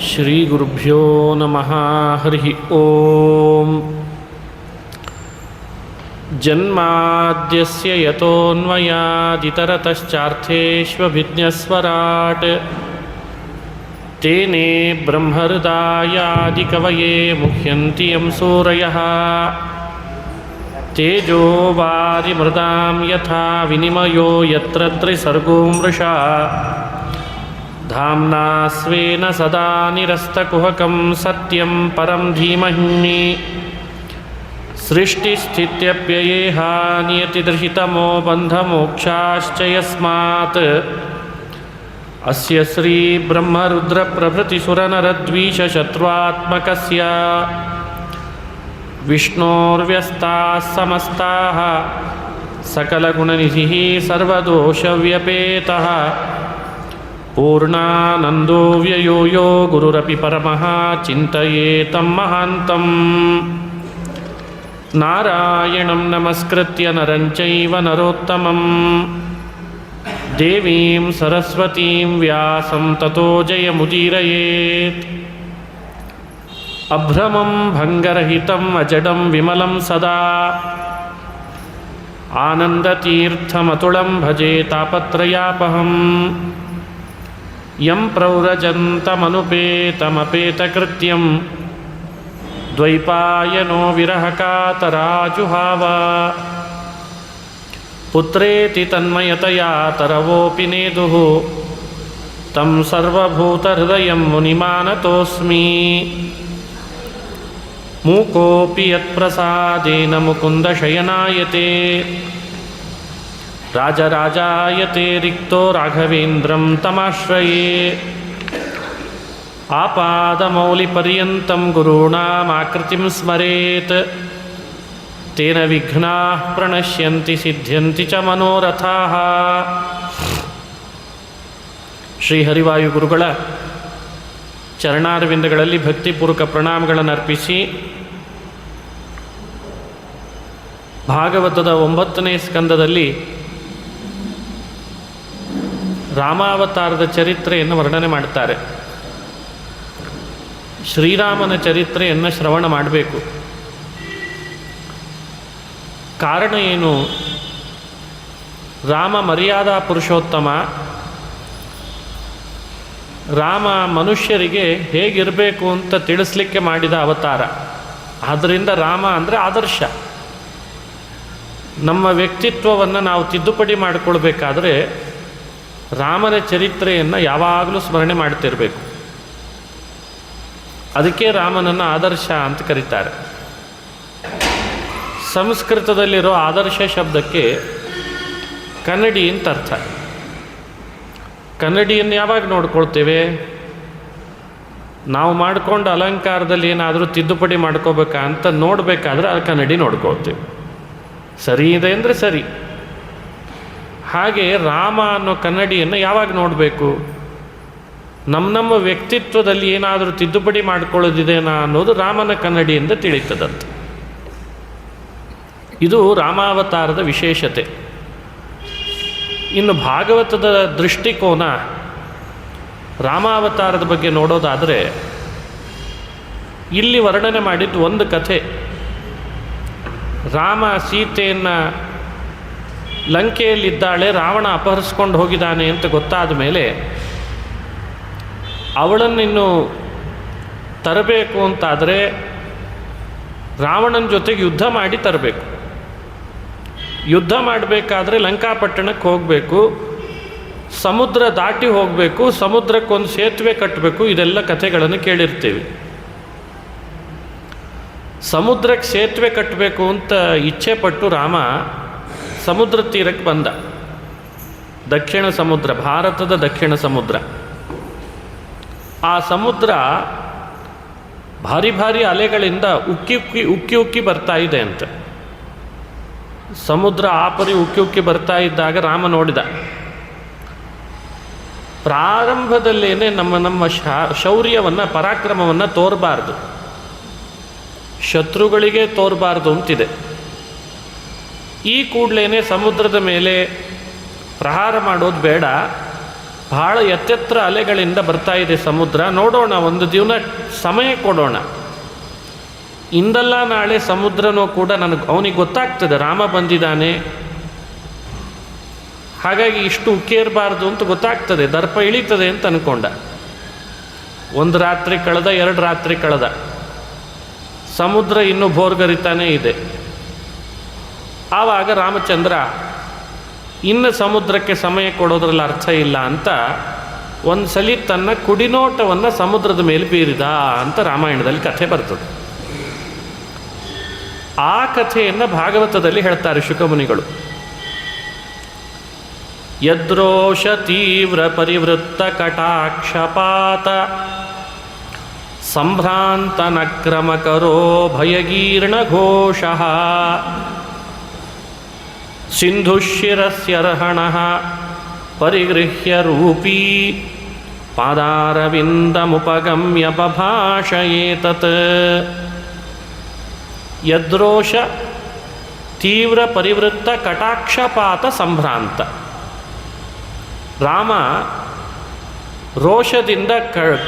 ಶ್ರೀಗುರುಭ್ಯೋ ನಮಃ. ಹರಿ ಓಂ. ಜನ್ಮಾದ್ಯಸ್ಯ ಯತೋನ್ಮಯಾದಿತರತಶ್ಚಾರ್ಥೇಷ್ವಭಿಜ್ಞಸ್ವರಾಟ್ ತೇನೇ ಬ್ರಹ್ಮಹೃದಾಯಾದಿಕವಯೇ ಮುಹ್ಯಂತಿ ಯಂ ಸೂರಯಃ. ತೇಜೋ ವಾರಿಮೃದಾಂ ಯಥಾ ವಿನಿಮಯೋ ಯತ್ರ ತ್ರಿಸರ್ಗೋ ಮೃಷಾ ಧಾಮ್ನಾ ಸ್ವೇನ ಸದಾ ನಿರಸ್ತಕುಹಕಂ ಸತ್ಯಂ ಪರಂ ಧೀಮಹಿ. ಸೃಷ್ಟಿಸ್ಥಿತ್ಯಪ್ಯಯೇಹ ನಿಯತಿರ್ಹಿತಮೋ ಬಂಧಮೋಕ್ಷಾಶ್ಚ ಯಸ್ಮಾತ್ ಅಸ್ಯ ಶ್ರೀ ಬ್ರಹ್ಮರುದ್ರಪ್ರಭೃತಿಸುರನರದ್ವೀಷಶತ್ರುತ್ಮಕಸ್ಯ ವಿಷ್ಣೋರ್ವ್ಯಸ್ತಾಃ ಸಮಸ್ತಾಃ ಸಕಲಗುಣನಿಧಿಃ ಸರ್ವದೋಷವ್ಯಪೇತಃ ಪೂರ್ಣಾನಂದೋ ವ್ಯಯೋ ಯೋ ಗುರುರಪಿ ಪರಮಃ ಚಿಂತಯೇತಂ ಮಹಾಂತಂ. ನಾರಾಯಣಂ ನಮಸ್ಕೃತ್ಯ ನರಂ ಚೈವ ನರೋತ್ತಮಂ ದೇವೀಂ ಸರಸ್ವತೀಂ ವ್ಯಾಸಂ ತತೋ ಜಯಮುದೀರಯೇತ್. ಅಭ್ರಮಂ ಭಂಗರಹಿತಂ ಅಜಡಂ ವಿಮಲಂ ಸದಾ ಆನಂದತೀರ್ಥಮತುಳಂ ಭಜೆ ತಾಪತ್ರಯಾಪಹಂ. ಯಂ ಪ್ರವ್ರಜಂತಮನುಪೇತಮಪೇತಕೃತ್ಯಂ ದ್ವೈಪಾಯನೋ ವಿರಹಕಾತರಾಜುಹಾವ. ಪುತ್ರೇತಿ ತನ್ಮಯತಯಾ ತರವೋಪಿ ನೇದುಃ ತಂ ಸರ್ವಭೂತಹೃದಯಂ ಮುನಿಮಾನತೋಸ್ಮಿ. ಮೂಕೋಪಿ ಯತ್ಪ್ರಸಾದೇನ ಮುಕುಂದಶಯನಾಯತೆ ರಾಜರಾಜಾಯತೆ ರಿಕ್ತೋ ರಾಘವೇಂದ್ರಂ ತಮಾಶ್ರಯೇ. ಆಪಾದಮೌಲಿಪರ್ಯಂತಂ ಗುರುಣಾಮಾಕೃತಿಂ ಸ್ಮರೇತ್ ತೇನ ವಿಘ್ನಾಃ ಪ್ರಣಶ್ಯಂತಿ ಸಿದ್ಧ್ಯಂತಿ ಚ ಮನೋರಥಾಃ. ಶ್ರೀ ಹರಿವಾಯು ಗುರುಗಳ ಚರಣಾರವಿಂದಗಳಲ್ಲಿ ಭಕ್ತಿಪೂರ್ವಕ ಪ್ರಣಾಮಗಳನ್ನು ಅರ್ಪಿಸಿ ಭಾಗವತದ 9ನೇ ಸ್ಕಂದದಲ್ಲಿ ರಾಮಾವತಾರದ ಚರಿತ್ರೆಯನ್ನು ವರ್ಣನೆ ಮಾಡ್ತಾರೆ. ಶ್ರೀರಾಮನ ಚರಿತ್ರೆಯನ್ನು ಶ್ರವಣ ಮಾಡಬೇಕು. ಕಾರಣ ಏನು? ರಾಮ ಮರ್ಯಾದಾ ಪುರುಷೋತ್ತಮ. ರಾಮ ಮನುಷ್ಯರಿಗೆ ಹೇಗಿರಬೇಕು ಅಂತ ತಿಳಿಸ್ಲಿಕ್ಕೆ ಮಾಡಿದ ಅವತಾರ. ಆದ್ದರಿಂದ ರಾಮ ಅಂದರೆ ಆದರ್ಶ. ನಮ್ಮ ವ್ಯಕ್ತಿತ್ವವನ್ನು ನಾವು ತಿದ್ದುಪಡಿ ಮಾಡಿಕೊಳ್ಬೇಕಾದ್ರೆ ರಾಮನ ಚರಿತ್ರೆಯನ್ನು ಯಾವಾಗಲೂ ಸ್ಮರಣೆ ಮಾಡ್ತಿರಬೇಕು. ಅದಕ್ಕೆ ರಾಮನನ್ನು ಆದರ್ಶ ಅಂತ ಕರೀತಾರೆ. ಸಂಸ್ಕೃತದಲ್ಲಿರೋ ಆದರ್ಶ ಶಬ್ದಕ್ಕೆ ಕನ್ನಡಿ ಅಂತ ಅರ್ಥ. ಕನ್ನಡಿಯನ್ನು ಯಾವಾಗ ನೋಡ್ಕೊಳ್ತೇವೆ? ನಾವು ಮಾಡಿಕೊಂಡು ಅಲಂಕಾರದಲ್ಲಿ ಏನಾದರೂ ತಿದ್ದುಪಡಿ ಮಾಡ್ಕೋಬೇಕಾ ಅಂತ ನೋಡಬೇಕಾದ್ರೆ ಆ ಕನ್ನಡಿ ನೋಡ್ಕೊಳ್ತೇವೆ. ಸರಿ ಇದೆ ಅಂದರೆ ಸರಿ. ಹಾಗೆ ರಾಮ ಅನ್ನೋ ಕನ್ನಡಿಯನ್ನು ಯಾವಾಗ ನೋಡಬೇಕು? ನಮ್ಮ ವ್ಯಕ್ತಿತ್ವದಲ್ಲಿ ಏನಾದರೂ ತಿದ್ದುಪಡಿ ಮಾಡ್ಕೊಳ್ಳೋದಿದೆನಾ ಅನ್ನೋದು ರಾಮನ ಕನ್ನಡಿಯಿಂದ ತಿಳಿತದಂತೆ. ಇದು ರಾಮಾವತಾರದ ವಿಶೇಷತೆ. ಇನ್ನು ಭಾಗವತದ ದೃಷ್ಟಿಕೋನ ರಾಮಾವತಾರದ ಬಗ್ಗೆ ನೋಡೋದಾದರೆ ಇಲ್ಲಿ ವರ್ಣನೆ ಮಾಡಿದ್ದು ಒಂದು ಕಥೆ. ರಾಮ ಸೀತೆಯನ್ನು ಲಂಕೆಯಲ್ಲಿದ್ದಾಳೆ, ರಾವಣ ಅಪಹರಿಸ್ಕೊಂಡು ಹೋಗಿದ್ದಾನೆ ಅಂತ ಗೊತ್ತಾದ ಮೇಲೆ ಅವಳನ್ನಿನ್ನು ತರಬೇಕು ಅಂತಾದರೆ ರಾವಣನ ಜೊತೆಗೆ ಯುದ್ಧ ಮಾಡಿ ತರಬೇಕು. ಯುದ್ಧ ಮಾಡಬೇಕಾದ್ರೆ ಲಂಕಾಪಟ್ಟಣಕ್ಕೆ ಹೋಗಬೇಕು, ಸಮುದ್ರ ದಾಟಿ ಹೋಗಬೇಕು, ಸಮುದ್ರಕ್ಕೊಂದು ಸೇತುವೆ ಕಟ್ಟಬೇಕು. ಇದೆಲ್ಲ ಕಥೆಗಳನ್ನು ಕೇಳಿರ್ತೀವಿ. ಸಮುದ್ರಕ್ಕೆ ಸೇತುವೆ ಕಟ್ಟಬೇಕು ಅಂತ ಇಚ್ಛೆ ಪಟ್ಟು ರಾಮ ಸಮುದ್ರ ತೀರಕ್ಕೆ ಬಂದ. ದಕ್ಷಿಣ ಸಮುದ್ರ, ಭಾರತದ ದಕ್ಷಿಣ ಸಮುದ್ರ. ಆ ಸಮುದ್ರ ಭಾರಿ ಭಾರಿ ಅಲೆಗಳಿಂದ ಉಕ್ಕಿ ಉಕ್ಕಿ ಬರ್ತಾ ಇದೆ ಅಂತ. ಸಮುದ್ರ ಆಪರಿ ಉಕ್ಕಿ ಬರ್ತಾ ಇದ್ದಾಗ ರಾಮ ನೋಡಿದ. ಪ್ರಾರಂಭದಲ್ಲೇನೆ ನಮ್ಮ ಶೌರ್ಯವನ್ನು, ಪರಾಕ್ರಮವನ್ನು ತೋರಬಾರ್ದು, ಶತ್ರುಗಳಿಗೆ ತೋರಬಾರ್ದು ಅಂತಿದೆ. ಈ ಕೂಡಲೇ ಸಮುದ್ರದ ಮೇಲೆ ಪ್ರಹಾರ ಮಾಡೋದು ಬೇಡ, ಬಹಳ ಎತ್ತೆತ್ತರ ಅಲೆಗಳಿಂದ ಬರ್ತಾ ಇದೆ ಸಮುದ್ರ. ನೋಡೋಣ, ಒಂದು ದಿನ ಸಮಯ ಕೊಡೋಣ. ಇಂದಲ್ಲ ನಾಳೆ ಸಮುದ್ರನೂ ಕೂಡ ಅವನಿಗೆ ಗೊತ್ತಾಗ್ತದೆ ರಾಮ ಬಂದಿದ್ದಾನೆ, ಹಾಗಾಗಿ ಇಷ್ಟು ಉಕ್ಕೇರಬಾರ್ದು ಅಂತ ಗೊತ್ತಾಗ್ತದೆ, ದರ್ಪ ಇಳೀತದೆ ಅಂತ ಅಂದ್ಕೊಂಡ. ಒಂದು ರಾತ್ರಿ ಕಳೆದ, 2 ರಾತ್ರಿ ಕಳೆದ, ಸಮುದ್ರ ಇನ್ನೂ ಭೋರ್ಗರಿತಾನೇ ಇದೆ. ಆವಾಗ ರಾಮಚಂದ್ರ ಇನ್ನು ಸಮುದ್ರಕ್ಕೆ ಸಮಯ ಕೊಡೋದ್ರಲ್ಲಿ ಅರ್ಥ ಇಲ್ಲ ಅಂತ ಒಂದು ಸಲ ತನ್ನ ಕುಡಿನೋಟವನ್ನು ಸಮುದ್ರದ ಮೇಲೆ ಬೀರಿದ ಅಂತ ರಾಮಾಯಣದಲ್ಲಿ ಕಥೆ ಬರ್ತದೆ. ಆ ಕಥೆಯನ್ನು ಭಾಗವತದಲ್ಲಿ ಹೇಳ್ತಾರೆ ಶುಕಮುನಿಗಳು. ಯದ್ರೋಷ ತೀವ್ರ ಪರಿವೃತ್ತ ಕಟಾಕ್ಷಪಾತ ಸಂಭ್ರಾಂತ ನಕ್ರಮಕರೋ ಭಯಗೀರ್ಣ ಘೋಷಃ ಸಿಂಧುಶಿರಸ್ಯರ್ಹಣಃ ಪರಿಗೃಹ್ಯ ರೂಪೀ ಪಾದಾರವಿಂದಮುಪಗಮ್ಯ ಬಭಾಷಯೇತತ್. ಯದ್ರೋಷ ತೀವ್ರ ಪರಿವೃತ್ತ ಕಟಾಕ್ಷಪಾತ ಸಂಭ್ರಾಂತ. ರಾಮ ರೋಷದಿಂದ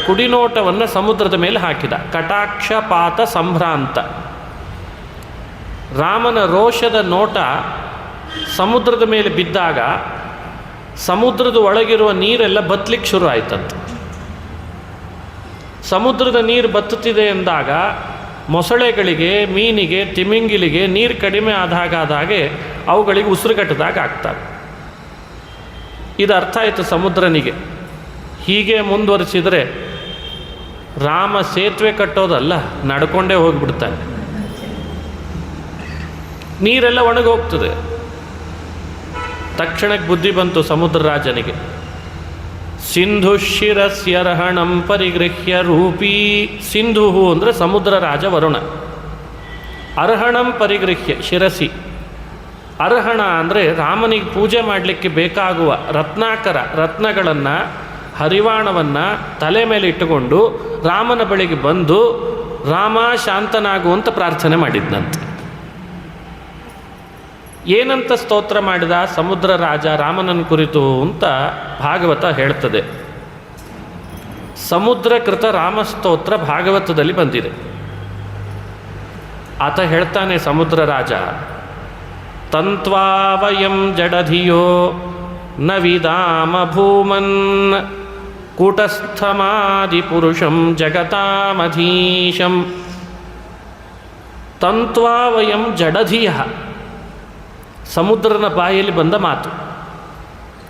ಕುಡಿನೋಟವನ್ನು ಸಮುದ್ರದ ಮೇಲೆ ಹಾಕಿದ. ಕಟಾಕ್ಷಪಾತ ಸಂಭ್ರಾಂತ. ರಾಮನ ರೋಷದ ನೋಟ ಸಮುದ್ರದ ಮೇಲೆ ಬಿದ್ದಾಗ ಸಮುದ್ರದ ಒಳಗಿರುವ ನೀರೆಲ್ಲ ಬತ್ತಲಿಕ್ಕೆ ಶುರು ಆಯ್ತಂತೆ. ಸಮುದ್ರದ ನೀರು ಬತ್ತುತ್ತಿದೆ ಎಂದಾಗ ಮೊಸಳೆಗಳಿಗೆ, ಮೀನಿಗೆ, ತಿಮಿಂಗಿಲಿಗೆ ನೀರು ಕಡಿಮೆ ಆದಾಗೆ ಅವುಗಳಿಗೆ ಉಸಿರುಗಟ್ಟದಾಗ ಆಗ್ತವೆ. ಇದು ಅರ್ಥ ಆಯಿತು ಸಮುದ್ರನಿಗೆ. ಹೀಗೆ ಮುಂದುವರಿಸಿದರೆ ರಾಮ ಸೇತುವೆ ಕಟ್ಟೋದಲ್ಲ, ನಡ್ಕೊಂಡೇ ಹೋಗಿಬಿಡ್ತಾನೆ. ನೀರೆಲ್ಲ ಒಣಗೋಗ್ತದೆ. ತಕ್ಷಣಕ್ಕೆ ಬುದ್ಧಿ ಬಂತು ಸಮುದ್ರ ರಾಜನಿಗೆ. ಸಿಂಧುಶಿರಸ್ಯರ್ಹಣಂ ಪರಿಗೃಹ್ಯ ರೂಪೀ. ಸಿಂಧು ಅಂದರೆ ಸಮುದ್ರ ರಾಜ ವರುಣ. ಅರ್ಹಣಂ ಪರಿಗೃಹ್ಯ ಶಿರಸಿ. ಅರ್ಹಣ ಅಂದರೆ ರಾಮನಿಗೆ ಪೂಜೆ ಮಾಡಲಿಕ್ಕೆ ಬೇಕಾಗುವ ರತ್ನಗಳನ್ನು, ಹರಿವಾಣವನ್ನು ತಲೆ ಮೇಲೆ ಇಟ್ಟುಕೊಂಡು ರಾಮನ ಬಳಿಗೆ ಬಂದು ರಾಮ ಶಾಂತನಾಗುವಂತ ಪ್ರಾರ್ಥನೆ ಮಾಡಿದ್ನಂತೆ. ಏನಂತ ಸ್ತೋತ್ರ ಮಾಡಿದ ಸಮುದ್ರ ರಾಜ ರಾಮನನ್ನು ಕುರಿತು ಅಂತ ಭಾಗವತ ಹೇಳ್ತದೆ. ಸಮುದ್ರಕೃತ ರಾಮಸ್ತೋತ್ರ ಭಾಗವತದಲ್ಲಿ ಬಂದಿದೆ. ಆತ ಹೇಳ್ತಾನೆ ಸಮುದ್ರ ರಾಜ, ತಂತ್ವಾ ವಯಂ ಜಡಧಿಯೋ ನ ವಿದಾಮ ಭೂಮನ್ ಕೂಟಸ್ಥಮಾದಿಪುರುಷಂ ಜಗತಾಮಧೀಶಂ. ತಂತ್ವಾ ವಯಂ ಜಡಧಿಯ. ಸಮುದ್ರನ ಬಾಯಲ್ಲಿ ಬಂದ ಮಾತು.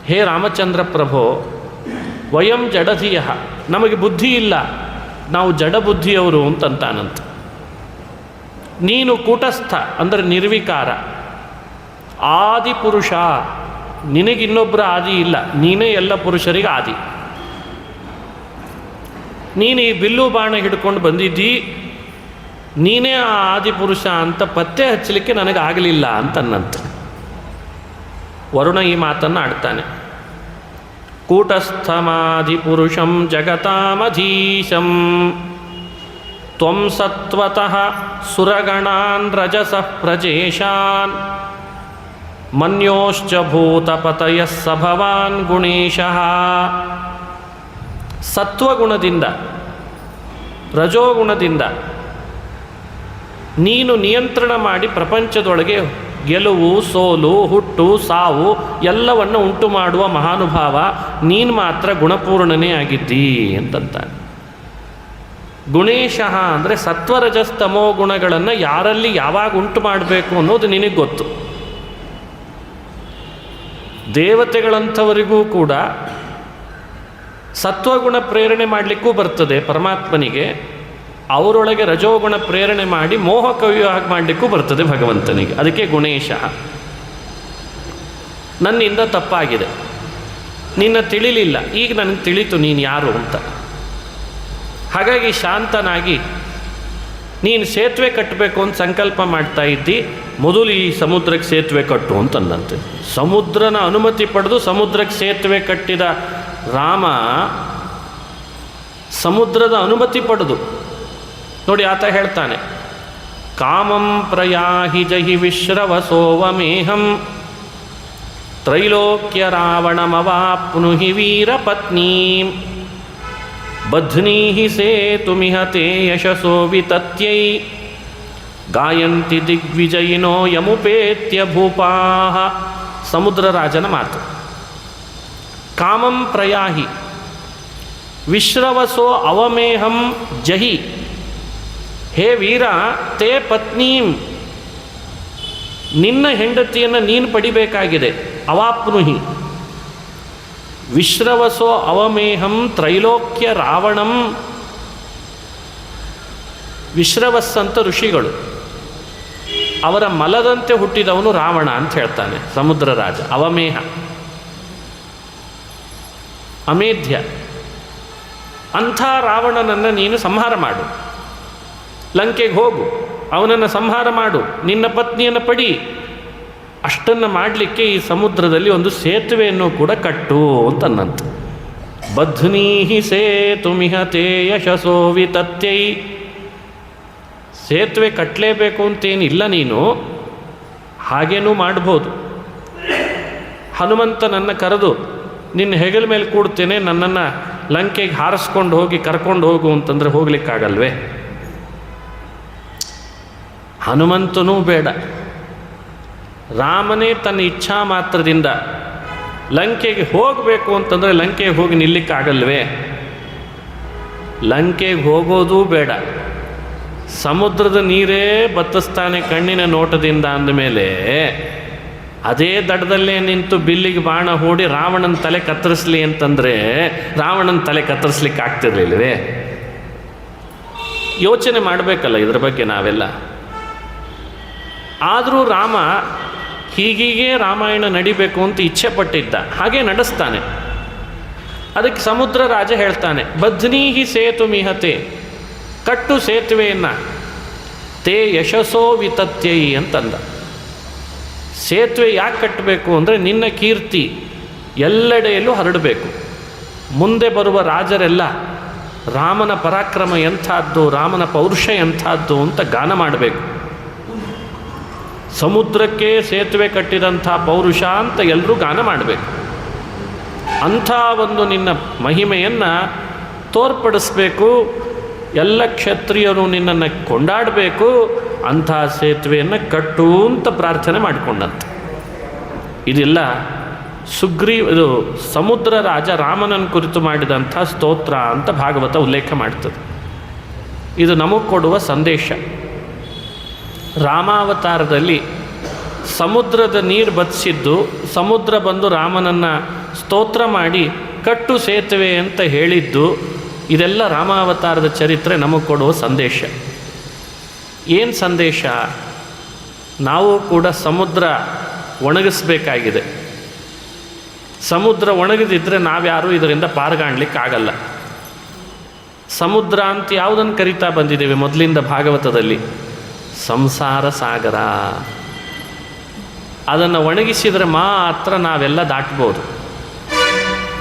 ಹೇ ರಾಮಚಂದ್ರ ಪ್ರಭೋ, ವಯಂ ಜಡಧಿಯ, ನಮಗೆ ಬುದ್ಧಿ ಇಲ್ಲ, ನಾವು ಜಡಬುದ್ಧಿಯವರು ಅಂತಂತಾನಂತ. ನೀನು ಕೂಟಸ್ಥ ಅಂದರೆ ನಿರ್ವಿಕಾರ, ಆದಿಪುರುಷ, ನಿನಗಿನ್ನೊಬ್ಬರ ಆದಿ ಇಲ್ಲ, ನೀನೇ ಎಲ್ಲ ಪುರುಷರಿಗೆ ಆದಿ. ನೀನು ಈ ಬಿಲ್ಲು ಬಾಣ ಹಿಡ್ಕೊಂಡು ಬಂದಿದ್ದಿ, ನೀನೇ ಆ ಆದಿಪುರುಷ ಅಂತ ಪತ್ತೆ ಹಚ್ಚಲಿಕ್ಕೆ ನನಗಾಗಲಿಲ್ಲ ಅಂತನ್ನಂತೆ. ವರುಣ ಈ ಮಾತನ್ನು ಆಡ್ತಾನೆ. ಕೂಟಸ್ಥಮಾದಿಪುರುಷಂ ಜಗತಾಮಧೀಶಂ ತ್ವಂ ಸತ್ವತಃ ಸುರಗಣಾನ್ ರಜಸಃ ಪ್ರಜೇಶಾನ್ ಮನ್ಯೋಶ್ಚ ಭೂತಪತಯಃ ಸ ಭವಾನ್ ಗುಣೇಶಃ. ಸತ್ವಗುಣದಿಂದ, ರಜೋಗುಣದಿಂದ ನೀನು ನಿಯಂತ್ರಣ ಮಾಡಿ ಪ್ರಪಂಚದೊಳಗೆ ಗೆಲುವು, ಸೋಲು, ಹುಟ್ಟು, ಸಾವು ಎಲ್ಲವನ್ನು ಉಂಟು ಮಾಡುವ ಮಹಾನುಭಾವ, ನೀನು ಮಾತ್ರ ಗುಣಪೂರ್ಣನೇ ಆಗಿದ್ದೀ ಅಂತಂತಾನೆ. ಗುಣೇಶಃ ಅಂದರೆ ಸತ್ವರಜಸ್ತಮೋ ಗುಣಗಳನ್ನು ಯಾರಲ್ಲಿ ಯಾವಾಗ ಉಂಟು ಮಾಡಬೇಕು ಅನ್ನೋದು ನಿನಗೆ ಗೊತ್ತು. ದೇವತೆಗಳಂಥವರಿಗೂ ಕೂಡ ಸತ್ವಗುಣ ಪ್ರೇರಣೆ ಮಾಡಲಿಕ್ಕೂ ಬರ್ತದೆ ಪರಮಾತ್ಮನಿಗೆ. ಅವರೊಳಗೆ ರಜೋಗುಣ ಪ್ರೇರಣೆ ಮಾಡಿ ಮೋಹ ಕವಿಯೋ ಹಾಗೆ ಮಾಡಲಿಕ್ಕೂ ಬರ್ತದೆ ಭಗವಂತನಿಗೆ. ಅದಕ್ಕೆ ಗುಣೇಶ. ನನ್ನಿಂದ ತಪ್ಪಾಗಿದೆ, ನಿನ್ನ ತಿಳಿಲಿಲ್ಲ, ಈಗ ನನಗೆ ತಿಳಿತು ನೀನು ಯಾರು ಅಂತ. ಹಾಗಾಗಿ ಶಾಂತನಾಗಿ ನೀನು ಸೇತುವೆ ಕಟ್ಟಬೇಕು ಅಂತ ಸಂಕಲ್ಪ ಮಾಡ್ತಾ ಇದ್ದಿ, ಮೊದಲು ಈ ಸಮುದ್ರಕ್ಕೆ ಸೇತುವೆ ಕಟ್ಟು ಅಂತಂದಂತೆ. ಸಮುದ್ರನ ಅನುಮತಿ ಪಡೆದು ಸಮುದ್ರಕ್ಕೆ ಸೇತುವೆ ಕಟ್ಟಿದ ರಾಮ ಸಮುದ್ರದ ಅನುಮತಿ ಪಡೆದು ನೋಡಿ ಆತ ಹೇಳ್ತಾನೆ, ಕಾಮಂ ಪ್ರಯಾಹಿ ಜಹಿ ವಿಶ್ರವಸೋವಮೇಹಂ ತ್ರೈಲೋಕ್ಯ ರಾವಣಮವಾಪ್ನುಹಿ ವೀರಪತ್ನೀಂ ಬಧ್ನೀಹಿ ಸೇತುಮಿಹ ತೇ ಯಶಸೋ ವಿತತ್ಯೈ ಗಾಯಂತಿ ದಿಗ್ವಿಜಯಿನೋ ಯಮುಪೇತ್ಯ ಭೂಪಾಃ. ಸಮುದ್ರರಾಜನ ಮಾತು. ಕಾಮಂ ಪ್ರಯಾಹಿ ವಿಶ್ರವಸೋ ಅವಮೇಹಂ ಜಹಿ. ಹೇ ವೀರ, ತೇ ಪತ್ನೀಂ, ನಿನ್ನ ಹೆಂಡತಿಯನ್ನು ನೀನು ಪಡಿಬೇಕಾಗಿದೆ. ಅವಾಪ್ನುಹಿ ವಿಶ್ರವಸೋ ಅವಮೇಹಂ ತ್ರೈಲೋಕ್ಯ ರಾವಣಂ. ವಿಶ್ರವಸ್ ಅಂತ ಋಷಿಗಳು, ಅವರ ಮಲದಂತೆ ಹುಟ್ಟಿದವನು ರಾವಣ ಅಂತ ಹೇಳ್ತಾನೆ ಸಮುದ್ರ ರಾಜ. ಅವಮೇಹ ಅಮೇಧ್ಯ, ಅಂಥ ರಾವಣನನ್ನು ನೀನು ಸಂಹಾರ ಮಾಡು. ಲಂಕೆಗೆ ಹೋಗು, ಅವನನ್ನು ಸಂಹಾರ ಮಾಡು, ನಿನ್ನ ಪತ್ನಿಯನ್ನು ಪಡಿ. ಅಷ್ಟನ್ನು ಮಾಡಲಿಕ್ಕೆ ಈ ಸಮುದ್ರದಲ್ಲಿ ಒಂದು ಸೇತುವೆಯನ್ನು ಕೂಡ ಕಟ್ಟು ಅಂತನ್ನಂತ. ಬಧ್ನೀಹಿ ಸೇತುಮಿಹ ತೇ ಯಶಸೋ ವಿತತ್ಯೈ. ಸೇತುವೆ ಕಟ್ಟಲೇಬೇಕು ಅಂತೇನಿಲ್ಲ, ನೀನು ಹಾಗೇನೂ ಮಾಡ್ಬೋದು. ಹನುಮಂತನನ್ನು ಕರೆದು ನಿನ್ನ ಹೆಗಲ ಮೇಲೆ ಕೂಡ್ತೇನೆ, ನನ್ನನ್ನು ಲಂಕೆಗೆ ಹಾರಿಸ್ಕೊಂಡು ಹೋಗಿ ಕರ್ಕೊಂಡು ಹೋಗು ಅಂತಂದರೆ ಹೋಗ್ಲಿಕ್ಕಾಗಲ್ವೇ? ಹನುಮಂತನೂ ಬೇಡ, ರಾಮನೇ ತನ್ನ ಇಚ್ಛಾ ಮಾತ್ರದಿಂದ ಲಂಕೆಗೆ ಹೋಗಬೇಕು ಅಂತಂದರೆ ಲಂಕೆಗೆ ಹೋಗಿ ನಿಲ್ಲಿಕ್ಕಾಗಲ್ವೇ? ಲಂಕೆಗೆ ಹೋಗೋದೂ ಬೇಡ, ಸಮುದ್ರದ ನೀರೇ ಬತ್ತಿಸ್ತಾನೆ ಕಣ್ಣಿನ ನೋಟದಿಂದ ಅಂದಮೇಲೆ ಅದೇ ದಡದಲ್ಲೇ ನಿಂತು ಬಿಲ್ಲಿಗೆ ಬಾಣ ಹೂಡಿ ರಾವಣನ ತಲೆ ಕತ್ತರಿಸ್ಲಿ ಅಂತಂದರೆ ರಾವಣನ ತಲೆ ಕತ್ತರಿಸ್ಲಿಕ್ಕೆ ಆಗ್ತಿರ್ಲಿಲ್ವೇ? ಯೋಚನೆ ಮಾಡಬೇಕಲ್ಲ ಇದ್ರ ಬಗ್ಗೆ ನಾವೆಲ್ಲ. ಆದರೂ ರಾಮ ಹೀಗೀಗೆ ರಾಮಾಯಣ ನಡಿಬೇಕು ಅಂತ ಇಚ್ಛೆ ಪಟ್ಟಿದ್ದ, ಹಾಗೆ ನಡೆಸ್ತಾನೆ. ಅದಕ್ಕೆ ಸಮುದ್ರ ರಾಜ ಹೇಳ್ತಾನೆ, ಬಧ್ನೀಹಿ ಸೇತು ಮಿಹತೆ, ಕಟ್ಟು ಸೇತುವೆಯನ್ನು, ತೇ ಯಶಸ್ಸೋ ವಿತತ್ಯೈ ಅಂತಂದ. ಸೇತುವೆ ಯಾಕೆ ಕಟ್ಟಬೇಕು ಅಂದರೆ ನಿನ್ನ ಕೀರ್ತಿ ಎಲ್ಲೆಡೆಯಲ್ಲೂ ಹರಡಬೇಕು. ಮುಂದೆ ಬರುವ ರಾಜರೆಲ್ಲ ರಾಮನ ಪರಾಕ್ರಮ ಎಂಥದ್ದು, ರಾಮನ ಪೌರುಷ ಎಂಥದ್ದು ಅಂತ ಗಾನ ಮಾಡಬೇಕು. ಸಮುದ್ರಕ್ಕೆ ಸೇತುವೆ ಕಟ್ಟಿದಂಥ ಪೌರುಷ ಅಂತ ಎಲ್ಲರೂ ಗಾನ ಮಾಡಬೇಕು. ಅಂಥ ಒಂದು ನಿನ್ನ ಮಹಿಮೆಯನ್ನು ತೋರ್ಪಡಿಸ್ಬೇಕು. ಎಲ್ಲ ಕ್ಷತ್ರಿಯರು ನಿನ್ನನ್ನು ಕೊಂಡಾಡಬೇಕು. ಅಂಥ ಸೇತುವೆಯನ್ನು ಕಟ್ಟು ಅಂತ ಪ್ರಾರ್ಥನೆ ಮಾಡಿಕೊಂಡಂತೆ. ಇದೆಲ್ಲ ಇದು ಸಮುದ್ರ ರಾಜ ರಾಮನನ್ನು ಕುರಿತು ಮಾಡಿದಂಥ ಸ್ತೋತ್ರ ಅಂತ ಭಾಗವತ ಉಲ್ಲೇಖ ಮಾಡ್ತದೆ. ಇದು ನಮಗೆ ಕೊಡುವ ಸಂದೇಶ. ರಾಮಾವತಾರದಲ್ಲಿ ಸಮುದ್ರದ ನೀರು ಬತ್ತಿಸಿದ್ದು, ಸಮುದ್ರ ಬಂದು ರಾಮನನ್ನು ಸ್ತೋತ್ರ ಮಾಡಿ ಕಟ್ಟು ಸೇತುವೆ ಅಂತ ಹೇಳಿದ್ದು, ಇದೆಲ್ಲ ರಾಮಾವತಾರದ ಚರಿತ್ರೆ ನಮಗೆ ಕೊಡುವ ಸಂದೇಶ. ಏನು ಸಂದೇಶ? ನಾವು ಕೂಡ ಸಮುದ್ರ ಒಣಗಿಸ್ಬೇಕಾಗಿದೆ. ಸಮುದ್ರ ಒಣಗಿದಿದ್ದರೆ ನಾವ್ಯಾರೂ ಇದರಿಂದ ಪಾರುಗಾಣಲಿಕ್ಕಾಗಲ್ಲ. ಸಮುದ್ರ ಅಂತ ಯಾವುದನ್ನು ಕರಿತಾ ಬಂದಿದ್ದೇವೆ ಮೊದಲಿಂದ ಭಾಗವತದಲ್ಲಿ? ಸಂಸಾರ ಸಾಗರ. ಅದನ್ನು ಒಣಗಿಸಿದರೆ ಮಾತ್ರ ನಾವೆಲ್ಲ ದಾಟ್ಬೋದು,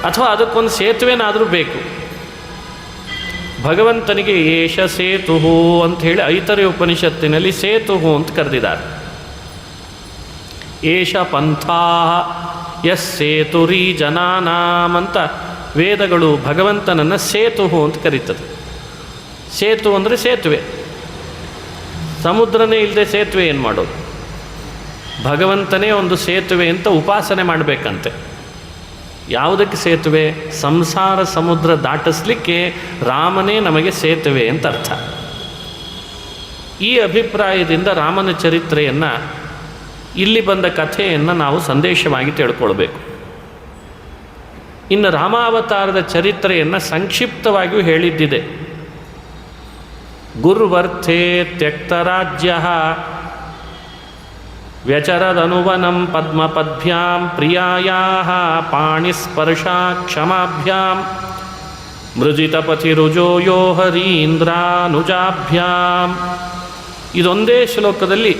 ಅಥವಾ ಅದಕ್ಕೊಂದು ಸೇತುವೆನಾದರೂ ಬೇಕು. ಭಗವಂತನಿಗೆ ಏಷ ಸೇತು ಅಂಥೇಳಿ ಐತರೇಯ ಉಪನಿಷತ್ತಿನಲ್ಲಿ ಸೇತು ಅಂತ ಕರೆದಿದ್ದಾರೆ. ಏಷ ಪಂಥಾ ಯಸ್ ಸೇತುರಿ ಜನಾನಾಂ ಅಂತ ವೇದಗಳು ಭಗವಂತನನ್ನು ಸೇತು ಅಂತ ಕರೀತದೆ. ಸೇತು ಅಂದರೆ ಸೇತುವೆ. ಸಮುದ್ರನೇ ಇಲ್ಲದೆ ಸೇತುವೆ ಏನು ಮಾಡೋದು? ಭಗವಂತನೇ ಒಂದು ಸೇತುವೆ ಅಂತ ಉಪಾಸನೆ ಮಾಡಬೇಕಂತೆ. ಯಾವುದಕ್ಕೆ ಸೇತುವೆ? ಸಂಸಾರ ಸಮುದ್ರ ದಾಟಿಸ್ಲಿಕ್ಕೆ ರಾಮನೇ ನಮಗೆ ಸೇತುವೆ ಅಂತ ಅರ್ಥ. ಈ ಅಭಿಪ್ರಾಯದಿಂದ ರಾಮನ ಚರಿತ್ರೆಯನ್ನು, ಇಲ್ಲಿ ಬಂದ ಕಥೆಯನ್ನು ನಾವು ಸಂದೇಶವಾಗಿ ತಿಳ್ಕೊಳ್ಬೇಕು. ಇನ್ನು ರಾಮಾವತಾರದ ಚರಿತ್ರೆಯನ್ನು ಸಂಕ್ಷಿಪ್ತವಾಗಿಯೂ ಹೇಳಿದ್ದಿದೆ. ಗುರ್ವರ್ಥೇ ತ್ಯಕ್ತರಾಜ್ಯ ವ್ಯಚರದನುವನಂ ಪದ್ಮಪದ್ಭ್ಯಾಂ ಪ್ರಿಯಾಯಾಃ ಪಾಣಿಸ್ಪರ್ಶಾ ಕ್ಷಮಾಭ್ಯಾಂ ಮೃಜಿತಪಥಿರುಜೋ ಯೋ ಹರೀಂದ್ರಾನುಜಾಭ್ಯಾಂ. ಇದೊಂದೇ ಶ್ಲೋಕದಲ್ಲಿ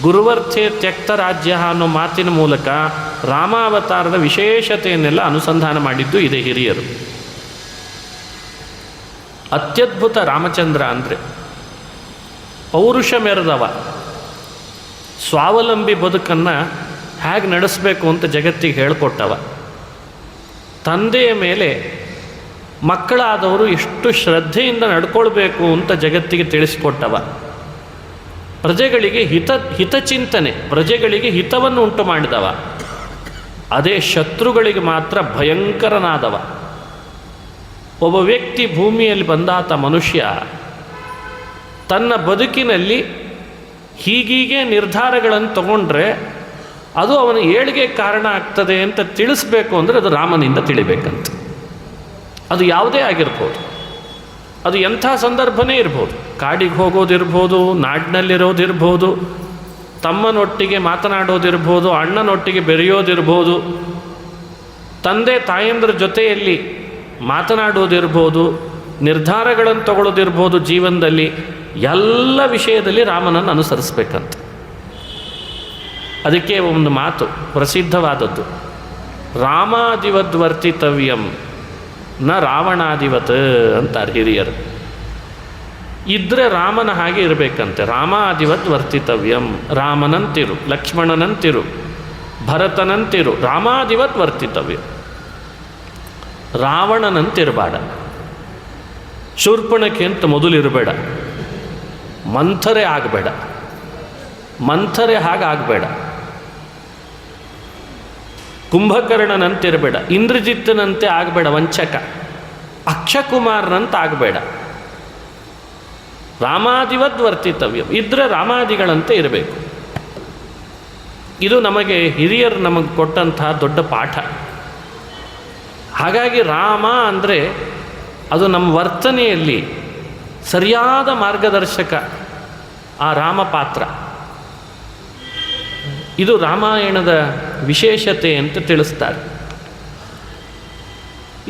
ಗುರುವರ್ಥೇ ತ್ಯಕ್ತರಾಜ್ಯ ಅನ್ನೋ ಮಾತಿನ ಮೂಲಕ ರಾಮಾವತಾರದ ವಿಶೇಷತೆಯನ್ನೆಲ್ಲ ಅನುಸಂಧಾನ ಮಾಡಿದ್ದು ಇದೆ ಹಿರಿಯರು. ಅತ್ಯದ್ಭುತ ರಾಮಚಂದ್ರ ಅಂದರೆ ಪೌರುಷ ಮೆರೆದವ, ಸ್ವಾವಲಂಬಿ ಬದುಕನ್ನು ಹೇಗೆ ನಡೆಸಬೇಕು ಅಂತ ಜಗತ್ತಿಗೆ ಹೇಳಿಕೊಟ್ಟವ. ತಂದೆಯ ಮೇಲೆ ಮಕ್ಕಳಾದವರು ಎಷ್ಟು ಶ್ರದ್ಧೆಯಿಂದ ನಡ್ಕೊಳ್ಬೇಕು ಅಂತ ಜಗತ್ತಿಗೆ ತಿಳಿಸಿಕೊಟ್ಟವ. ಪ್ರಜೆಗಳಿಗೆ ಹಿತಚಿಂತನೆ, ಪ್ರಜೆಗಳಿಗೆ ಹಿತವನ್ನು ಉಂಟು ಮಾಡಿದವ. ಅದೇ ಶತ್ರುಗಳಿಗೆ ಮಾತ್ರ ಭಯಂಕರನಾದವ. ಒಬ್ಬ ವ್ಯಕ್ತಿ ಭೂಮಿಯಲ್ಲಿ ಬಂದಾತ ಮನುಷ್ಯ ತನ್ನ ಬದುಕಿನಲ್ಲಿ ಹೀಗೀಗೆ ನಿರ್ಧಾರಗಳನ್ನು ತಗೊಂಡ್ರೆ ಅದು ಅವನ ಏಳಿಗೆ ಕಾರಣ ಆಗ್ತದೆ ಅಂತ ತಿಳಿಸ್ಬೇಕು ಅಂದರೆ ಅದು ರಾಮನಿಂದ ತಿಳಿಬೇಕಂತ. ಅದು ಯಾವುದೇ ಆಗಿರ್ಬೋದು, ಅದು ಎಂಥ ಸಂದರ್ಭನೇ ಇರ್ಬೋದು. ಕಾಡಿಗೆ ಹೋಗೋದಿರ್ಬೋದು, ನಾಡಿನಲ್ಲಿರೋದಿರ್ಬೋದು, ತಮ್ಮನೊಟ್ಟಿಗೆ ಮಾತನಾಡೋದಿರ್ಬೋದು, ಅಣ್ಣನೊಟ್ಟಿಗೆ ಬೆರೆಯೋದಿರ್ಬೋದು, ತಂದೆ ತಾಯಂದ್ರ ಜೊತೆಯಲ್ಲಿ ಮಾತನಾಡೋದಿರ್ಬೋದು, ನಿರ್ಧಾರಗಳನ್ನು ತಗೊಳ್ಳೋದಿರ್ಬೋದು. ಜೀವನದಲ್ಲಿ ಎಲ್ಲ ವಿಷಯದಲ್ಲಿ ರಾಮನನ್ನು ಅನುಸರಿಸ್ಬೇಕಂತ. ಅದಕ್ಕೆ ಒಂದು ಮಾತು ಪ್ರಸಿದ್ಧವಾದದ್ದು, ರಾಮಾದಿವದ್ ವರ್ತಿತವ್ಯಂ ನ ರಾವಣಾದಿವತ್ ಅಂತಾರೆ ಹಿರಿಯರು. ಇದ್ರೆ ರಾಮನ ಹಾಗೆ ಇರಬೇಕಂತೆ. ರಾಮಾದಿವತ್ ವರ್ತಿತವ್ಯಂ, ರಾಮನಂತಿರು, ಲಕ್ಷ್ಮಣನಂತಿರು, ಭರತನಂತಿರು, ರಾಮಾದಿವತ್ ವರ್ತಿತವ್ಯ. ರಾವಣನಂತಿರಬೇಡ, ಶೂರ್ಪಣಖಿ ಅಂತ ಮೊದಲಿರಬೇಡ, ಮಂಥರೆ ಆಗಬೇಡ, ಮಂಥರೆ ಹಾಗಾಗಬೇಡ, ಕುಂಭಕರ್ಣನಂತಿರಬೇಡ, ಇಂದ್ರಜಿತ್ತನಂತೆ ಆಗಬೇಡ, ವಂಚಕ, ಅಕ್ಷಕುಮಾರನಂತ ಆಗಬೇಡ. ರಾಮಾದಿವದ್ ವರ್ತಿತವ್ಯ, ಇದ್ರೆ ರಾಮಾದಿಗಳಂತೆ ಇರಬೇಕು. ಇದು ನಮಗೆ ಹಿರಿಯರು ನಮಗೆ ಕೊಟ್ಟಂತಹ ದೊಡ್ಡ ಪಾಠ. ಹಾಗಾಗಿ ರಾಮ ಅಂದರೆ ಅದು ನಮ್ಮ ವರ್ತನೆಯಲ್ಲಿ ಸರಿಯಾದ ಮಾರ್ಗದರ್ಶಕ, ಆ ರಾಮ ಪಾತ್ರ. ಇದು ರಾಮಾಯಣದ ವಿಶೇಷತೆ ಅಂತ ತಿಳಿಸ್ತಾರೆ.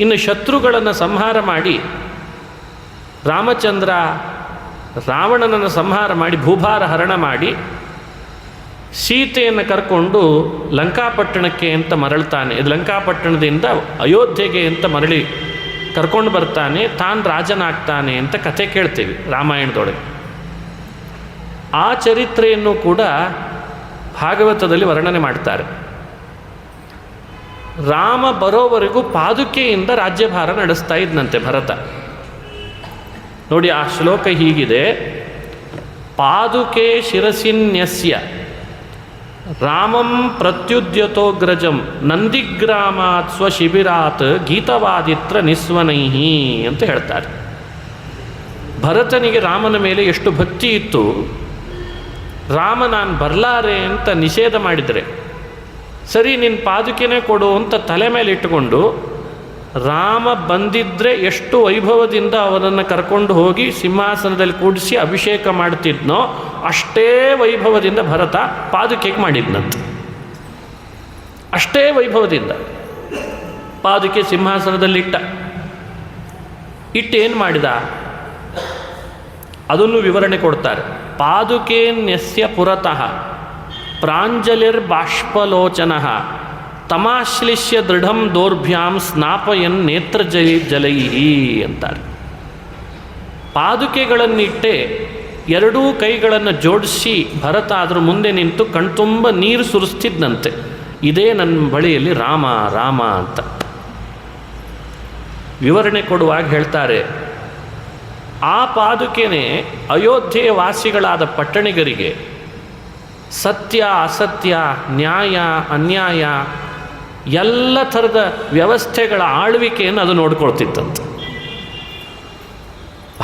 ಇನ್ನು ಶತ್ರುಗಳನ್ನು ಸಂಹಾರ ಮಾಡಿ ರಾಮಚಂದ್ರ ರಾವಣನನ್ನು ಸಂಹಾರ ಮಾಡಿ ಭೂಭಾರ ಹರಣ ಮಾಡಿ ಸೀತೆಯನ್ನು ಕರ್ಕೊಂಡು ಲಂಕಾಪಟ್ಟಣಕ್ಕೆ ಅಂತ ಮರಳ್ತಾನೆ. ಇದು ಲಂಕಾಪಟ್ಟಣದಿಂದ ಅಯೋಧ್ಯೆಗೆ ಅಂತ ಮರಳಿ ಕರ್ಕೊಂಡು ಬರ್ತಾನೆ, ತಾನು ರಾಜನಾಗ್ತಾನೆ ಅಂತ ಕಥೆ ಕೇಳ್ತೀವಿ ರಾಮಾಯಣದೊಳಗೆ. ಆ ಚರಿತ್ರೆಯನ್ನು ಕೂಡ ಭಾಗವತದಲ್ಲಿ ವರ್ಣನೆ ಮಾಡ್ತಾರೆ. ರಾಮ ಬರೋವರೆಗೂ ಪಾದುಕೆಯಿಂದ ರಾಜ್ಯಭಾರ ನಡೆಸ್ತಾ ಇದ್ದಂತೆ ಭರತ. ನೋಡಿ, ಆ ಶ್ಲೋಕ ಹೀಗಿದೆ: ಪಾದುಕೆ ಶಿರಸಿನ್ಯಸ್ಯ ರಾಮಂ ಪ್ರತ್ಯುದ್ಯತೋಗ್ರಜಂ ನಂದಿಗ್ರಾಮಾತ್ ಸ್ವಶಿಬಿರಾತ್ ಗೀತವಾದಿತ್ರ ನಿಸ್ವನೈಹಿ ಅಂತ ಹೇಳ್ತಾರೆ. ಭರತನಿಗೆ ರಾಮನ ಮೇಲೆ ಎಷ್ಟು ಭಕ್ತಿ ಇತ್ತು. ರಾಮ ನಾನು ಬರಲಾರೆ ಅಂತ ನಿಷೇಧ ಮಾಡಿದರೆ, ಸರಿ ನಿನ್ನ ಪಾದುಕೆನೇ ಕೊಡು ಅಂತ ತಲೆ ಮೇಲೆ ಇಟ್ಟುಕೊಂಡು ರಾಮ ಬಂದಿದ್ದರೆ ಎಷ್ಟು ವೈಭವದಿಂದ ಅವನನ್ನು ಕರ್ಕೊಂಡು ಹೋಗಿ ಸಿಂಹಾಸನದಲ್ಲಿ ಕೂಡಿಸಿ ಅಭಿಷೇಕ ಮಾಡ್ತಿದ್ನೋ ಅಷ್ಟೇ ವೈಭವದಿಂದ ಭರತ ಪಾದುಕೆಗೆ ಮಾಡಿದ್ನಂತೆ. ಅಷ್ಟೇ ವೈಭವದಿಂದ ಪಾದುಕೆ ಸಿಂಹಾಸನದಲ್ಲಿಟ್ಟ. ಇಟ್ಟೇನು ಮಾಡಿದ ಅದನ್ನು ವಿವರಣೆ ಕೊಡ್ತಾರೆ. ಪಾದುಕೇನ್ಯಸ್ಯ ಪುರತಃ ಪ್ರಾಂಜಲಿರ್ಬಾಷ್ಪಲೋಚನಃ ತಮಾಶ್ಲಿಷ್ಯ ದೃಢಂ ದೌರ್ಭ್ಯಾಂ ಸ್ನಾಪಯನ್ ನೇತ್ರ ಜಲೈಹಿ ಅಂತಾರೆ. ಪಾದುಕೆಗಳನ್ನಿಟ್ಟೆ ಎರಡೂ ಕೈಗಳನ್ನು ಜೋಡಿಸಿ ಭರತ ಅದರ ಮುಂದೆ ನಿಂತು ಕಣ್ತುಂಬ ನೀರು ಸುರಿಸ್ತಿದ್ದಂತೆ. ಇದೇ ನನ್ನ ಬಳಿಯಲ್ಲಿ ರಾಮ ರಾಮ ಅಂತ ವಿವರಣೆ ಕೊಡುವಾಗ ಹೇಳ್ತಾರೆ. ಆ ಪಾದುಕೆನೇ ಅಯೋಧ್ಯೆಯ ವಾಸಿಗಳಾದ ಪಟ್ಟಣಿಗರಿಗೆ ಸತ್ಯ ಅಸತ್ಯ, ನ್ಯಾಯ ಅನ್ಯಾಯ ಎಲ್ಲ ಥರದ ವ್ಯವಸ್ಥೆಗಳ ಆಳ್ವಿಕೆಯನ್ನು ಅದು ನೋಡ್ಕೊಳ್ತಿತ್ತಂತೆ.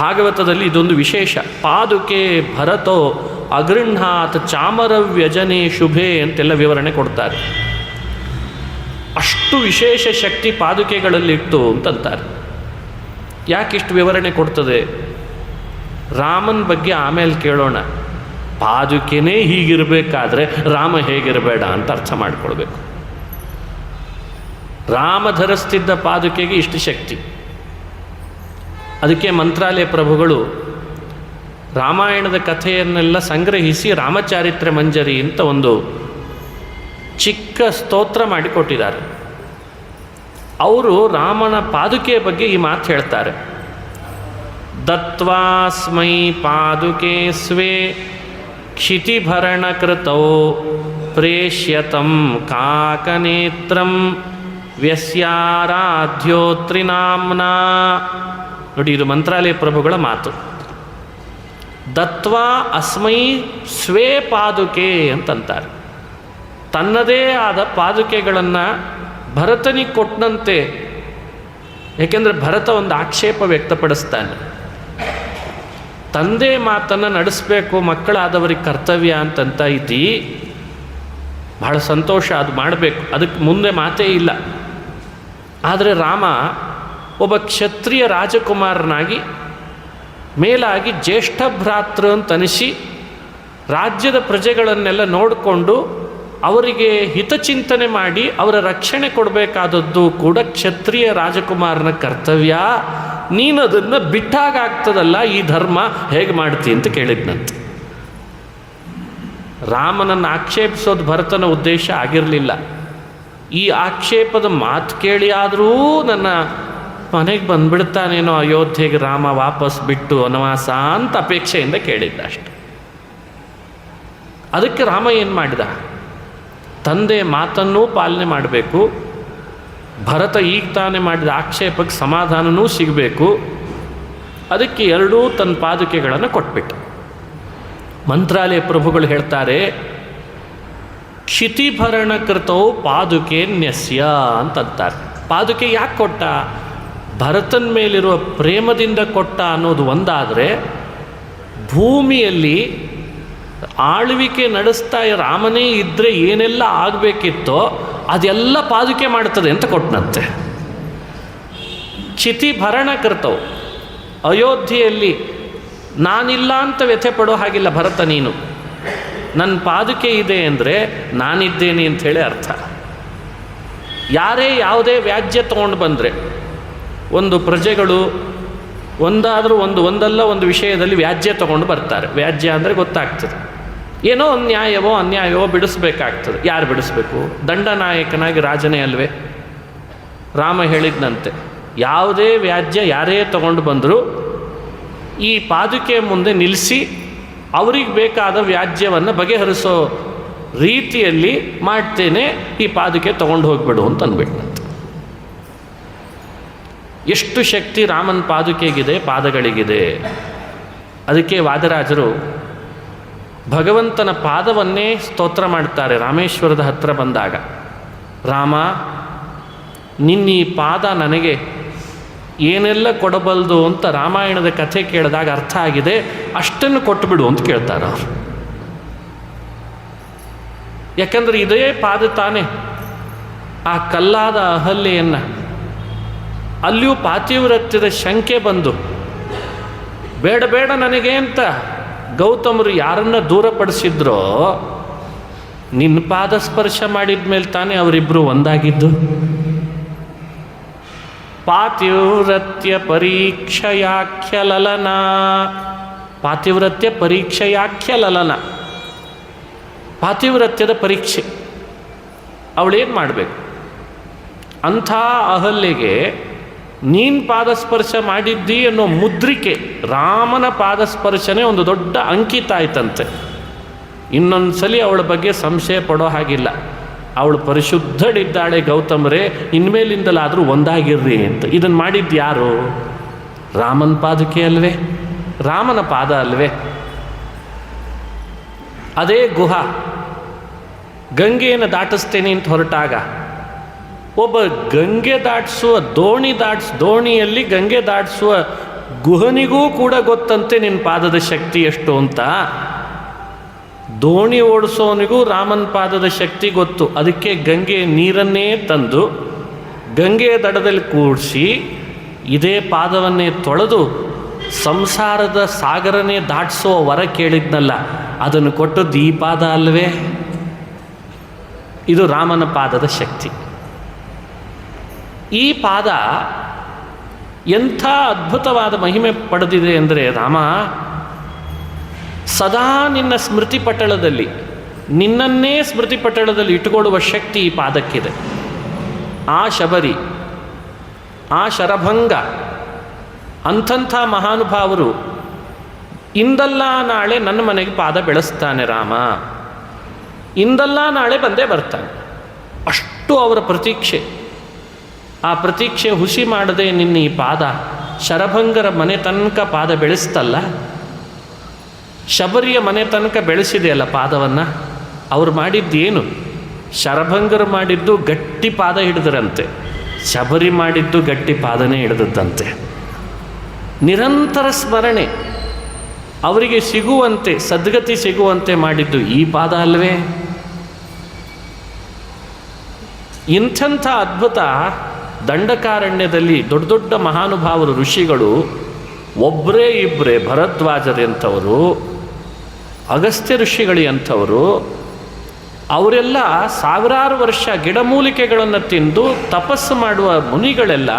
ಭಾಗವತದಲ್ಲಿ ಇದೊಂದು ವಿಶೇಷ. ಪಾದುಕೆ ಭರತೋ ಅಗೃಹಾತ್ ಚಾಮರವ್ಯಜನೆ ಶುಭೆ ಅಂತೆಲ್ಲ ವಿವರಣೆ ಕೊಡ್ತಾರೆ. ಅಷ್ಟು ವಿಶೇಷ ಶಕ್ತಿ ಪಾದುಕೆಗಳಲ್ಲಿತ್ತು ಅಂತಂತಾರೆ. ಯಾಕಿಷ್ಟು ವಿವರಣೆ ಕೊಡ್ತದೆ? ರಾಮನ ಬಗ್ಗೆ ಆಮೇಲೆ ಕೇಳೋಣ. ಪಾದುಕೆನೇ ಹೀಗಿರಬೇಕಾದ್ರೆ ರಾಮ ಹೇಗಿರಬೇಡ ಅಂತ ಅರ್ಥ ಮಾಡಿಕೊಳ್ಬೇಕು. ರಾಮ ಧರಿಸ್ತಿದ್ದ ಪಾದುಕೆಗೆ ಇಷ್ಟು ಶಕ್ತಿ. ಅದಕ್ಕೆ ಮಂತ್ರಾಲಯ ಪ್ರಭುಗಳು ರಾಮಾಯಣದ ಕಥೆಯನ್ನೆಲ್ಲ ಸಂಗ್ರಹಿಸಿ ರಾಮಚಾರಿತ್ರ್ಯ ಮಂಜರಿ ಅಂತ ಒಂದು ಚಿಕ್ಕ ಸ್ತೋತ್ರ ಮಾಡಿಕೊಟ್ಟಿದ್ದಾರೆ. ಅವರು ರಾಮನ ಪಾದುಕೆಯ ಬಗ್ಗೆ ಈ ಮಾತು ಹೇಳ್ತಾರೆ. ದತ್ವಾಸ್ಮೈ ಪಾದುಕೆ ಸ್ವೇ ಕ್ಷಿತಿಭರಣ ಕೃತೌ ಪ್ರೇಷ್ಯತಂ ಕಾಕನೇತ್ರಂ ವ್ಯಸ್ಯಾರಾಧ್ಯೋತ್ರಿನಾಮ್ನಾ. ನೋಡಿ, ಇದು ಮಂತ್ರಾಲಯ ಪ್ರಭುಗಳ ಮಾತು. ದತ್ವಾ ಅಸ್ಮೈ ಸ್ವೇ ಪಾದುಕೆ ಅಂತಂತಾರೆ. ತನ್ನದೇ ಆದ ಪಾದುಕೆಗಳನ್ನು ಭರತನಿಗೆ ಕೊಟ್ಟಂತೆ. ಏಕೆಂದರೆ ಭರತ ಒಂದು ಆಕ್ಷೇಪ ವ್ಯಕ್ತಪಡಿಸ್ತಾನೆ, ತಂದೆ ಮಾತನ್ನು ನಡೆಸಬೇಕು, ಮಕ್ಕಳಾದವರಿಗೆ ಕರ್ತವ್ಯ ಅಂತಂತ ಇದ್ದೀ. ಬಹಳ ಸಂತೋಷ, ಅದು ಮಾಡಬೇಕು, ಅದಕ್ಕೆ ಮುಂದೆ ಮಾತೇ ಇಲ್ಲ. ಆದರೆ ರಾಮ ಒಬ್ಬ ಕ್ಷತ್ರಿಯ ರಾಜಕುಮಾರನಾಗಿ ಮೇಲಾಗಿ ಜ್ಯೇಷ್ಠ ಭ್ರಾತೃ ಅಂತನಿಸಿ ರಾಜ್ಯದ ಪ್ರಜೆಗಳನ್ನೆಲ್ಲ ನೋಡಿಕೊಂಡು ಅವರಿಗೆ ಹಿತಚಿಂತನೆ ಮಾಡಿ ಅವರ ರಕ್ಷಣೆ ಕೊಡಬೇಕಾದದ್ದು ಕೂಡ ಕ್ಷತ್ರಿಯ ರಾಜಕುಮಾರನ ಕರ್ತವ್ಯ. ನೀನದನ್ನು ಬಿಟ್ಟಾಗ್ತದಲ್ಲ, ಈ ಧರ್ಮ ಹೇಗೆ ಮಾಡ್ತಿ ಅಂತ ಕೇಳಿದ್ನಂತೆ. ರಾಮನನ್ನು ಆಕ್ಷೇಪಿಸೋದು ಭರತನ ಉದ್ದೇಶ ಆಗಿರಲಿಲ್ಲ. ಈ ಆಕ್ಷೇಪದ ಮಾತು ಕೇಳಿ ಆದರೂ ನನ್ನ ಮನೆಗೆ ಬಂದುಬಿಡ್ತಾನೇನೋ ಅಯೋಧ್ಯೆಗೆ ರಾಮ ವಾಪಸ್ ಬಿಟ್ಟು ವನವಾಸ ಅಂತ ಅಪೇಕ್ಷೆಯಿಂದ ಕೇಳಿದ್ದ ಅಷ್ಟೆ. ಅದಕ್ಕೆ ರಾಮ ಏನು ಮಾಡಿದ? ತಂದೆ ಮಾತನ್ನೂ ಪಾಲನೆ ಮಾಡಬೇಕು, ಭರತ ಈಗ ತಾನೇ ಮಾಡಿದ ಆಕ್ಷೇಪಕ್ಕೆ ಸಮಾಧಾನವೂ ಸಿಗಬೇಕು. ಅದಕ್ಕೆ ಎರಡೂ ತನ್ನ ಪಾದುಕೆಗಳನ್ನು ಕೊಟ್ಬಿಟ್ಟು. ಮಂತ್ರಾಲಯ ಪ್ರಭುಗಳು ಹೇಳ್ತಾರೆ, ಕ್ಷಿತಿಭರಣ ಕೃತವು ಪಾದುಕೆ ನ್ಯಸ್ಯ ಅಂತಂತಾರೆ. ಪಾದುಕೆ ಯಾಕೆ ಕೊಟ್ಟ? ಭರತನ ಮೇಲಿರುವ ಪ್ರೇಮದಿಂದ ಕೊಟ್ಟ ಅನ್ನೋದು ಒಂದಾದರೆ, ಭೂಮಿಯಲ್ಲಿ ಆಳ್ವಿಕೆ ನಡೆಸ್ತಾ ರಾಮನೇ ಇದ್ದರೆ ಏನೆಲ್ಲ ಆಗಬೇಕಿತ್ತೋ ಅದೆಲ್ಲ ಪಾದುಕೆ ಮಾಡ್ತದೆ ಅಂತ ಕೊಟ್ಟನಂತೆ. ಕ್ಷಿತಿ ಭರಣ ಕರ್ತವು. ಅಯೋಧ್ಯೆಯಲ್ಲಿ ನಾನಿಲ್ಲ ಅಂತ ವ್ಯಥೆ ಪಡೋ ಹಾಗಿಲ್ಲ ಭರತ, ನೀನು ನನ್ನ ಪಾದುಕೆ ಇದೆ ಅಂದರೆ ನಾನಿದ್ದೇನೆ ಅಂಥೇಳಿ ಅರ್ಥ. ಯಾರೇ ಯಾವುದೇ ವ್ಯಾಜ್ಯ ತೊಗೊಂಡು ಬಂದರೆ, ಒಂದು ಪ್ರಜೆಗಳು ಒಂದಲ್ಲ ಒಂದು ವಿಷಯದಲ್ಲಿ ವ್ಯಾಜ್ಯ ತೊಗೊಂಡು ಬರ್ತಾರೆ. ವ್ಯಾಜ್ಯ ಅಂದರೆ ಗೊತ್ತಾಗ್ತದೆ, ಏನೋ ಒಂದು ನ್ಯಾಯವೋ ಅನ್ಯಾಯವೋ ಬಿಡಿಸ್ಬೇಕಾಗ್ತದೆ. ಯಾರು ಬಿಡಿಸ್ಬೇಕು? ದಂಡನಾಯಕನಾಗಿ ರಾಜನೇ ಅಲ್ವೇ? ರಾಮ ಹೇಳಿದ್ನಂತೆ, ಯಾವುದೇ ವ್ಯಾಜ್ಯ ಯಾರೇ ತಗೊಂಡು ಬಂದರೂ ಈ ಪಾದುಕೆ ಮುಂದೆ ನಿಲ್ಲಿಸಿ ಅವ್ರಿಗೆ ಬೇಕಾದ ವ್ಯಾಜ್ಯವನ್ನು ಬಗೆಹರಿಸೋ ರೀತಿಯಲ್ಲಿ ಮಾಡ್ತೇನೆ, ಈ ಪಾದುಕೆ ತೊಗೊಂಡು ಹೋಗ್ಬಿಡು ಅಂತ ಅಂದ್ಬಿಟ್ನಂತೆ. ಎಷ್ಟು ಶಕ್ತಿ ರಾಮನ ಪಾದುಕೆಗಿದೆ, ಪಾದಗಳಿಗಿದೆ. ಅದಕ್ಕೆ ವಾದರಾಜರು ಭಗವಂತನ ಪಾದವನ್ನೇ ಸ್ತೋತ್ರ ಮಾಡ್ತಾರೆ ರಾಮೇಶ್ವರದ ಹತ್ರ ಬಂದಾಗ. ರಾಮ, ನಿನ್ನ ಈ ಪಾದ ನನಗೆ ಏನೆಲ್ಲ ಕೊಡಬಲ್ದು ಅಂತ ರಾಮಾಯಣದ ಕಥೆ ಕೇಳಿದಾಗ ಅರ್ಥ ಆಗಿದೆ, ಅಷ್ಟನ್ನು ಕೊಟ್ಟುಬಿಡು ಅಂತ ಕೇಳ್ತಾರೆ ಅವರು. ಯಾಕಂದರೆ ಇದೇ ಪಾದ ತಾನೇ ಆ ಕಲ್ಲಾದ ಅಹಲ್ಯೆಯನ್ನು, ಅಲ್ಲಿಯೂ ಪಾತಿವ್ರತ್ಯದ ಶಂಕೆ ಬಂದು ಬೇಡ ಬೇಡ ನನಗೆ ಅಂತ ಗೌತಮರು ಯಾರನ್ನ ದೂರಪಡಿಸಿದ್ರೋ, ನಿನ್ನ ಪಾದ ಸ್ಪರ್ಶ ಮಾಡಿದ ಮೇಲೆ ತಾನೇ ಅವರಿಬ್ಬರು ಒಂದಾಗಿದ್ದು. ಪಾತಿವ್ರತ್ಯ ಪರೀಕ್ಷಯಾಖ್ಯ ಲಲನ. ಪಾತಿವ್ರತ್ಯ ಪರೀಕ್ಷೆಯಾಖ್ಯ ಲಲನ, ಪಾತಿವ್ರತ್ಯದ ಪರೀಕ್ಷೆ. ಅವಳೇನು ಮಾಡಬೇಕು? ಅಂಥ ಅಹಲ್ಯೆಗೆ ನೀನು ಪಾದಸ್ಪರ್ಶ ಮಾಡಿದ್ದಿ ಅನ್ನೋ ಮುದ್ರಿಕೆ, ರಾಮನ ಪಾದಸ್ಪರ್ಶನೇ ಒಂದು ದೊಡ್ಡ ಅಂಕಿತ ಆಯ್ತಂತೆ. ಇನ್ನೊಂದು ಸಲ ಅವಳ ಬಗ್ಗೆ ಸಂಶಯ ಪಡೋ ಹಾಗಿಲ್ಲ. ಅವಳು ಪರಿಶುದ್ಧಳಿದ್ದಾಳೆ ಗೌತಮರೇ, ಇನ್ಮೇಲಿಂದಲಾದರೂ ಒಂದಾಗಿರ್ರಿ ಅಂತ. ಇದನ್ನು ಮಾಡಿದ್ದು ಯಾರು? ರಾಮನ ಪಾದಕೆ ಅಲ್ವೇ? ರಾಮನ ಪಾದ ಅಲ್ವೇ? ಅದೇ ಗುಹ ಗಂಗೆಯನ್ನು ದಾಟಿಸ್ತೇನೆ ಅಂತ ಹೊರಟಾಗ ಒಬ್ಬ ಗಂಗೆ ದಾಟಿಸುವ ದೋಣಿಯಲ್ಲಿ ಗಂಗೆ ದಾಟಿಸುವ ಗುಹನಿಗೂ ಕೂಡ ಗೊತ್ತಂತೆ ನಿನ್ನ ಪಾದದ ಶಕ್ತಿ ಎಷ್ಟು ಅಂತ. ದೋಣಿ ಓಡಿಸೋನಿಗೂ ರಾಮನ ಪಾದದ ಶಕ್ತಿ ಗೊತ್ತು. ಅದಕ್ಕೆ ಗಂಗೆ ನೀರನ್ನೇ ತಂದು ಗಂಗೆಯ ದಡದಲ್ಲಿ ಕೂಡಿಸಿ ಇದೇ ಪಾದವನ್ನೇ ತೊಳೆದು ಸಂಸಾರದ ಸಾಗರನೇ ದಾಟಿಸೋ ವರ ಕೇಳಿದ್ನಲ್ಲ, ಅದನ್ನು ಕೊಟ್ಟದ್ದು ಈ ಪಾದ ಅಲ್ವೇ? ಇದು ರಾಮನ ಪಾದದ ಶಕ್ತಿ. ಈ ಪಾದ ಎಂಥ ಅದ್ಭುತವಾದ ಮಹಿಮೆ ಪಡೆದಿದೆ ಅಂದರೆ, ರಾಮ ಸದಾ ನಿನ್ನ ಸ್ಮೃತಿ ಪಟಳದಲ್ಲಿ, ನಿನ್ನನ್ನೇ ಸ್ಮೃತಿ ಪಟಳದಲ್ಲಿ ಇಟ್ಟುಕೊಳ್ಳುವ ಶಕ್ತಿ ಈ ಪಾದಕ್ಕಿದೆ. ಆ ಶಬರಿ, ಆ ಶರಭಂಗ, ಅಂಥಂಥ ಮಹಾನುಭಾವರು ಇಂದಲ್ಲ ನಾಳೆ ನನ್ನ ಮನೆಗೆ ಪಾದ ಬೆಳೆಸ್ತಾನೆ ರಾಮ. ಇಂದಲ್ಲ ನಾಳೆ ಬಂದೇ ಬರ್ತಾನೆ. ಅಷ್ಟು ಅವರ ಪ್ರತೀಕ್ಷೆ. ಆ ಪ್ರತೀಕ್ಷೆ ಹುಸಿ ಮಾಡದೆ ನಿನ್ನ ಈ ಪಾದ ಶರಭಂಗರ ಮನೆ ತನಕ ಪಾದ ಬೆಳೆಸ್ತಲ್ಲ, ಶಬರಿಯ ಮನೆ ತನಕ ಬೆಳೆಸಿದೆಯಲ್ಲ ಪಾದವನ್ನು. ಅವ್ರು ಮಾಡಿದ್ದೇನು? ಶರಭಂಗರು ಮಾಡಿದ್ದು ಗಟ್ಟಿ ಪಾದ ಹಿಡಿದ್ರಂತೆ, ಶಬರಿ ಮಾಡಿದ್ದು ಗಟ್ಟಿ ಪಾದನೇ ಹಿಡಿದದ್ದಂತೆ. ನಿರಂತರ ಸ್ಮರಣೆ ಅವರಿಗೆ ಸಿಗುವಂತೆ, ಸದ್ಗತಿ ಸಿಗುವಂತೆ ಮಾಡಿದ್ದು ಈ ಪಾದ ಅಲ್ವೇ? ಇಂಥ ಅದ್ಭುತ ದಂಡಕಾರಣ್ಯದಲ್ಲಿ ದೊಡ್ಡ ದೊಡ್ಡ ಮಹಾನುಭಾವರು ಋಷಿಗಳು ಒಬ್ಬರೇ ಇಬ್ಬರೇ, ಭರದ್ವಾಜರಂಥವರು, ಅಗಸ್ತ್ಯ ಋಷಿಗಳಿ ಅಂಥವರು, ಅವರೆಲ್ಲ ಸಾವಿರಾರು ವರ್ಷ ಗಿಡಮೂಲಿಕೆಗಳನ್ನು ತಿಂದು ತಪಸ್ಸು ಮಾಡುವ ಮುನಿಗಳೆಲ್ಲ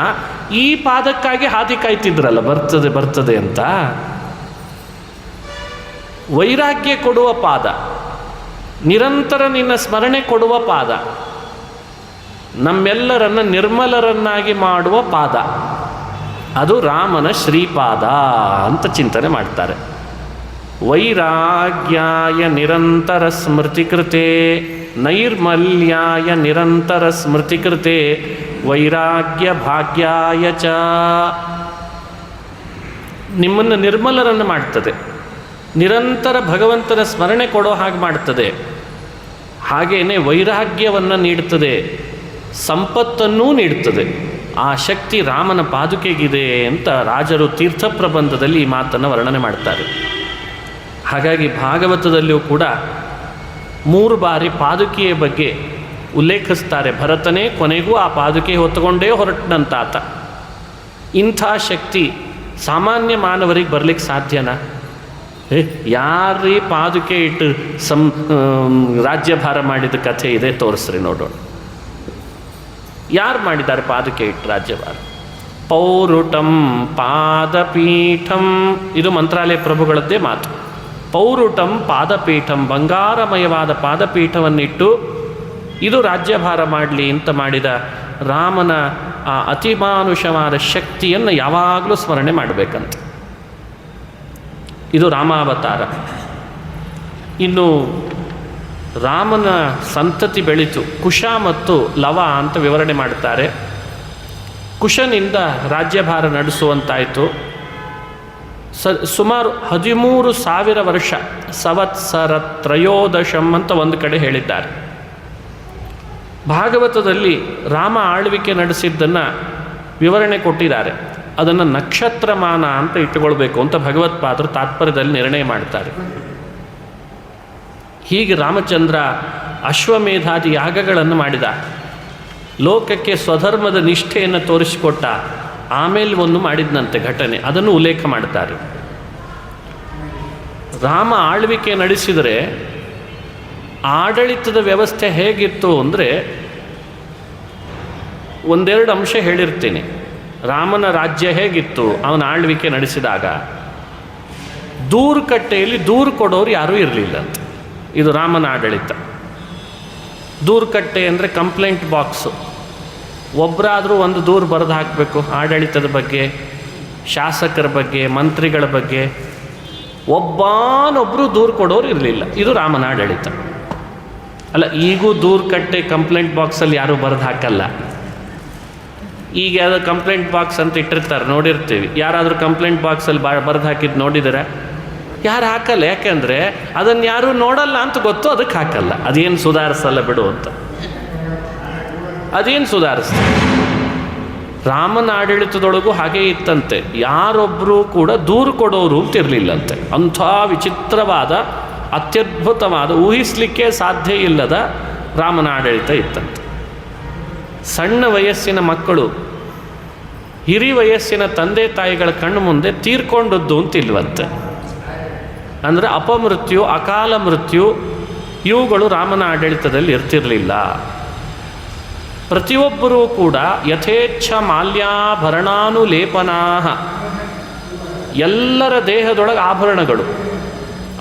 ಈ ಪಾದಕ್ಕಾಗಿ ಹಾದಿ ಕಾಯ್ತಿದ್ರಲ್ಲ, ಬರ್ತದೆ ಬರ್ತದೆ ಅಂತ. ವೈರಾಗ್ಯ ಕೊಡುವ ಪಾದ, ನಿರಂತರ ನಿನ್ನ ಸ್ಮರಣೆ ಕೊಡುವ ಪಾದ, ನಮ್ಮೆಲ್ಲರನ್ನ ನಿರ್ಮಲರನ್ನಾಗಿ ಮಾಡುವ ಪಾದ, ಅದು ರಾಮನ ಶ್ರೀಪಾದ ಅಂತ ಚಿಂತನೆ ಮಾಡ್ತಾರೆ. ವೈರಾಗ್ಯಾಯ ನಿರಂತರ ಸ್ಮೃತಿಕೃತೆ ನೈರ್ಮಲ್ಯಾಯ ನಿರಂತರ ಸ್ಮೃತಿಕೃತೆ ವೈರಾಗ್ಯ ಭಾಗ್ಯಾಯ ಚ. ನಿಮ್ಮನ್ನು ನಿರ್ಮಲರನ್ನು ಮಾಡ್ತದೆ, ನಿರಂತರ ಭಗವಂತನ ಸ್ಮರಣೆ ಕೊಡೋ ಹಾಗೆ ಮಾಡ್ತದೆ, ಹಾಗೇನೆ ವೈರಾಗ್ಯವನ್ನು ನೀಡುತ್ತದೆ, ಸಂಪತ್ತನ್ನೂ ನೀಡುತ್ತದೆ. ಆ ಶಕ್ತಿ ರಾಮನ ಪಾದುಕೆಗಿದೆ ಅಂತ ರಾಜರು ತೀರ್ಥ ಪ್ರಬಂಧದಲ್ಲಿ ಈ ಮಾತನ್ನು ವರ್ಣನೆ ಮಾಡ್ತಾರೆ. ಹಾಗಾಗಿ ಭಾಗವತದಲ್ಲಿಯೂ ಕೂಡ 3 ಬಾರಿ ಪಾದುಕೆಯ ಬಗ್ಗೆ ಉಲ್ಲೇಖಿಸ್ತಾರೆ. ಭರತನೇ ಕೊನೆಗೂ ಆ ಪಾದುಕೆ ಹೊತ್ತುಕೊಂಡೇ ಹೊರಟನಂತಾತ. ಇಂಥ ಶಕ್ತಿ ಸಾಮಾನ್ಯ ಮಾನವರಿಗೆ ಬರಲಿಕ್ಕೆ ಸಾಧ್ಯನಾ? ಯಾರೀ ಪಾದುಕೆ ಇಟ್ಟು ರಾಜ್ಯಭಾರ ಮಾಡಿದ ಕಥೆ ಇದೆ, ತೋರಿಸ್ರಿ ನೋಡೋಣ. ಯಾರು ಮಾಡಿದ್ದಾರೆ ಪಾದುಕೆ ಇಟ್ಟು ರಾಜ್ಯಭಾರ? ಪೌರುಟಂ ಪಾದಪೀಠಂ, ಇದು ಮಂತ್ರಾಲಯ ಪ್ರಭುಗಳದ್ದೇ ಮಾತು. ಪೌರುಟಂ ಪಾದಪೀಠಂ, ಬಂಗಾರಮಯವಾದ ಪಾದಪೀಠವನ್ನಿಟ್ಟು ಇದು ರಾಜ್ಯಭಾರ ಮಾಡಲಿ ಅಂತ ಮಾಡಿದ ರಾಮನ ಆ ಅತಿಮಾನುಷವಾದ ಶಕ್ತಿಯನ್ನು ಯಾವಾಗಲೂ ಸ್ಮರಣೆ ಮಾಡಬೇಕಂತ. ಇದು ರಾಮಾವತಾರ. ಇನ್ನು ರಾಮನ ಸಂತತಿ ಬೆಳೀತು, ಕುಶ ಮತ್ತು ಲವ ಅಂತ ವಿವರಣೆ ಮಾಡ್ತಾರೆ. ಕುಶನಿಂದ ರಾಜ್ಯಭಾರ ನಡೆಸುವಂತಾಯಿತು. ಸುಮಾರು 13,000 ವರ್ಷ, ಸಂವತ್ಸರ ತ್ರಯೋದಶಂ ಅಂತ ಒಂದು ಕಡೆ ಹೇಳಿದ್ದಾರೆ. ಭಾಗವತದಲ್ಲಿ ರಾಮ ಆಳ್ವಿಕೆ ನಡೆಸಿದ್ದನ್ನು ವಿವರಣೆ ಕೊಟ್ಟಿದ್ದಾರೆ. ಅದನ್ನು ನಕ್ಷತ್ರಮಾನ ಅಂತ ಇಟ್ಟುಕೊಳ್ಬೇಕು ಅಂತ ಭಗವತ್ಪಾದರು ತಾತ್ಪರ್ಯದಲ್ಲಿ ನಿರ್ಣಯ ಮಾಡ್ತಾರೆ. ಹೀಗೆ ರಾಮಚಂದ್ರ ಅಶ್ವಮೇಧಾದಿ ಯಾಗಗಳನ್ನು ಮಾಡಿದ, ಲೋಕಕ್ಕೆ ಸ್ವಧರ್ಮದ ನಿಷ್ಠೆಯನ್ನು ತೋರಿಸಿಕೊಟ್ಟ. ಆಮೇಲೆ ಒಂದು ಮಾಡಿದ್ನಂತೆ ಘಟನೆ, ಅದನ್ನು ಉಲ್ಲೇಖ ಮಾಡ್ತಾರೆ. ರಾಮ ಆಳ್ವಿಕೆ ನಡೆಸಿದರೆ ಆಡಳಿತದ ವ್ಯವಸ್ಥೆ ಹೇಗಿತ್ತು ಅಂದರೆ, ಒಂದೆರಡು ಅಂಶ ಹೇಳಿರ್ತೀನಿ. ರಾಮನ ರಾಜ್ಯ ಹೇಗಿತ್ತು ಅವನ ಆಳ್ವಿಕೆ ನಡೆಸಿದಾಗ, ದೂರು ಕಟ್ಟೆಯಲ್ಲಿ ದೂರು ಕೊಡೋರು ಯಾರೂ ಇರಲಿಲ್ಲ ಅಂತ. ಇದು ರಾಮನ ಆಡಳಿತ. ದೂರು ಕಟ್ಟೆ ಅಂದರೆ ಕಂಪ್ಲೇಂಟ್ ಬಾಕ್ಸು. ಒಬ್ಬರಾದರೂ ಒಂದು ದೂರು ಬರೆದು ಹಾಕಬೇಕು ಆಡಳಿತದ ಬಗ್ಗೆ, ಶಾಸಕರ ಬಗ್ಗೆ, ಮಂತ್ರಿಗಳ ಬಗ್ಗೆ. ಒಬ್ಬನೊಬ್ಬರು ದೂರು ಕೊಡೋರು ಇರಲಿಲ್ಲ. ಇದು ರಾಮನ ಆಡಳಿತ. ಅಲ್ಲ, ಈಗೂ ದೂರು ಕಟ್ಟೆ ಕಂಪ್ಲೇಂಟ್ ಬಾಕ್ಸಲ್ಲಿ ಯಾರೂ ಬರೆದು ಹಾಕಲ್ಲ. ಈಗ ಯಾವುದೋ ಕಂಪ್ಲೇಂಟ್ ಬಾಕ್ಸ್ ಅಂತ ಇಟ್ಟಿರ್ತಾರೆ, ನೋಡಿರ್ತೀವಿ. ಯಾರಾದರೂ ಕಂಪ್ಲೇಂಟ್ ಬಾಕ್ಸಲ್ಲಿ ಬರೆದು ಹಾಕಿದ್ದು ನೋಡಿದರೆ ಯಾರು ಹಾಕಲ್ಲ. ಯಾಕೆಂದರೆ ಅದನ್ನು ಯಾರೂ ನೋಡಲ್ಲ ಅಂತ ಗೊತ್ತು, ಅದಕ್ಕೆ ಹಾಕಲ್ಲ. ಅದೇನು ಸುಧಾರಿಸಲ್ಲ ಬಿಡು ಅಂತ. ಅದೇನು ಸುಧಾರಿಸ್ತಾರೆ? ರಾಮನ ಆಡಳಿತದೊಳಗೂ ಹಾಗೇ ಇತ್ತಂತೆ. ಯಾರೊಬ್ಬರೂ ಕೂಡ ದೂರು ಕೊಡೋರು ಅಂತಿರಲಿಲ್ಲಂತೆ. ಅಂಥ ವಿಚಿತ್ರವಾದ, ಅತ್ಯದ್ಭುತವಾದ, ಊಹಿಸಲಿಕ್ಕೆ ಸಾಧ್ಯ ಇಲ್ಲದ ರಾಮನ ಆಡಳಿತ ಇತ್ತಂತೆ. ಸಣ್ಣ ವಯಸ್ಸಿನ ಮಕ್ಕಳು ಹಿರಿ ವಯಸ್ಸಿನ ತಂದೆ ತಾಯಿಗಳ ಕಣ್ಣು ಮುಂದೆ ತೀರ್ಕೊಂಡದ್ದು ಅಂತಿಲ್ವಂತೆ. ಅಂದರೆ ಅಪಮೃತ್ಯು, ಅಕಾಲ ಮೃತ್ಯು ಇವುಗಳು ರಾಮನ ಆಡಳಿತದಲ್ಲಿ ಇರ್ತಿರಲಿಲ್ಲ. ಪ್ರತಿಯೊಬ್ಬರೂ ಕೂಡ ಯಥೇಚ್ಛ ಮಾಲ್ಯಾಭರಣಾನುಲೇಪನಾ, ಎಲ್ಲರ ದೇಹದೊಳಗೆ ಆಭರಣಗಳು,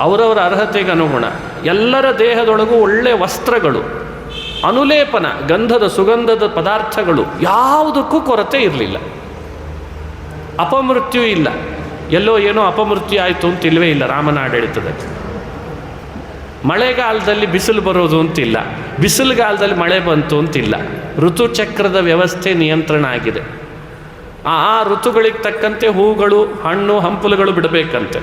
ಅವರವರ ಅರ್ಹತೆಗೆ ಅನುಗುಣ. ಎಲ್ಲರ ದೇಹದೊಳಗೂ ಒಳ್ಳೆಯ ವಸ್ತ್ರಗಳು, ಅನುಲೇಪನ, ಗಂಧದ ಸುಗಂಧದ ಪದಾರ್ಥಗಳು, ಯಾವುದಕ್ಕೂ ಕೊರತೆ ಇರಲಿಲ್ಲ. ಅಪಮೃತ್ಯು ಇಲ್ಲ. ಎಲ್ಲೋ ಏನೋ ಅಪಮೃತ್ಯು ಆಯಿತು ಅಂತ ಇಲ್ಲವೇ ಇಲ್ಲ ರಾಮನ ಆಡಳಿತದಲ್ಲಿ. ಮಳೆಗಾಲದಲ್ಲಿ ಬಿಸಿಲು ಬರೋದು ಅಂತಿಲ್ಲ, ಬಿಸಿಲುಗಾಲದಲ್ಲಿ ಮಳೆ ಬಂತು ಅಂತಿಲ್ಲ. ಋತುಚಕ್ರದ ವ್ಯವಸ್ಥೆ ನಿಯಂತ್ರಣ ಆಗಿದೆ. ಆ ಋತುಗಳಿಗೆ ತಕ್ಕಂತೆ ಹೂಗಳು, ಹಣ್ಣು, ಹಂಪಲುಗಳು ಬಿಡಬೇಕಂತೆ.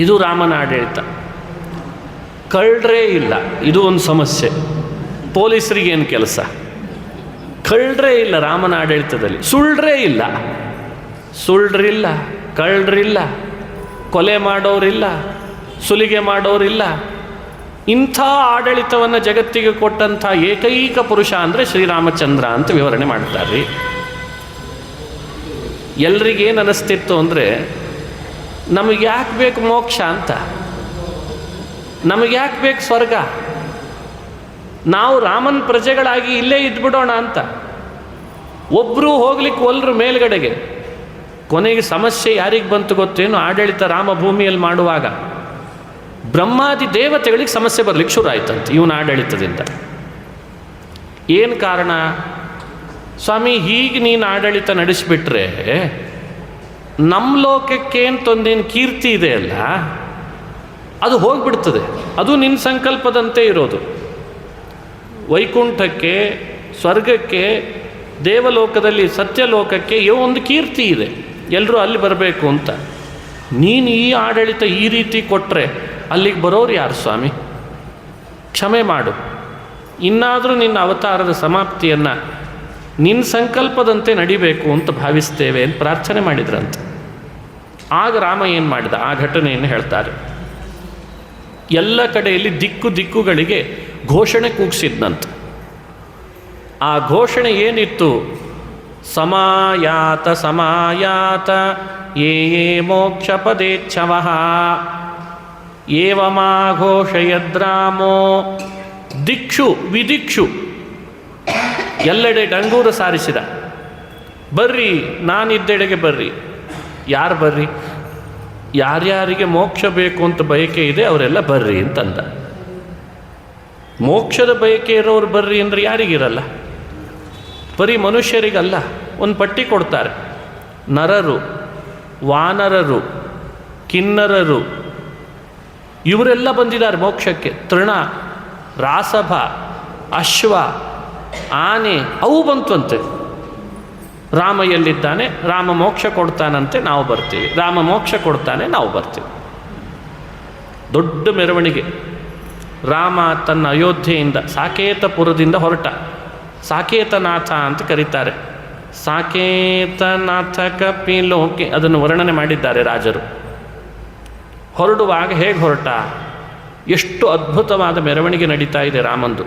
ಇದು ರಾಮನ ಆಡಳಿತ. ಕಳ್ಳರೇ ಇಲ್ಲ, ಇದು ಒಂದು ಸಮಸ್ಯೆ. ಪೊಲೀಸರಿಗೇನು ಕೆಲಸ? ಕಳ್ಳರೇ ಇಲ್ಲ ರಾಮನ ಆಡಳಿತದಲ್ಲಿ. ಸುಳ್ಳರೇ ಇಲ್ಲ, ಸುಳ್ಳರಿಲ್ಲ, ಕಳ್ಳರಿಲ್ಲ, ಕೊಲೆ ಮಾಡೋರಿಲ್ಲ, ಸುಲಿಗೆ ಮಾಡೋರಿಲ್ಲ. ಇಂಥ ಆಡಳಿತವನ್ನು ಜಗತ್ತಿಗೆ ಕೊಟ್ಟಂಥ ಏಕೈಕ ಪುರುಷ ಅಂದರೆ ಶ್ರೀರಾಮಚಂದ್ರ ಅಂತ ವಿವರಣೆ ಮಾಡ್ತಾರೆ. ಎಲ್ರಿಗೇನು ಅನ್ನಿಸ್ತಿತ್ತು ಅಂದರೆ, ನಮಗೆ ಯಾಕೆ ಬೇಕು ಮೋಕ್ಷ ಅಂತ, ನಮಗೆ ಯಾಕೆ ಬೇಕು ಸ್ವರ್ಗ, ನಾವು ರಾಮನ ಪ್ರಜೆಗಳಾಗಿ ಇಲ್ಲೇ ಇದ್ಬಿಡೋಣ ಅಂತ. ಒಬ್ಬರು ಹೋಗ್ಲಿಕ್ಕೆ ಒಲ್ಲರು ಮೇಲ್ಗಡೆಗೆ. ಕೊನೆಗೆ ಸಮಸ್ಯೆ ಯಾರಿಗೆ ಬಂತು ಗೊತ್ತೇನು? ಆಡಳಿತ ರಾಮ ಭೂಮಿಯಲ್ಲಿ ಮಾಡುವಾಗ ಬ್ರಹ್ಮಾದಿ ದೇವತೆಗಳಿಗೆ ಸಮಸ್ಯೆ ಬರಲಿಕ್ಕೆ ಶುರು ಆಯ್ತಂತೆ ಇವನ ಆಡಳಿತದಿಂದ. ಏನು ಕಾರಣ? ಸ್ವಾಮಿ, ಹೀಗೆ ನೀನು ಆಡಳಿತ ನಡೆಸಿಬಿಟ್ರೆ ನಮ್ಮ ಲೋಕಕ್ಕೆ ಅಂತೊಂದೇನು ಕೀರ್ತಿ ಇದೆಯಲ್ಲ, ಅದು ಹೋಗ್ಬಿಡ್ತದೆ. ಅದು ನಿನ್ನ ಸಂಕಲ್ಪದಂತೆ ಇರೋದು. ವೈಕುಂಠಕ್ಕೆ, ಸ್ವರ್ಗಕ್ಕೆ, ದೇವಲೋಕದಲ್ಲಿ ಸತ್ಯಲೋಕಕ್ಕೆ ಒಂದು ಕೀರ್ತಿ ಇದೆ, ಎಲ್ಲರೂ ಅಲ್ಲಿ ಬರಬೇಕು ಅಂತ. ನೀನು ಈ ಆಡಳಿತ ಈ ರೀತಿ ಕೊಟ್ಟರೆ ಅಲ್ಲಿಗೆ ಬರೋರು ಯಾರು ಸ್ವಾಮಿ? ಕ್ಷಮೆ ಮಾಡು, ಇನ್ನಾದರೂ ನಿನ್ನ ಅವತಾರದ ಸಮಾಪ್ತಿಯನ್ನು ನಿನ್ನ ಸಂಕಲ್ಪದಂತೆ ನಡಿಬೇಕು ಅಂತ ಭಾವಿಸ್ತೇವೆ ಅಂತ ಪ್ರಾರ್ಥನೆ ಮಾಡಿದ್ರಂತೆ. ಆಗ ರಾಮ ಏನು ಮಾಡಿದ? ಆ ಘಟನೆಯನ್ನು ಹೇಳ್ತಾರೆ. ಎಲ್ಲ ಕಡೆಯಲ್ಲಿ ದಿಕ್ಕುಗಳಿಗೆ ಘೋಷಣೆ ಕೂಗಿಸಿದ್ನಂತೆ. ಆ ಘೋಷಣೆ ಏನಿತ್ತು? ಸಮಾಯಾತ ಸಮಾಯಾತ ಯೇ ಯೇ ಮೋಕ್ಷ ಪದೇಚ್ಛವಃ ಏವಮಾಘೋಷಯದ್ರಾಮೋ ದಿಕ್ಷು ವಿದಿಕ್ಷು. ಎಲ್ಲೆಡೆ ಡಂಗೂರ ಸಾರಿಸಿದ, ಬರ್ರಿ ನಾನಿದ್ದೆಡೆಗೆ ಬರ್ರಿ. ಯಾರು ಬರ್ರಿ? ಯಾರ್ಯಾರಿಗೆ ಮೋಕ್ಷ ಬೇಕು ಅಂತ ಬಯಕೆ ಇದೆ ಅವರೆಲ್ಲ ಬರ್ರಿ ಅಂತಂದ. ಮೋಕ್ಷದ ಬಯಕೆ ಇರೋರು ಬರ್ರಿ ಅಂದರೆ ಯಾರಿಗಿರಲ್ಲ? ಬರೀ ಮನುಷ್ಯರಿಗಲ್ಲ. ಒಂದು ಪಟ್ಟಿ ಕೊಡ್ತಾರೆ. ನರರು, ವಾನರರು, ಕಿನ್ನರರು ಇವರೆಲ್ಲ ಬಂದಿದ್ದಾರೆ ಮೋಕ್ಷಕ್ಕೆ. ತೃಣ, ರಾಸಭ, ಅಶ್ವ, ಆನೆ ಅವು ಬಂತಂತೆ. ರಾಮ ಎಲ್ಲಿದ್ದಾನೆ? ರಾಮ ಮೋಕ್ಷ ಕೊಡ್ತಾನಂತೆ, ನಾವು ಬರ್ತೀವಿ. ರಾಮ ಮೋಕ್ಷ ಕೊಡ್ತಾನೆ, ನಾವು ಬರ್ತೀವಿ. ದೊಡ್ಡ ಮೆರವಣಿಗೆ. ರಾಮ ತನ್ನ ಅಯೋಧ್ಯೆಯಿಂದ ಸಾಕೇತಪುರದಿಂದ ಹೊರಟ. ಸಾಕೇತನಾಥ ಅಂತ ಕರೀತಾರೆ. ಸಾಕೇತನಾಥ ಕಪಿಲೋಕೆ ಅದನ್ನು ವರ್ಣನೆ ಮಾಡಿದ್ದಾರೆ ರಾಜರು. ಹೊರಡುವಾಗ ಹೇಗೆ ಹೊರಟ? ಎಷ್ಟು ಅದ್ಭುತವಾದ ಮೆರವಣಿಗೆ ನಡೀತಾ ಇದೆ ರಾಮಂದು.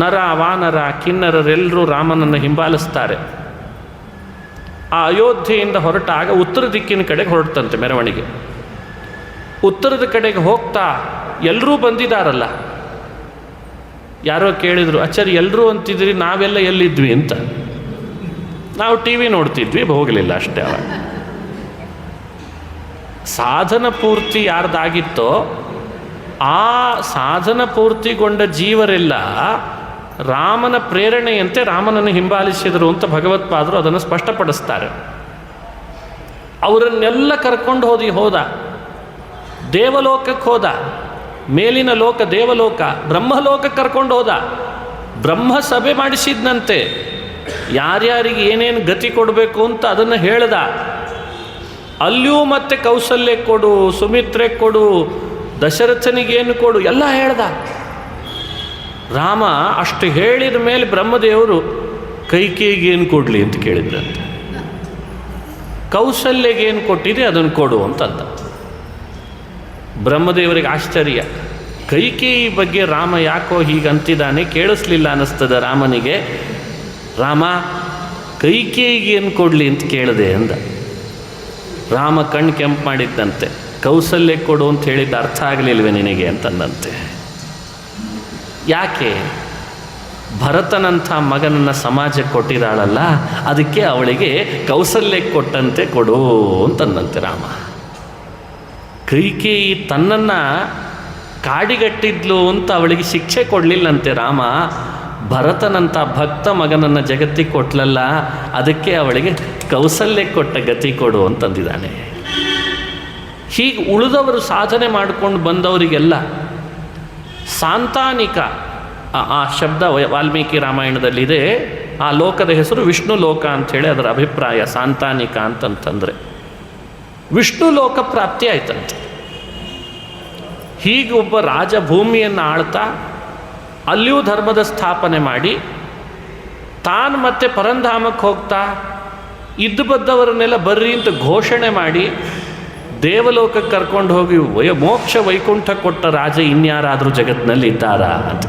ನರ, ವಾನರ, ಕಿನ್ನರರೆಲ್ಲರೂ ರಾಮನನ್ನು ಹಿಂಬಾಲಿಸ್ತಾರೆ. ಆ ಅಯೋಧ್ಯೆಯಿಂದ ಹೊರಟಾಗ ಉತ್ತರ ದಿಕ್ಕಿನ ಕಡೆಗೆ ಹೊರಟಂತೆ ಮೆರವಣಿಗೆ. ಉತ್ತರದ ಕಡೆಗೆ ಹೋಗ್ತಾ ಎಲ್ಲರೂ ಬಂದಿದ್ದಾರಲ್ಲ. ಯಾರೋ ಕೇಳಿದರು, ಆಚಾರ್ಯ ಎಲ್ಲರೂ ಅಂತಿದ್ರಿ, ನಾವೆಲ್ಲ ಎಲ್ಲಿದ್ವಿ ಅಂತ. ನಾವು ಟಿ ವಿ ನೋಡ್ತಿದ್ವಿ, ಹೋಗಲಿಲ್ಲ ಅಷ್ಟೇ. ಅವ ಸಾಧನ ಪೂರ್ತಿ ಯಾರ್ದಾಗಿತ್ತೋ ಆ ಸಾಧನ ಪೂರ್ತಿಗೊಂಡ ಜೀವರೆಲ್ಲ ರಾಮನ ಪ್ರೇರಣೆಯಂತೆ ರಾಮನನ್ನು ಹಿಂಬಾಲಿಸಿದರು ಅಂತ ಭಗವತ್ಪಾದರು ಅದನ್ನು ಸ್ಪಷ್ಟಪಡಿಸ್ತಾರೆ. ಅವರನ್ನೆಲ್ಲ ಕರ್ಕೊಂಡು ಹೋದ. ದೇವಲೋಕಕ್ಕೆ ಹೋದ. ಮೇಲಿನ ಲೋಕ ದೇವಲೋಕ, ಬ್ರಹ್ಮಲೋಕಕ್ಕೆ ಕರ್ಕೊಂಡು ಹೋದ. ಬ್ರಹ್ಮ ಸಭೆ ಮಾಡಿಸಿದ್ನಂತೆ. ಯಾರ್ಯಾರಿಗೆ ಏನೇನು ಗತಿ ಕೊಡಬೇಕು ಅಂತ ಅದನ್ನು ಹೇಳ್ದ. ಅಲ್ಲಿಯೂ ಮತ್ತೆ ಕೌಸಲ್ಯ ಕೊಡು, ಸುಮಿತ್ರೆ ಕೊಡು, ದಶರಥನಿಗೇನು ಕೊಡು ಎಲ್ಲ ಹೇಳ್ದ. ರಾಮ ಅಷ್ಟು ಹೇಳಿದ ಮೇಲೆ ಬ್ರಹ್ಮದೇವರು ಕೈಕೇಯಿಗೇನು ಕೊಡಲಿ ಅಂತ ಕೇಳಿದ್ರಂತೆ. ಕೌಸಲ್ಯಗೇನು ಕೊಟ್ಟಿದೆ ಅದನ್ನು ಕೊಡು ಅಂತಂದ. ಬ್ರಹ್ಮದೇವರಿಗೆ ಆಶ್ಚರ್ಯ. ಕೈಕೇಯಿ ಬಗ್ಗೆ ರಾಮ ಯಾಕೋ ಹೀಗಂತಿದ್ದಾನೆ, ಕೇಳಿಸ್ಲಿಲ್ಲ ಅನ್ನಿಸ್ತದ ರಾಮನಿಗೆ. ರಾಮ ಕೈಕೇಯಿಗೇನು ಕೊಡಲಿ ಅಂತ ಕೇಳಿದೆ ಅಂದ. ರಾಮ ಕಣ್ಣು ಕೆಂಪು ಮಾಡಿದ್ದಂತೆ. ಕೌಸಲ್ಯ ಕೊಡು ಅಂತ ಹೇಳಿದ್ದು ಅರ್ಥ ಆಗಲಿಲ್ವೇ ನಿನಗೆ ಅಂತಂದಂತೆ. ಯಾಕೆ? ಭರತನಂಥ ಮಗನನ್ನು ಸಮಾಜಕ್ಕೆ ಕೊಟ್ಟಿದ್ದಾಳಲ್ಲ, ಅದಕ್ಕೆ ಅವಳಿಗೆ ಕೌಸಲ್ಯಕ್ಕೆ ಕೊಟ್ಟಂತೆ ಕೊಡು ಅಂತಂದಂತೆ ರಾಮ. ಕೈಕೇಯಿ ತನ್ನನ್ನು ಕಾಡಿಗಟ್ಟಿದ್ಲು ಅಂತ ಅವಳಿಗೆ ಶಿಕ್ಷೆ ಕೊಡಲಿಲ್ಲಂತೆ ರಾಮ. ಭರತನಂಥ ಭಕ್ತ ಮಗನನ್ನು ಜಗತ್ತಿಗೆ ಕೊಟ್ಲಲ್ಲ, ಅದಕ್ಕೆ ಅವಳಿಗೆ ಕೌಸಲ್ಯಕ್ಕೆ ಕೊಟ್ಟ ಗತಿ ಕೊಡು ಅಂತಂದಿದ್ದಾನೆ. ಹೀಗೆ ಉಳಿದವರು ಸಾಧನೆ ಮಾಡಿಕೊಂಡು ಬಂದವರಿಗೆಲ್ಲ ಸಾಂತಾನಿಕ ಆ ಶಬ್ದ ವಾಲ್ಮೀಕಿ ರಾಮಾಯಣದಲ್ಲಿದೆ. ಆ ಲೋಕದ ಹೆಸರು ವಿಷ್ಣು ಲೋಕ ಅಂಥೇಳಿ ಅದರ ಅಭಿಪ್ರಾಯ. ಸಾಂತಾನಿಕ ಅಂತಂತಂದರೆ ವಿಷ್ಣು ಲೋಕ ಪ್ರಾಪ್ತಿ ಆಯ್ತಂತೆ. ಹೀಗೆ ಒಬ್ಬ ರಾಜ ಭೂಮಿಯನ್ನು ಆಳ್ತಾ ಅಲ್ಲಿಯೂ ಧರ್ಮದ ಸ್ಥಾಪನೆ ಮಾಡಿ ತಾನು ಮತ್ತೆ ಪರಂಧಾಮಕ್ಕೆ ಹೋಗ್ತಾ ಇದ್ದು ಬದ್ದವರನ್ನೆಲ್ಲ ಬರ್ರಿ ಅಂತ ಘೋಷಣೆ ಮಾಡಿ ದೇವಲೋಕಕ್ಕೆ ಕರ್ಕೊಂಡು ಹೋಗಿ ಮೋಕ್ಷ ವೈಕುಂಠ ಕೊಟ್ಟ ರಾಜ ಇನ್ಯಾರಾದರೂ ಜಗತ್ತಿನಲ್ಲಿ ಇದ್ದಾರಾ ಅಂತ.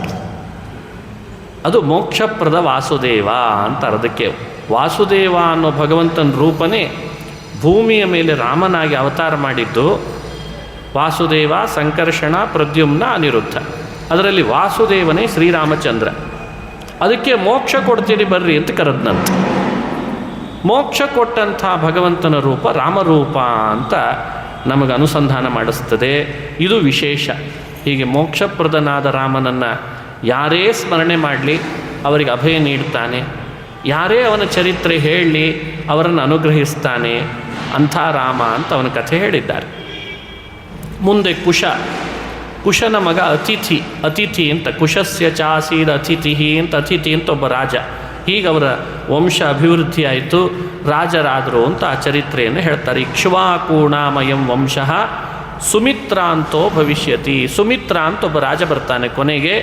ಅದು ಮೋಕ್ಷಪ್ರದ ವಾಸುದೇವ ಅಂತ. ಅದಕ್ಕೆ ವಾಸುದೇವ ಅನ್ನೋ ಭಗವಂತನ ರೂಪನೇ ಭೂಮಿಯ ಮೇಲೆ ರಾಮನಾಗಿ ಅವತಾರ ಮಾಡಿದ್ದು. ವಾಸುದೇವ, ಸಂಕರ್ಷಣ, ಪ್ರದ್ಯುಮ್ನ, ಅನಿರುದ್ಧ. ಅದರಲ್ಲಿ ವಾಸುದೇವನೇ ಶ್ರೀರಾಮಚಂದ್ರ. ಅದಕ್ಕೆ ಮೋಕ್ಷ ಕೊಡ್ತೀರಿ ಬರ್ರಿ ಅಂತ ಕರೆದ್ನಂತೆ. ಮೋಕ್ಷ ಕೊಟ್ಟಂಥ ಭಗವಂತನ ರೂಪ ರಾಮರೂಪ ಅಂತ ನಮಗೆ ಅನುಸಂಧಾನ ಮಾಡಿಸ್ತದೆ. ಇದು ವಿಶೇಷ. ಹೀಗೆ ಮೋಕ್ಷಪ್ರದನಾದ ರಾಮನನ್ನು ಯಾರೇ ಸ್ಮರಣೆ ಮಾಡಲಿ ಅವರಿಗೆ ಅಭಯ ನೀಡ್ತಾನೆ. ಯಾರೇ ಅವನ ಚರಿತ್ರೆ ಹೇಳಲಿ ಅವರನ್ನು ಅನುಗ್ರಹಿಸ್ತಾನೆ. ಅಂಥ ರಾಮ ಅಂತ ಅವನ ಕಥೆ ಹೇಳಿದ್ದಾರೆ. ಮುಂದೆ ಕುಶನ ಮಗ ಅತಿಥಿ ಅಂತ, ಕುಶಸ್ಯ ಚಾಸೀದ ಅತಿಥಿ ಅಂತ, ಅತಿಥಿ ಅಂತ ಒಬ್ಬ ರಾಜ. ಹೀಗೆ ಅವರ ವಂಶ ಅಭಿವೃದ್ಧಿ ಆಯಿತು, ರಾಜರಾದರು ಅಂತ ಆ ಚರಿತ್ರೆಯನ್ನು ಹೇಳ್ತಾರೆ. ಇಕ್ಷ್ವಾಕೂಣಾಮಯಂ ವಂಶಃ ಸುಮಿತ್ರಾಂತೋ ಭವಿಷ್ಯತಿ. ಸುಮಿತ್ರ ಅಂತ ಒಬ್ಬ ರಾಜ ಬರ್ತಾನೆ ಕೊನೆಗೆ.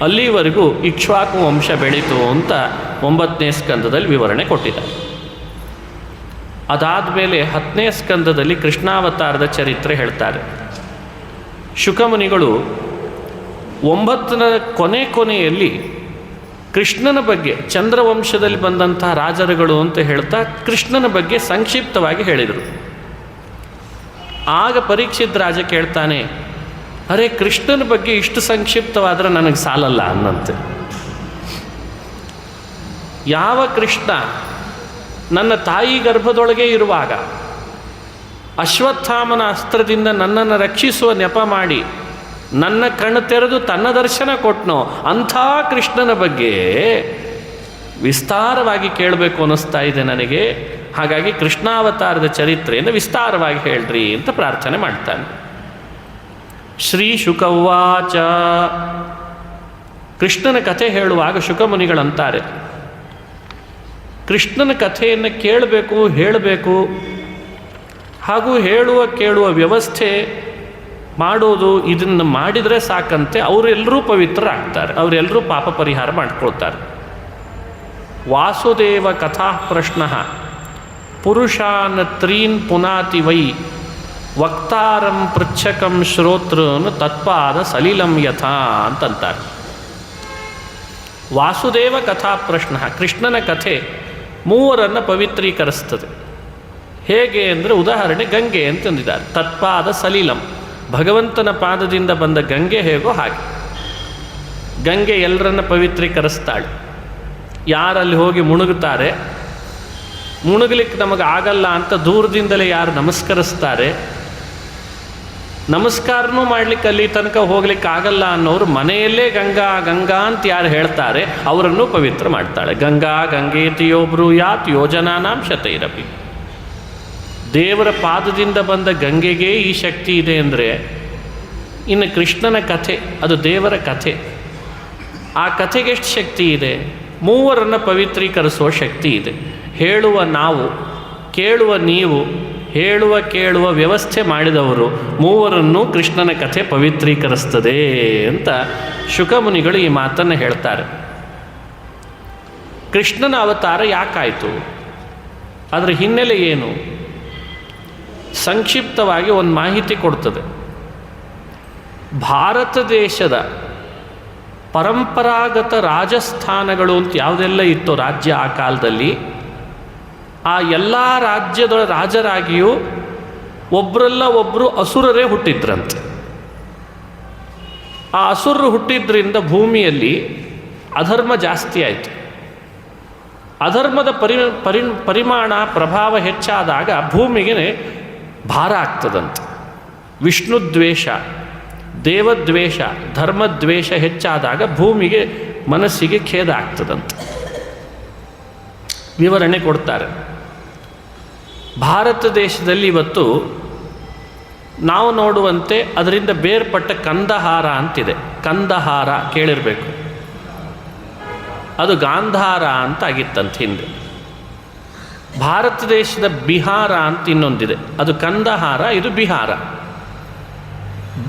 ಅಲ್ಲಿವರೆಗೂ ಇಕ್ಷ್ವಾಕು ವಂಶ ಬೆಳೀತು ಅಂತ 9ನೇ ಸ್ಕಂದದಲ್ಲಿ ವಿವರಣೆ ಕೊಟ್ಟಿದ್ದಾರೆ. ಅದಾದಮೇಲೆ 10ನೇ ಸ್ಕಂದದಲ್ಲಿ ಕೃಷ್ಣಾವತಾರದ ಚರಿತ್ರೆ ಹೇಳ್ತಾರೆ. ಶುಕಮುನಿಗಳು 9ನ ಕೊನೆಯಲ್ಲಿ ಕೃಷ್ಣನ ಬಗ್ಗೆ, ಚಂದ್ರವಂಶದಲ್ಲಿ ಬಂದಂಥ ರಾಜರುಗಳು ಅಂತ ಹೇಳ್ತಾ ಕೃಷ್ಣನ ಬಗ್ಗೆ ಸಂಕ್ಷಿಪ್ತವಾಗಿ ಹೇಳಿದರು. ಆಗ ಪರೀಕ್ಷಿತ್ ರಾಜ ಕೇಳ್ತಾನೆ, ಅರೆ ಕೃಷ್ಣನ ಬಗ್ಗೆ ಇಷ್ಟು ಸಂಕ್ಷಿಪ್ತವಾದರೆ ನನಗೆ ಸಾಲಲ್ಲ ಅನ್ನಂತೆ. ಯಾವ ಕೃಷ್ಣ ನನ್ನ ತಾಯಿ ಗರ್ಭದೊಳಗೆ ಇರುವಾಗ ಅಶ್ವತ್ಥಾಮನ ಅಸ್ತ್ರದಿಂದ ನನ್ನನ್ನು ರಕ್ಷಿಸುವ ನೆಪ ಮಾಡಿ ನನ್ನ ಕಣ್ಣು ತೆರೆದು ತನ್ನ ದರ್ಶನ ಕೊಟ್ಟನೋ ಅಂಥ ಕೃಷ್ಣನ ಬಗ್ಗೆ ವಿಸ್ತಾರವಾಗಿ ಕೇಳಬೇಕು ಅನ್ನಿಸ್ತಾ ಇದೆ ನನಗೆ. ಹಾಗಾಗಿ ಕೃಷ್ಣಾವತಾರದ ಚರಿತ್ರೆಯನ್ನು ವಿಸ್ತಾರವಾಗಿ ಹೇಳ್ರಿ ಅಂತ ಪ್ರಾರ್ಥನೆ ಮಾಡ್ತಾನೆ. ಶ್ರೀ ಶುಕವಾಚ. ಕೃಷ್ಣನ ಕಥೆ ಹೇಳುವಾಗ ಶುಕಮುನಿಗಳಂತಾರೆ, ಕೃಷ್ಣನ ಕಥೆಯನ್ನು ಕೇಳಬೇಕು, ಹೇಳಬೇಕು, ಹಾಗೂ ಕೇಳುವ ವ್ಯವಸ್ಥೆ ಮಾಡೋದು, ಇದನ್ನು ಮಾಡಿದರೆ ಸಾಕಂತೆ ಅವರೆಲ್ಲರೂ ಪವಿತ್ರರಾಗ್ತಾರೆ, ಅವರೆಲ್ಲರೂ ಪಾಪ ಪರಿಹಾರ ಮಾಡ್ಕೊಳ್ತಾರೆ. ವಾಸುದೇವ ಕಥಾ ಪ್ರಶ್ನ ಪುರುಷಾನ್ ತ್ರೀನ್ ಪುನಾತಿ ವೈ ವಕ್ತಾರಂ ಪೃಚ್ಛಕಂ ಶ್ರೋತೃನ್ ತತ್ಪಾದ ಸಲಿಲಂ ಯಥಾ ಅಂತಂತಾರೆ. ವಾಸುದೇವ ಕಥಾ ಪ್ರಶ್ನ, ಕೃಷ್ಣನ ಕಥೆ ಮೂವರನ್ನು ಪವಿತ್ರೀಕರಿಸ್ತದೆ. ಹೇಗೆ ಅಂದರೆ ಉದಾಹರಣೆ ಗಂಗೆ ಅಂತಂದಿದ್ದಾರೆ. ತತ್ಪಾದ ಸಲಿಲಂ, ಭಗವಂತನ ಪಾದದಿಂದ ಬಂದ ಗಂಗೆ ಹೇಗೋ ಹಾಗೆ ಗಂಗೆ ಎಲ್ಲರನ್ನ ಪವಿತ್ರೀಕರಿಸ್ತಾಳೆ. ಯಾರಲ್ಲಿ ಹೋಗಿ ಮುಳುಗುತ್ತಾರೆ, ಮುಳುಗಲಿಕ್ಕೆ ನಮಗೆ ಆಗಲ್ಲ ಅಂತ ದೂರದಿಂದಲೇ ಯಾರು ನಮಸ್ಕರಿಸ್ತಾರೆ, ನಮಸ್ಕಾರನೂ ಮಾಡಲಿಕ್ಕೆ ಅಲ್ಲಿ ತನಕ ಹೋಗ್ಲಿಕ್ಕೆ ಆಗಲ್ಲ ಅನ್ನೋರು ಮನೆಯಲ್ಲೇ ಗಂಗಾ ಗಂಗಾ ಅಂತ ಯಾರು ಹೇಳ್ತಾರೆ ಅವರನ್ನು ಪವಿತ್ರ ಮಾಡ್ತಾಳೆ. ಗಂಗಾ ಗಂಗೇತಿಯೋ ಬ್ರೂಯಾತ್ ಯೋಜನಾನಾಂ ಶತೈರಪಿ. ದೇವರ ಪಾದದಿಂದ ಬಂದ ಗಂಗೆಗೆ ಈ ಶಕ್ತಿ ಇದೆ ಅಂದರೆ ಇನ್ನು ಕೃಷ್ಣನ ಕಥೆ ಅದು ದೇವರ ಕಥೆ. ಆ ಕಥೆಗೆ ಎಷ್ಟು ಶಕ್ತಿ ಇದೆ? ಮೂವರನ್ನು ಪವಿತ್ರೀಕರಿಸುವ ಶಕ್ತಿ ಇದೆ. ಹೇಳುವ ನಾವು, ಕೇಳುವ ನೀವು, ಕೇಳುವ ವ್ಯವಸ್ಥೆ ಮಾಡಿದವರು ಮೂವರನ್ನು ಕೃಷ್ಣನ ಕಥೆ ಪವಿತ್ರೀಕರಿಸ್ತದೆ ಅಂತ ಶುಕಮುನಿಗಳು ಈ ಮಾತನ್ನು ಹೇಳ್ತಾರೆ. ಕೃಷ್ಣನ ಅವತಾರ ಯಾಕಾಯಿತು, ಅದರ ಹಿನ್ನೆಲೆ ಏನು? ಸಂಕ್ಷಿಪ್ತವಾಗಿ ಒಂದು ಮಾಹಿತಿ ಕೊಡ್ತದೆ. ಭಾರತ ದೇಶದ ಪರಂಪರಾಗತ ರಾಜಸ್ಥಾನಗಳು ಅಂತ ಯಾವುದೆಲ್ಲ ಇತ್ತು ರಾಜ್ಯ ಆ ಕಾಲದಲ್ಲಿ, ಆ ಎಲ್ಲ ರಾಜ್ಯದ ರಾಜರಾಗಿಯೂ ಒಬ್ಬರಲ್ಲ ಒಬ್ಬರು ಅಸುರರೇ ಹುಟ್ಟಿದ್ರಂತೆ. ಆ ಅಸುರರು ಹುಟ್ಟಿದ್ರಿಂದ ಭೂಮಿಯಲ್ಲಿ ಅಧರ್ಮ ಜಾಸ್ತಿ ಆಯಿತು. ಅಧರ್ಮದ ಪರಿಮಾಣ ಪ್ರಭಾವ ಹೆಚ್ಚಾದಾಗ ಭೂಮಿಗೆ ಭಾರ ಆಗ್ತದಂತೆ. ವಿಷ್ಣು ದ್ವೇಷ, ದೇವದ್ವೇಷ, ಧರ್ಮದ್ವೇಷ ಹೆಚ್ಚಾದಾಗ ಭೂಮಿಗೆ ಮನಸ್ಸಿಗೆ ಖೇದ ಆಗ್ತದಂತೆ. ವಿವರಣೆ ಕೊಡ್ತಾರೆ. ಭಾರತ ದೇಶದಲ್ಲಿ ಇವತ್ತು ನಾವು ನೋಡುವಂತೆ ಅದರಿಂದ ಬೇರ್ಪಟ್ಟ ಕಂದಹಾರ ಅಂತಿದೆ. ಕಂದಹಾರ ಕೇಳಿರಬೇಕು. ಅದು ಗಾಂಧಾರ ಅಂತ ಆಗಿತ್ತಂತೆ ಹಿಂದೆ. ಭಾರತ ದೇಶದ ಬಿಹಾರ ಅಂತ ಇನ್ನೊಂದಿದೆ, ಅದು ಕಂದಹಾರ, ಇದು ಬಿಹಾರ.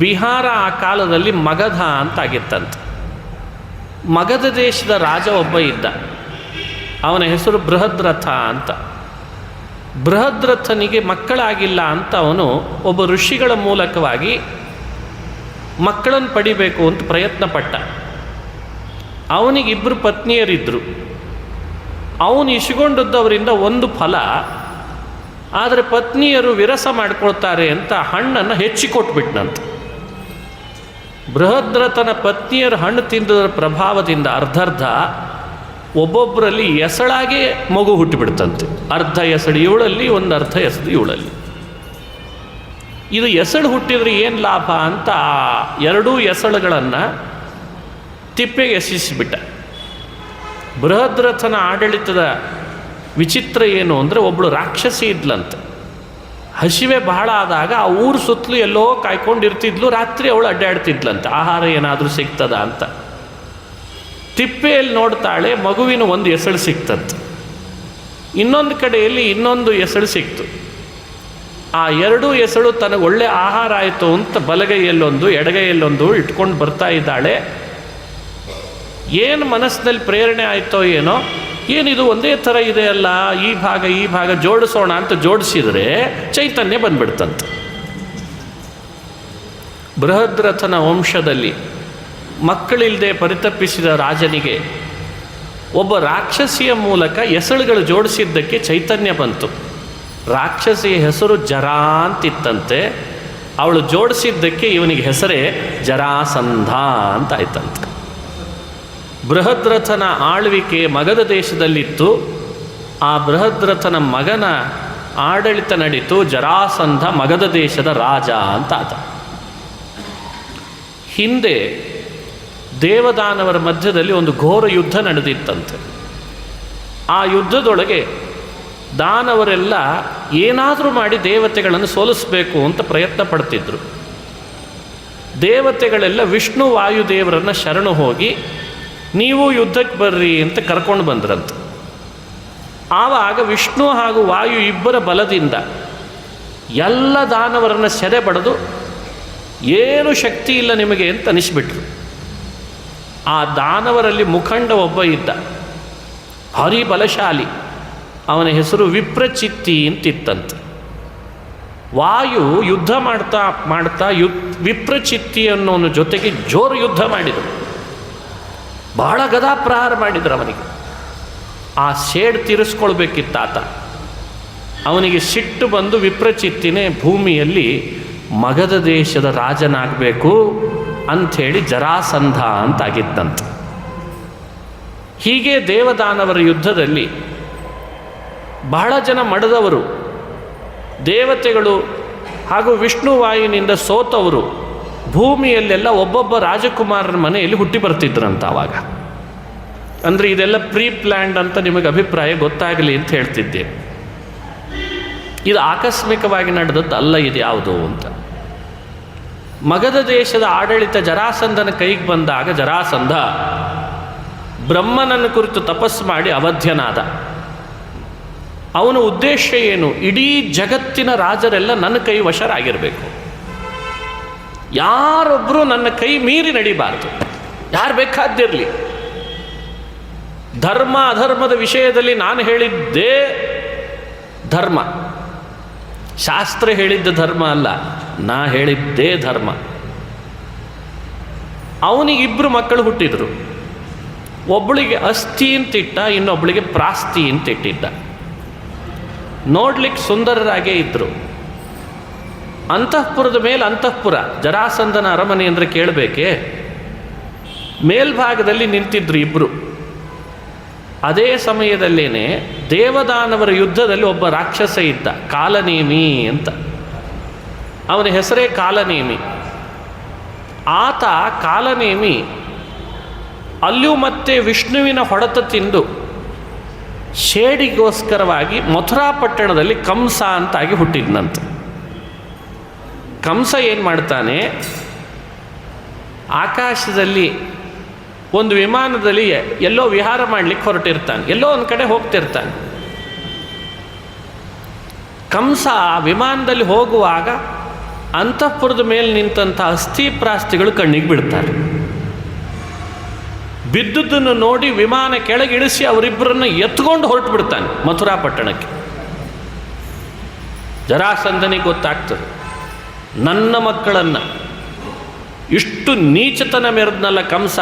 ಬಿಹಾರ ಆ ಕಾಲದಲ್ಲಿ ಮಗಧ ಅಂತ ಆಗಿತ್ತಂತೆ. ಮಗಧ ದೇಶದ ರಾಜ ಒಬ್ಬ ಇದ್ದ, ಅವನ ಹೆಸರು ಬೃಹದ್ರಥ ಅಂತ. ಬೃಹದ್ರಥನಿಗೆ ಮಕ್ಕಳಾಗಿಲ್ಲ ಅಂತ ಅವನು ಒಬ್ಬ ಋಷಿಗಳ ಮೂಲಕವಾಗಿ ಮಕ್ಕಳನ್ನು ಪಡಿಬೇಕು ಅಂತ ಪ್ರಯತ್ನ ಪಟ್ಟ. ಅವನಿಗಿಬ್ಬರು ಪತ್ನಿಯರಿದ್ದರು. ಅವನು ಇಸ್ಕೊಂಡದ್ದವರಿಂದ ಒಂದು ಫಲ, ಆದರೆ ಪತ್ನಿಯರು ವಿರಸ ಮಾಡ್ಕೊಳ್ತಾರೆ ಅಂತ ಹಣ್ಣನ್ನು ಹೆಚ್ಚಿಕೊಟ್ಬಿಟ್ನಂತೆ. ಬೃಹದ್ರಥನ ಪತ್ನಿಯರ ಹಣ್ಣು ತಿಂದರ ಪ್ರಭಾವದಿಂದ ಅರ್ಧರ್ಧ ಒಬ್ಬೊಬ್ಬರಲ್ಲಿ ಎಸಳಾಗೆ ಮಗು ಹುಟ್ಟಿಬಿಡ್ತಂತೆ. ಅರ್ಧ ಎಸಳು ಇವಳಲ್ಲಿ, ಒಂದು ಅರ್ಧ ಎಸಳು ಇವಳಲ್ಲಿ. ಇದು ಎಸಳು ಹುಟ್ಟಿದ್ರೆ ಏನು ಲಾಭ ಅಂತ ಎರಡೂ ಎಸಳುಗಳನ್ನು ತಿಪ್ಪೆಗೆ ಎಸೆಸಿಬಿಟ್ಟ. ಬೃಹದ್ರಥನ ಆಡಳಿತದ ವಿಚಿತ್ರ ಏನು ಅಂದರೆ, ಒಬ್ಬಳು ರಾಕ್ಷಸಿ ಇದ್ಲಂತೆ. ಹಸಿವೆ ಬಹಳ ಆದಾಗ ಆ ಊರು ಸುತ್ತಲೂ ಎಲ್ಲೋ ಕಾಯ್ಕೊಂಡಿರ್ತಿದ್ಲು, ರಾತ್ರಿ ಅವಳು ಅಡ್ಡಾಡ್ತಿದ್ಲಂತೆ, ಆಹಾರ ಏನಾದರೂ ಸಿಗ್ತದ ಅಂತ. ತಿಪ್ಪೆಯಲ್ಲಿ ನೋಡ್ತಾಳೆ, ಮಗುವಿನ ಒಂದು ಎಸಳು ಸಿಕ್ತಂತೆ. ಇನ್ನೊಂದು ಕಡೆಯಲ್ಲಿ ಇನ್ನೊಂದು ಎಸಳು ಸಿಕ್ತು. ಆ ಎರಡೂ ಎಸಳು ತನಗೆ ಒಳ್ಳೆ ಆಹಾರ ಆಯಿತು ಅಂತ ಬಲಗೈಯಲ್ಲೊಂದು ಎಡಗೈಯಲ್ಲೊಂದು ಇಟ್ಕೊಂಡು ಬರ್ತಾ ಇದ್ದಾಳೆ. ಏನು ಮನಸ್ಸಿನಲ್ಲಿ ಪ್ರೇರಣೆ ಆಯಿತೋ ಏನೋ, ಏನಿದು ಒಂದೇ ಥರ ಇದೆಯಲ್ಲ, ಈ ಭಾಗ ಜೋಡಿಸೋಣ ಅಂತ ಜೋಡಿಸಿದರೆ ಚೈತನ್ಯ ಬಂದ್ಬಿಡ್ತಂತೆ. ಬೃಹದ್ರಥನ ವಂಶದಲ್ಲಿ ಮಕ್ಕಳಿಲ್ಲದೆ ಪರಿತಪಿಸಿದ ರಾಜನಿಗೆ ಒಬ್ಬ ರಾಕ್ಷಸಿಯ ಮೂಲಕ ಎಸಳುಗಳು ಜೋಡಿಸಿದ್ದಕ್ಕೆ ಚೈತನ್ಯ ಬಂತು. ರಾಕ್ಷಸಿಯ ಹೆಸರು ಜರಾ ಅಂತಿತ್ತಂತೆ. ಅವಳು ಜೋಡಿಸಿದ್ದಕ್ಕೆ ಇವನಿಗೆ ಹೆಸರೇ ಜರಾಸಂಧ ಅಂತ ಆಯ್ತಂತೆ. ಬೃಹದ್ರಥನ ಆಳ್ವಿಕೆ ಮಗಧ ದೇಶದಲ್ಲಿತ್ತು. ಆ ಬೃಹದ್ರಥನ ಮಗನ ಆಡಳಿತ ನಡೀತು. ಜರಾಸಂಧ ಮಗಧ ದೇಶದ ರಾಜ ಅಂತ ಆತ. ಹಿಂದೆ ದೇವದಾನವರ ಮಧ್ಯದಲ್ಲಿ ಒಂದು ಘೋರ ಯುದ್ಧ ನಡೆದಿತ್ತಂತೆ. ಆ ಯುದ್ಧದೊಳಗೆ ದಾನವರೆಲ್ಲ ಏನಾದರೂ ಮಾಡಿ ದೇವತೆಗಳನ್ನು ಸೋಲಿಸಬೇಕು ಅಂತ ಪ್ರಯತ್ನ ಪಡ್ತಿದ್ರು. ದೇವತೆಗಳೆಲ್ಲ ವಿಷ್ಣು ವಾಯುದೇವರನ್ನು ಶರಣು ಹೋಗಿ ನೀವು ಯುದ್ಧಕ್ಕೆ ಬರ್ರಿ ಅಂತ ಕರ್ಕೊಂಡು ಬಂದ್ರಂತೆ. ಆವಾಗ ವಿಷ್ಣು ಹಾಗೂ ವಾಯು ಇಬ್ಬರ ಬಲದಿಂದ ಎಲ್ಲ ದಾನವರನ್ನು ಸೆರೆ ಬಡಿದು ಏನು ಶಕ್ತಿ ಇಲ್ಲ ನಿಮಗೆ ಅಂತ ಅನಿಸ್ಬಿಟ್ರು. ಆ ದಾನವರಲ್ಲಿ ಮುಖಂಡ ಒಬ್ಬ ಇದ್ದ, ಭಾರಿ ಬಲಶಾಲಿ. ಅವನ ಹೆಸರು ವಿಪ್ರಚಿತ್ತಿ ಅಂತಿತ್ತಂತೆ. ವಾಯು ಯುದ್ಧ ಮಾಡ್ತಾ ವಿಪ್ರಚಿತ್ತಿ ಅನ್ನೋನ ಜೊತೆಗೆ ಜೋರು ಯುದ್ಧ ಮಾಡಿದರು. ಬಹಳ ಗದಾಪ್ರಹಾರ ಮಾಡಿದರು ಅವನಿಗೆ. ಆ ಸೇಡ್ ತೀರಿಸ್ಕೊಳ್ಬೇಕಿತ್ತಾತ. ಅವನಿಗೆ ಸಿಟ್ಟು ಬಂದು ವಿಪ್ರಚಿತ್ತಿನೇ ಭೂಮಿಯಲ್ಲಿ ಮಗಧ ದೇಶದ ರಾಜನಾಗಬೇಕು ಅಂಥೇಳಿ ಜರಾಸಂಧ ಅಂತಾಗಿದ್ದಂತೆ. ಹೀಗೆ ದೇವದಾನವರ ಯುದ್ಧದಲ್ಲಿ ಬಹಳ ಜನ ಮಡದವರು, ದೇವತೆಗಳು ಹಾಗೂ ವಿಷ್ಣು ವಾಯುವಿನಿಂದ ಸೋತವರು ಭೂಮಿಯಲ್ಲೆಲ್ಲ ಒಬ್ಬೊಬ್ಬ ರಾಜಕುಮಾರರ ಮನೆಯಲ್ಲಿ ಹುಟ್ಟಿ ಬರ್ತಿದ್ರಂತ. ಆವಾಗ ಅಂದರೆ ಇದೆಲ್ಲ ಪ್ರೀ ಪ್ಲ್ಯಾಂಡ್ ಅಂತ ನಿಮಗೆ ಅಭಿಪ್ರಾಯ ಗೊತ್ತಾಗಲಿ ಅಂತ ಹೇಳ್ತಿದ್ದೇನೆ. ಇದು ಆಕಸ್ಮಿಕವಾಗಿ ನಡೆದದ್ದು ಅಲ್ಲ, ಇದು ಯಾವುದು ಅಂತ. ಮಗಧ ದೇಶದ ಆಡಳಿತ ಜರಾಸಂಧನ ಕೈಗೆ ಬಂದಾಗ ಜರಾಸಂಧ ಬ್ರಹ್ಮನನ್ನು ಕುರಿತು ತಪಸ್ಸು ಮಾಡಿ ಅವಧ್ಯನಾದ. ಅವನ ಉದ್ದೇಶ ಏನು? ಇಡೀ ಜಗತ್ತಿನ ರಾಜರೆಲ್ಲ ನನ್ನ ಕೈ ವಶರಾಗಿರಬೇಕು, ಯಾರೊಬ್ಬರೂ ನನ್ನ ಕೈ ಮೀರಿ ನಡಿಬಾರ್ದು, ಯಾರು ಬೇಕಾದ್ದಿರಲಿ. ಧರ್ಮ ಅಧರ್ಮದ ವಿಷಯದಲ್ಲಿ ನಾನು ಹೇಳಿದ್ದೇ ಧರ್ಮ, ಶಾಸ್ತ್ರ ಹೇಳಿದ್ದ ಧರ್ಮ ಅಲ್ಲ, ನಾ ಹೇಳಿದ್ದೇ ಧರ್ಮ. ಅವನಿಗಿಬ್ಬರು ಮಕ್ಕಳು ಹುಟ್ಟಿದರು. ಒಬ್ಬಳಿಗೆ ಅಸ್ಥಿ ಅಂತಿಟ್ಟ, ಇನ್ನೊಬ್ಬಳಿಗೆ ಪ್ರಾಸ್ತಿ ಅಂತಿಟ್ಟಿದ್ದ. ನೋಡ್ಲಿಕ್ಕೆ ಸುಂದರರಾಗೇ ಇದ್ದರು. ಅಂತಃಪುರದ ಮೇಲೆ ಅಂತಃಪುರ, ಜರಾಸಂಧನ ಅರಮನೆ ಅಂದರೆ ಕೇಳಬೇಕೆ, ಮೇಲ್ಭಾಗದಲ್ಲಿ ನಿಂತಿದ್ರು ಇಬ್ಬರು. ಅದೇ ಸಮಯದಲ್ಲೇನೆ ದೇವದಾನವರ ಯುದ್ಧದಲ್ಲಿ ಒಬ್ಬ ರಾಕ್ಷಸ ಇದ್ದ, ಕಾಲನೇಮಿ ಅಂತ. ಅವನ ಹೆಸರೇ ಕಾಲನೇಮಿ. ಆತ ಕಾಲನೇಮಿ ಅಲ್ಲೂ ಮತ್ತೆ ವಿಷ್ಣುವಿನ ಹೊಡೆತ ತಿಂದು ಶೇಡಿಗೋಸ್ಕರವಾಗಿ ಮಥುರಾ ಪಟ್ಟಣದಲ್ಲಿ ಕಂಸ ಅಂತಾಗಿ ಹುಟ್ಟಿದ್ನಂತೆ. ಕಂಸ ಏನು ಮಾಡ್ತಾನೆ, ಆಕಾಶದಲ್ಲಿ ಒಂದು ವಿಮಾನದಲ್ಲಿ ಎಲ್ಲೋ ವಿಹಾರ ಮಾಡಲಿಕ್ಕೆ ಹೊರಟಿರ್ತಾನೆ, ಎಲ್ಲೋ ಒಂದು ಕಡೆ ಹೋಗ್ತಿರ್ತಾನೆ. ಕಂಸ ಆ ವಿಮಾನದಲ್ಲಿ ಹೋಗುವಾಗ ಅಂತಃಪುರದ ಮೇಲೆ ನಿಂತಹ ಅಸ್ಥಿ ಪ್ರಾಸ್ತಿಗಳು ಕಣ್ಣಿಗೆ ಬಿಡ್ತಾರೆ. ಬಿದ್ದುದನ್ನು ನೋಡಿ ವಿಮಾನ ಕೆಳಗಿಳಿಸಿ ಅವರಿಬ್ಬರನ್ನ ಎತ್ಕೊಂಡು ಹೊರಟು ಬಿಡ್ತಾನೆ ಮಥುರಾ ಪಟ್ಟಣಕ್ಕೆ. ಜರಾಸಂಧನಿಗೆ ಗೊತ್ತಾಗ್ತದೆ, ನನ್ನ ಮಕ್ಕಳನ್ನು ಇಷ್ಟು ನೀಚತನ ಮೆರೆದ್ನಲ್ಲ ಕಂಸ,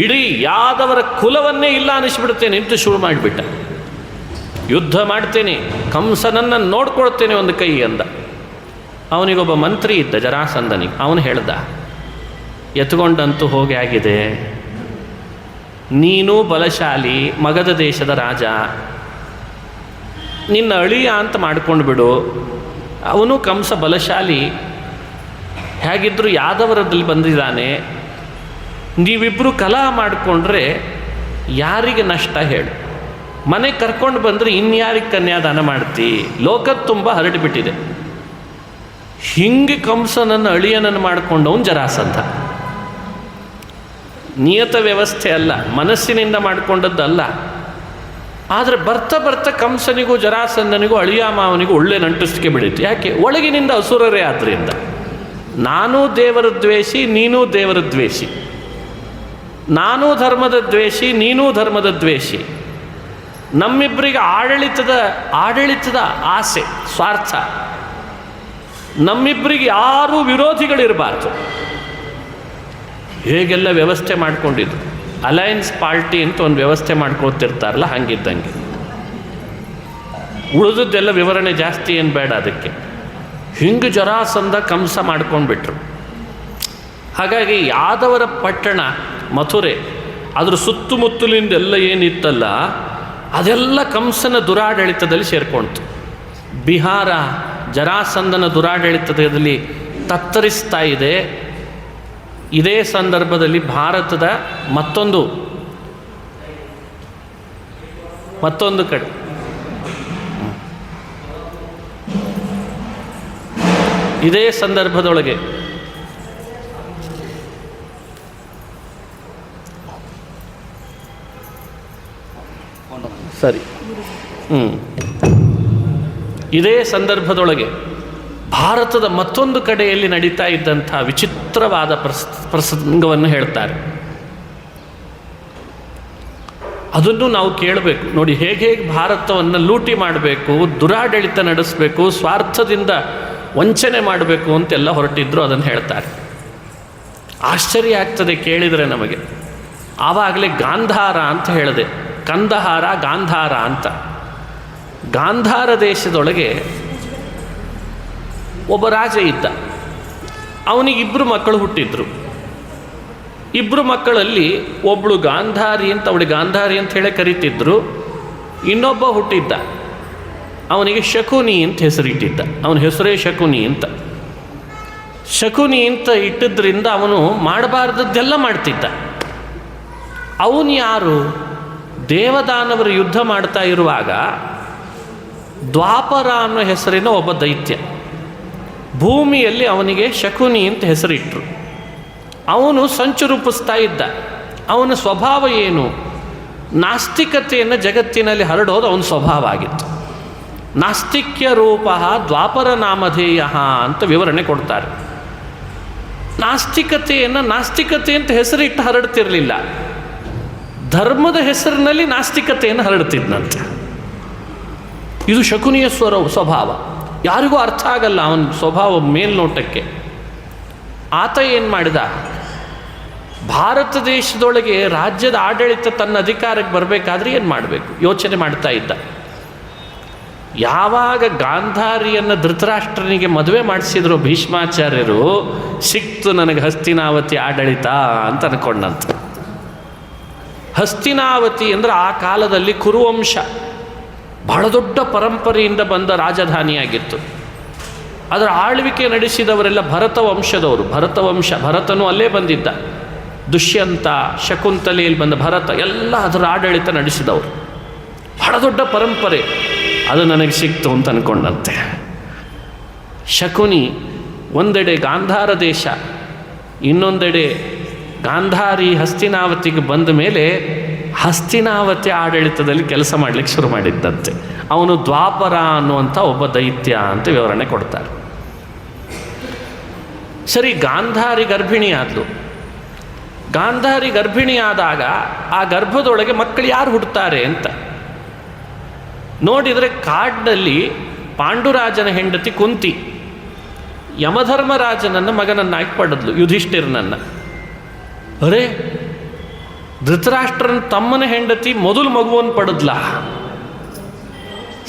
ಇಡೀ ಯಾದವರ ಕುಲವನ್ನೇ ಇಲ್ಲ ಅನಿಸ್ಬಿಡ್ತೇನೆ ಅಂತ ಶುರು ಮಾಡಿಬಿಟ್ಟ. ಯುದ್ಧ ಮಾಡ್ತೇನೆ, ಕಂಸನನ್ನು ನೋಡ್ಕೊಳ್ತೇನೆ ಒಂದು ಕೈ ಅಂದ. ಅವನಿಗೊಬ್ಬ ಮಂತ್ರಿ ಇದ್ದ ಜರಾಸಂಧನಿಗೆ. ಅವನು ಹೇಳ್ದ, ಎತ್ಕೊಂಡಂತೂ ಹೋಗಿ ಆಗಿದೆ, ನೀನು ಬಲಶಾಲಿ, ಮಗಧ ದೇಶದ ರಾಜ, ನಿನ್ನ ಅಳಿಯ ಅಂತ ಮಾಡ್ಕೊಂಡು ಬಿಡು. ಅವನು ಕಂಸ ಬಲಶಾಲಿ, ಹೇಗಿದ್ದರೂ ಯಾದವರದಲ್ಲಿ ಬಂದಿದ್ದಾನೆ. ನೀವಿಬ್ಬರು ಕಲಹ ಮಾಡಿಕೊಂಡ್ರೆ ಯಾರಿಗೆ ನಷ್ಟ ಹೇಳು? ಮನೆ ಕರ್ಕೊಂಡು ಬಂದರೆ ಇನ್ಯಾರಿಗೆ ಕನ್ಯಾದಾನ ಮಾಡ್ತಿ? ಲೋಕದ ತುಂಬ ಹರಡಿಬಿಟ್ಟಿದೆ. ಹಿಂಗೆ ಕಂಸನನ್ನು ಅಳಿಯನನ್ನು ಮಾಡಿಕೊಂಡವನು ಜರಾಸಂಧ. ನಿಯತ ವ್ಯವಸ್ಥೆ ಅಲ್ಲ, ಮನಸ್ಸಿನಿಂದ ಮಾಡಿಕೊಂಡದ್ದಲ್ಲ. ಆದರೆ ಬರ್ತಾ ಬರ್ತಾ ಕಂಸನಿಗೂ ಜರಾಸಂಧನಿಗೂ ಅಳಿಯ ಮಾವನಿಗೂ ಒಳ್ಳೆ ನಂಟಿಸ್ಕೆ ಬಿಡಿತು. ಯಾಕೆ? ಒಳಗಿನಿಂದ ಅಸುರರೇ ಆದ್ದರಿಂದ. ನಾನೂ ದೇವರ ದ್ವೇಷಿ, ನೀನೂ ದೇವರ ದ್ವೇಷಿ, ನಾನೂ ಧರ್ಮದ ದ್ವೇಷಿ, ನೀನೂ ಧರ್ಮದ ದ್ವೇಷಿ. ನಮ್ಮಿಬ್ಬರಿಗೆ ಆಡಳಿತದ ಆಸೆ, ಸ್ವಾರ್ಥ. ನಮ್ಮಿಬ್ಬರಿಗೆ ಯಾರೂ ವಿರೋಧಿಗಳಿರಬಾರ್ದು. ಹೇಗೆಲ್ಲ ವ್ಯವಸ್ಥೆ ಮಾಡ್ಕೊಂಡಿದ್ದು. ಅಲಯನ್ಸ್ ಪಾರ್ಟಿ ಅಂತ ಒಂದು ವ್ಯವಸ್ಥೆ ಮಾಡ್ಕೊಳ್ತಿರ್ತಾರಲ್ಲ, ಹಂಗಿದ್ದಂಗೆ. ಉಳಿದದ್ದೆಲ್ಲ ವಿವರಣೆ ಜಾಸ್ತಿ ಏನು ಬೇಡ ಅದಕ್ಕೆ. ಹಿಂಗೆ ಜರಾಸಂಧ ಕಂಸ ಮಾಡ್ಕೊಂಡ್ಬಿಟ್ರು. ಹಾಗಾಗಿ ಯಾದವರ ಪಟ್ಟಣ ಮಥುರೆ, ಅದ್ರ ಸುತ್ತಮುತ್ತಲಿಂದೆಲ್ಲ ಏನಿತ್ತಲ್ಲ ಅದೆಲ್ಲ ಕಂಸನ ದುರಾಡಳಿತದಲ್ಲಿ ಸೇರ್ಕೊಳ್ತು. ಬಿಹಾರ ಜರಾಸಂಧನ ದುರಾಡಳಿತದಲ್ಲಿ ತತ್ತರಿಸ್ತಾ ಇದೆ. ಇದೇ ಸಂದರ್ಭದಲ್ಲಿ ಭಾರತದ ಮತ್ತೊಂದು ಕಡೆ ಇದೇ ಸಂದರ್ಭದೊಳಗೆ ಇದೇ ಸಂದರ್ಭದೊಳಗೆ ಭಾರತದ ಮತ್ತೊಂದು ಕಡೆಯಲ್ಲಿ ನಡೀತಾ ಇದ್ದಂಥ ವಿಚಿತ್ರವಾದ ಪ್ರಸಂಗವನ್ನು ಹೇಳ್ತಾರೆ. ಅದನ್ನು ನಾವು ಕೇಳಬೇಕು. ನೋಡಿ, ಹೇಗೆ ಭಾರತವನ್ನು ಲೂಟಿ ಮಾಡಬೇಕು, ದುರಾಡಳಿತ ನಡೆಸಬೇಕು, ಸ್ವಾರ್ಥದಿಂದ ವಂಚನೆ ಮಾಡಬೇಕು ಅಂತೆಲ್ಲ ಹೊರಟಿದ್ರು. ಅದನ್ನು ಹೇಳ್ತಾರೆ. ಆಶ್ಚರ್ಯ ಆಗ್ತದೆ ಕೇಳಿದರೆ ನಮಗೆ. ಆವಾಗಲೇ ಗಾಂಧಾರ ಅಂತ ಹೇಳಿದೆ, ಕಂದಹಾರ ಗಾಂಧಾರ ಅಂತ. ಗಾಂಧಾರ ದೇಶದೊಳಗೆ ಒಬ್ಬ ರಾಜ ಇದ್ದ. ಅವನಿಗೆ 2 ಮಕ್ಕಳು ಹುಟ್ಟಿದ್ರು. 2 ಮಕ್ಕಳಲ್ಲಿ ಒಬ್ಬಳು ಗಾಂಧಾರಿ ಅಂತ, ಅವಳಿಗೆ ಗಾಂಧಾರಿ ಅಂತ ಹೇಳಿ ಕರೀತಿದ್ರು. ಇನ್ನೊಬ್ಬ ಹುಟ್ಟಿದ್ದ, ಅವನಿಗೆ ಶಕುನಿ ಅಂತ ಹೆಸರಿಟ್ಟಿದ್ದ. ಅವನ ಹೆಸರೇ ಶಕುನಿ ಅಂತ. ಶಕುನಿ ಅಂತ ಇಟ್ಟಿದ್ದರಿಂದ ಅವನು ಮಾಡಬಾರ್ದದ್ದೆಲ್ಲ ಮಾಡ್ತಿದ್ದ. ಅವನು ಯಾರು? ದೇವದಾನವರು ಯುದ್ಧ ಮಾಡ್ತಾ ಇರುವಾಗ ದ್ವಾಪರ ಅನ್ನೋ ಹೆಸರಿನ ಒಬ್ಬ ದೈತ್ಯ ಭೂಮಿಯಲ್ಲಿ ಅವನಿಗೆ ಶಕುನಿ ಅಂತ ಹೆಸರಿಟ್ಟರು. ಅವನು ಸಂಚು ರೂಪಿಸ್ತಾ ಇದ್ದ. ಅವನ ಸ್ವಭಾವ ಏನು? ನಾಸ್ತಿಕತೆಯನ್ನು ಜಗತ್ತಿನಲ್ಲಿ ಹರಡೋದು ಅವನ ಸ್ವಭಾವ ಆಗಿತ್ತು. ನಾಸ್ತಿಕ್ಯ ರೂಪ ದ್ವಾಪರ ನಾಮಧೇಯ ಅಂತ ವಿವರಣೆ ಕೊಡ್ತಾರೆ. ನಾಸ್ತಿಕತೆಯನ್ನು ನಾಸ್ತಿಕತೆ ಅಂತ ಹೆಸರಿಟ್ಟು ಹರಡ್ತಿರಲಿಲ್ಲ, ಧರ್ಮದ ಹೆಸರಿನಲ್ಲಿ ನಾಸ್ತಿಕತೆಯನ್ನು ಹರಡ್ತಿದ್ನಂತೆ. ಇದು ಶಕುನಿಯ ಸ್ವಭಾವ. ಯಾರಿಗೂ ಅರ್ಥ ಆಗಲ್ಲ ಅವನ ಸ್ವಭಾವ ಮೇಲ್ನೋಟಕ್ಕೆ. ಆತ ಏನು ಮಾಡಿದ? ಭಾರತ ದೇಶದೊಳಗೆ ರಾಜ್ಯದ ಆಡಳಿತ ತನ್ನ ಅಧಿಕಾರಕ್ಕೆ ಬರಬೇಕಾದ್ರೆ ಏನು ಮಾಡಬೇಕು ಯೋಚನೆ ಮಾಡ್ತಾ ಇದ್ದ. ಯಾವಾಗ ಗಾಂಧಾರಿಯನ್ನು ಧೃತರಾಷ್ಟ್ರನಿಗೆ ಮದುವೆ ಮಾಡಿಸಿದ್ರು ಭೀಷ್ಮಾಚಾರ್ಯರು, ಸಿಕ್ತು ನನಗೆ ಹಸ್ತಿನಾವತಿ ಆಡಳಿತ ಅಂತ ಅಂದ್ಕೊಂಡಂತ. ಹಸ್ತಿನಾವತಿ ಅಂದರೆ ಆ ಕಾಲದಲ್ಲಿ ಕುರುವಂಶ ಬಹಳ ದೊಡ್ಡ ಪರಂಪರೆಯಿಂದ ಬಂದ ರಾಜಧಾನಿಯಾಗಿತ್ತು. ಅದರ ಆಳ್ವಿಕೆ ನಡೆಸಿದವರೆಲ್ಲ ಭರತ ವಂಶದವರು. ಭರತನು ಅಲ್ಲೇ ಬಂದಿದ್ದ. ದುಷ್ಯಂತ, ಶಕುಂತಲೆಯಲ್ಲಿ ಬಂದ ಭರತ ಎಲ್ಲ ಅದರ ಆಡಳಿತ ನಡೆಸಿದವರು. ಬಹಳ ದೊಡ್ಡ ಪರಂಪರೆ. ಅದು ನನಗೆ ಸಿಕ್ತು ಅಂತ ಅಂದ್ಕೊಂಡಂತೆ. ಶಕುನಿ ಒಂದೆಡೆ ಗಾಂಧಾರ ದೇಶ, ಇನ್ನೊಂದೆಡೆ ಗಾಂಧಾರಿ ಹಸ್ತಿನಾವತಿಗೆ ಬಂದ ಮೇಲೆ ಹಸ್ತಿನಾವತಿ ಆಡಳಿತದಲ್ಲಿ ಕೆಲಸ ಮಾಡಲಿಕ್ಕೆ ಶುರು ಮಾಡಿದ್ದಂತೆ. ಅವನು ದ್ವಾಪರ ಅನ್ನುವಂಥ ಒಬ್ಬ ದೈತ್ಯ ಅಂತ ವಿವರಣೆ ಕೊಡ್ತಾರೆ. ಸರಿ, ಗಾಂಧಾರಿ ಗರ್ಭಿಣಿ ಆದಳು. ಗಾಂಧಾರಿ ಗರ್ಭಿಣಿ ಆದಾಗ ಆ ಗರ್ಭದೊಳಗೆ ಮಕ್ಕಳು ಯಾರು ಹುಡ್ತಾರೆ ಅಂತ ನೋಡಿದರೆ ಕಾಡಿನಲ್ಲಿ ಪಾಂಡುರಾಜನ ಹೆಂಡತಿ ಕುಂತಿ ಯಮಧರ್ಮರಾಜನನ್ನು ಮಗನನ್ನಾಗಿ ಪಡೆದ್ಲು, ಯುಧಿಷ್ಠಿರನನ್ನು. ಅರೇ, ಧೃತರಾಷ್ಟ್ರನ ತಮ್ಮನ ಹೆಂಡತಿ ಮೊದಲು ಮಗುವನ್ನು ಪಡೆದ್ಲ,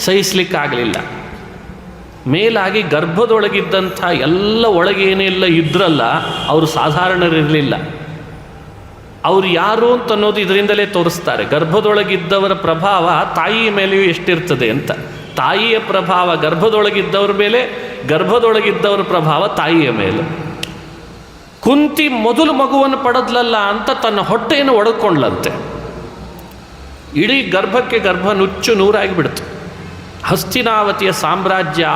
ಸಹಿಸ್ಲಿಕ್ಕಾಗಲಿಲ್ಲ. ಮೇಲಾಗಿ ಗರ್ಭದೊಳಗಿದ್ದಂಥ ಎಲ್ಲ ಒಳಗೇನೆಲ್ಲ ಇದ್ರಲ್ಲ ಅವರು ಸಾಧಾರಣರಿರಲಿಲ್ಲ. ಅವರು ಯಾರು ಅಂತ ಅನ್ನೋದು ಇದರಿಂದಲೇ ತೋರಿಸ್ತಾರೆ. ಗರ್ಭದೊಳಗಿದ್ದವರ ಪ್ರಭಾವ ತಾಯಿಯ ಮೇಲೆಯೂ ಎಷ್ಟಿರ್ತದೆ ಅಂತ. ತಾಯಿಯ ಪ್ರಭಾವ ಗರ್ಭದೊಳಗಿದ್ದವ್ರ ಮೇಲೆ, ಗರ್ಭದೊಳಗಿದ್ದವರ ಪ್ರಭಾವ ತಾಯಿಯ ಮೇಲೆ. ಕುಂತಿ ಮೊದಲು ಮಗುವನ್ನು ಪಡೆದ್ಲಲ್ಲ ಅಂತ ತನ್ನ ಹೊಟ್ಟೆಯನ್ನು ಒಡೆದುಕೊಂಡ್ಲಂತೆ. ಇಡೀ ಗರ್ಭಕ್ಕೆ ಗರ್ಭ ನುಚ್ಚು ನೂರಾಗಿಬಿಡ್ತು. ಹಸ್ತಿನಾವತಿಯ ಸಾಮ್ರಾಜ್ಯ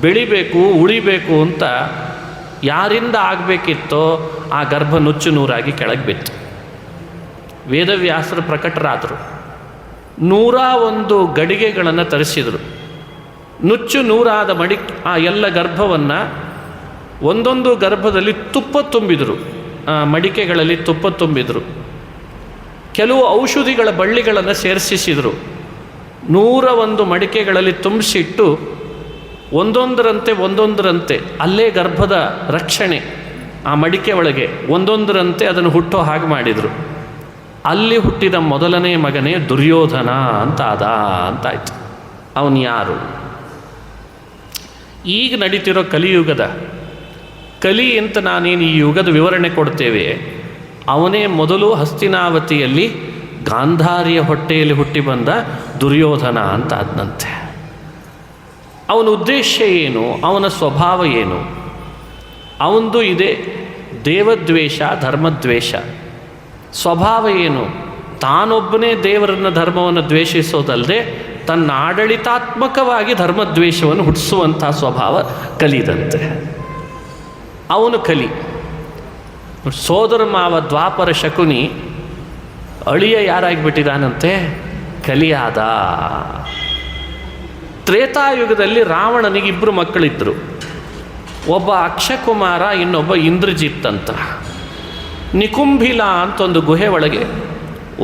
ಬೆಳಿಬೇಕು, ಉಳಿಬೇಕು ಅಂತ ಯಾರಿಂದ ಆಗಬೇಕಿತ್ತೋ ಆ ಗರ್ಭ ನುಚ್ಚು ನೂರಾಗಿ ಕೆಳಗೆ ಬಿತ್ತು. ವೇದವ್ಯಾಸರು ಪ್ರಕಟರಾದರು. 101 ಗಡಿಗೆಗಳನ್ನು ತರಿಸಿದರು. ನುಚ್ಚು ನೂರಾದ ಆ ಎಲ್ಲ ಗರ್ಭವನ್ನು ಒಂದೊಂದು ಗರ್ಭದಲ್ಲಿ ತುಪ್ಪ ತುಂಬಿದರು, ಮಡಿಕೆಗಳಲ್ಲಿ ತುಪ್ಪ ತುಂಬಿದರು. ಕೆಲವು ಔಷಧಿಗಳ ಬಳ್ಳಿಗಳನ್ನು ಸೇರಿಸಿಸಿದರು. 101 ಮಡಿಕೆಗಳಲ್ಲಿ ತುಂಬಿಸಿಟ್ಟು ಒಂದೊಂದರಂತೆ ಅಲ್ಲೇ ಗರ್ಭದ ರಕ್ಷಣೆ ಆ ಮಡಿಕೆ ಒಳಗೆ ಒಂದೊಂದರಂತೆ ಅದನ್ನು ಹುಟ್ಟೋ ಹಾಗೆ ಮಾಡಿದರು. ಅಲ್ಲಿ ಹುಟ್ಟಿದ ಮೊದಲನೇ ಮಗನೇ ದುರ್ಯೋಧನ ಅಂತಾಯಿತು. ಅವನು ಯಾರು? ಈಗ ನಡೀತಿರೋ ಕಲಿ ಅಂತ ನಾನೇನು ಈ ಯುಗದ ವಿವರಣೆ ಕೊಡ್ತೇವೆ, ಅವನೇ ಮೊದಲು ಹಸ್ತಿನಾವತಿಯಲ್ಲಿ ಗಾಂಧಾರಿಯ ಹೊಟ್ಟೆಯಲ್ಲಿ ಹುಟ್ಟಿ ಬಂದ ದುರ್ಯೋಧನ ಅಂತ ಆದನಂತೆ. ಅವನ ಉದ್ದೇಶ ಏನು? ಅವನ ಸ್ವಭಾವ ಏನು? ಅವಂದು ಇದೆ ದೇವದ್ವೇಷ, ಧರ್ಮದ್ವೇಷ. ಸ್ವಭಾವ ಏನು? ತಾನೊಬ್ಬನೇ ದೇವರನ್ನ, ಧರ್ಮವನ್ನು ದ್ವೇಷಿಸೋದಲ್ಲದೆ ತನ್ನ ಆಡಳಿತಾತ್ಮಕವಾಗಿ ಧರ್ಮದ್ವೇಷವನ್ನು ಹುಟ್ಟಿಸುವಂಥ ಸ್ವಭಾವ ಕಲಿದಂತೆ. ಅವನು ಕಲಿ. ಸೋದರ ಮಾವ ದ್ವಾಪರ ಶಕುನಿ ಅಳಿಯ ಯಾರಾಗಿಬಿಟ್ಟಿದ್ದಾನಂತೆ? ಕಲಿಯಾದ. ತ್ರೇತಾಯುಗದಲ್ಲಿ ರಾವಣನಿಗೆ 2 ಮಕ್ಕಳಿದ್ದರು. ಒಬ್ಬ ಅಕ್ಷಕುಮಾರ, ಇನ್ನೊಬ್ಬ ಇಂದ್ರಜಿತ್ ಅಂತ. ನಿಕುಂಭಿಲ ಅಂತ ಒಂದು ಗುಹೆ ಒಳಗೆ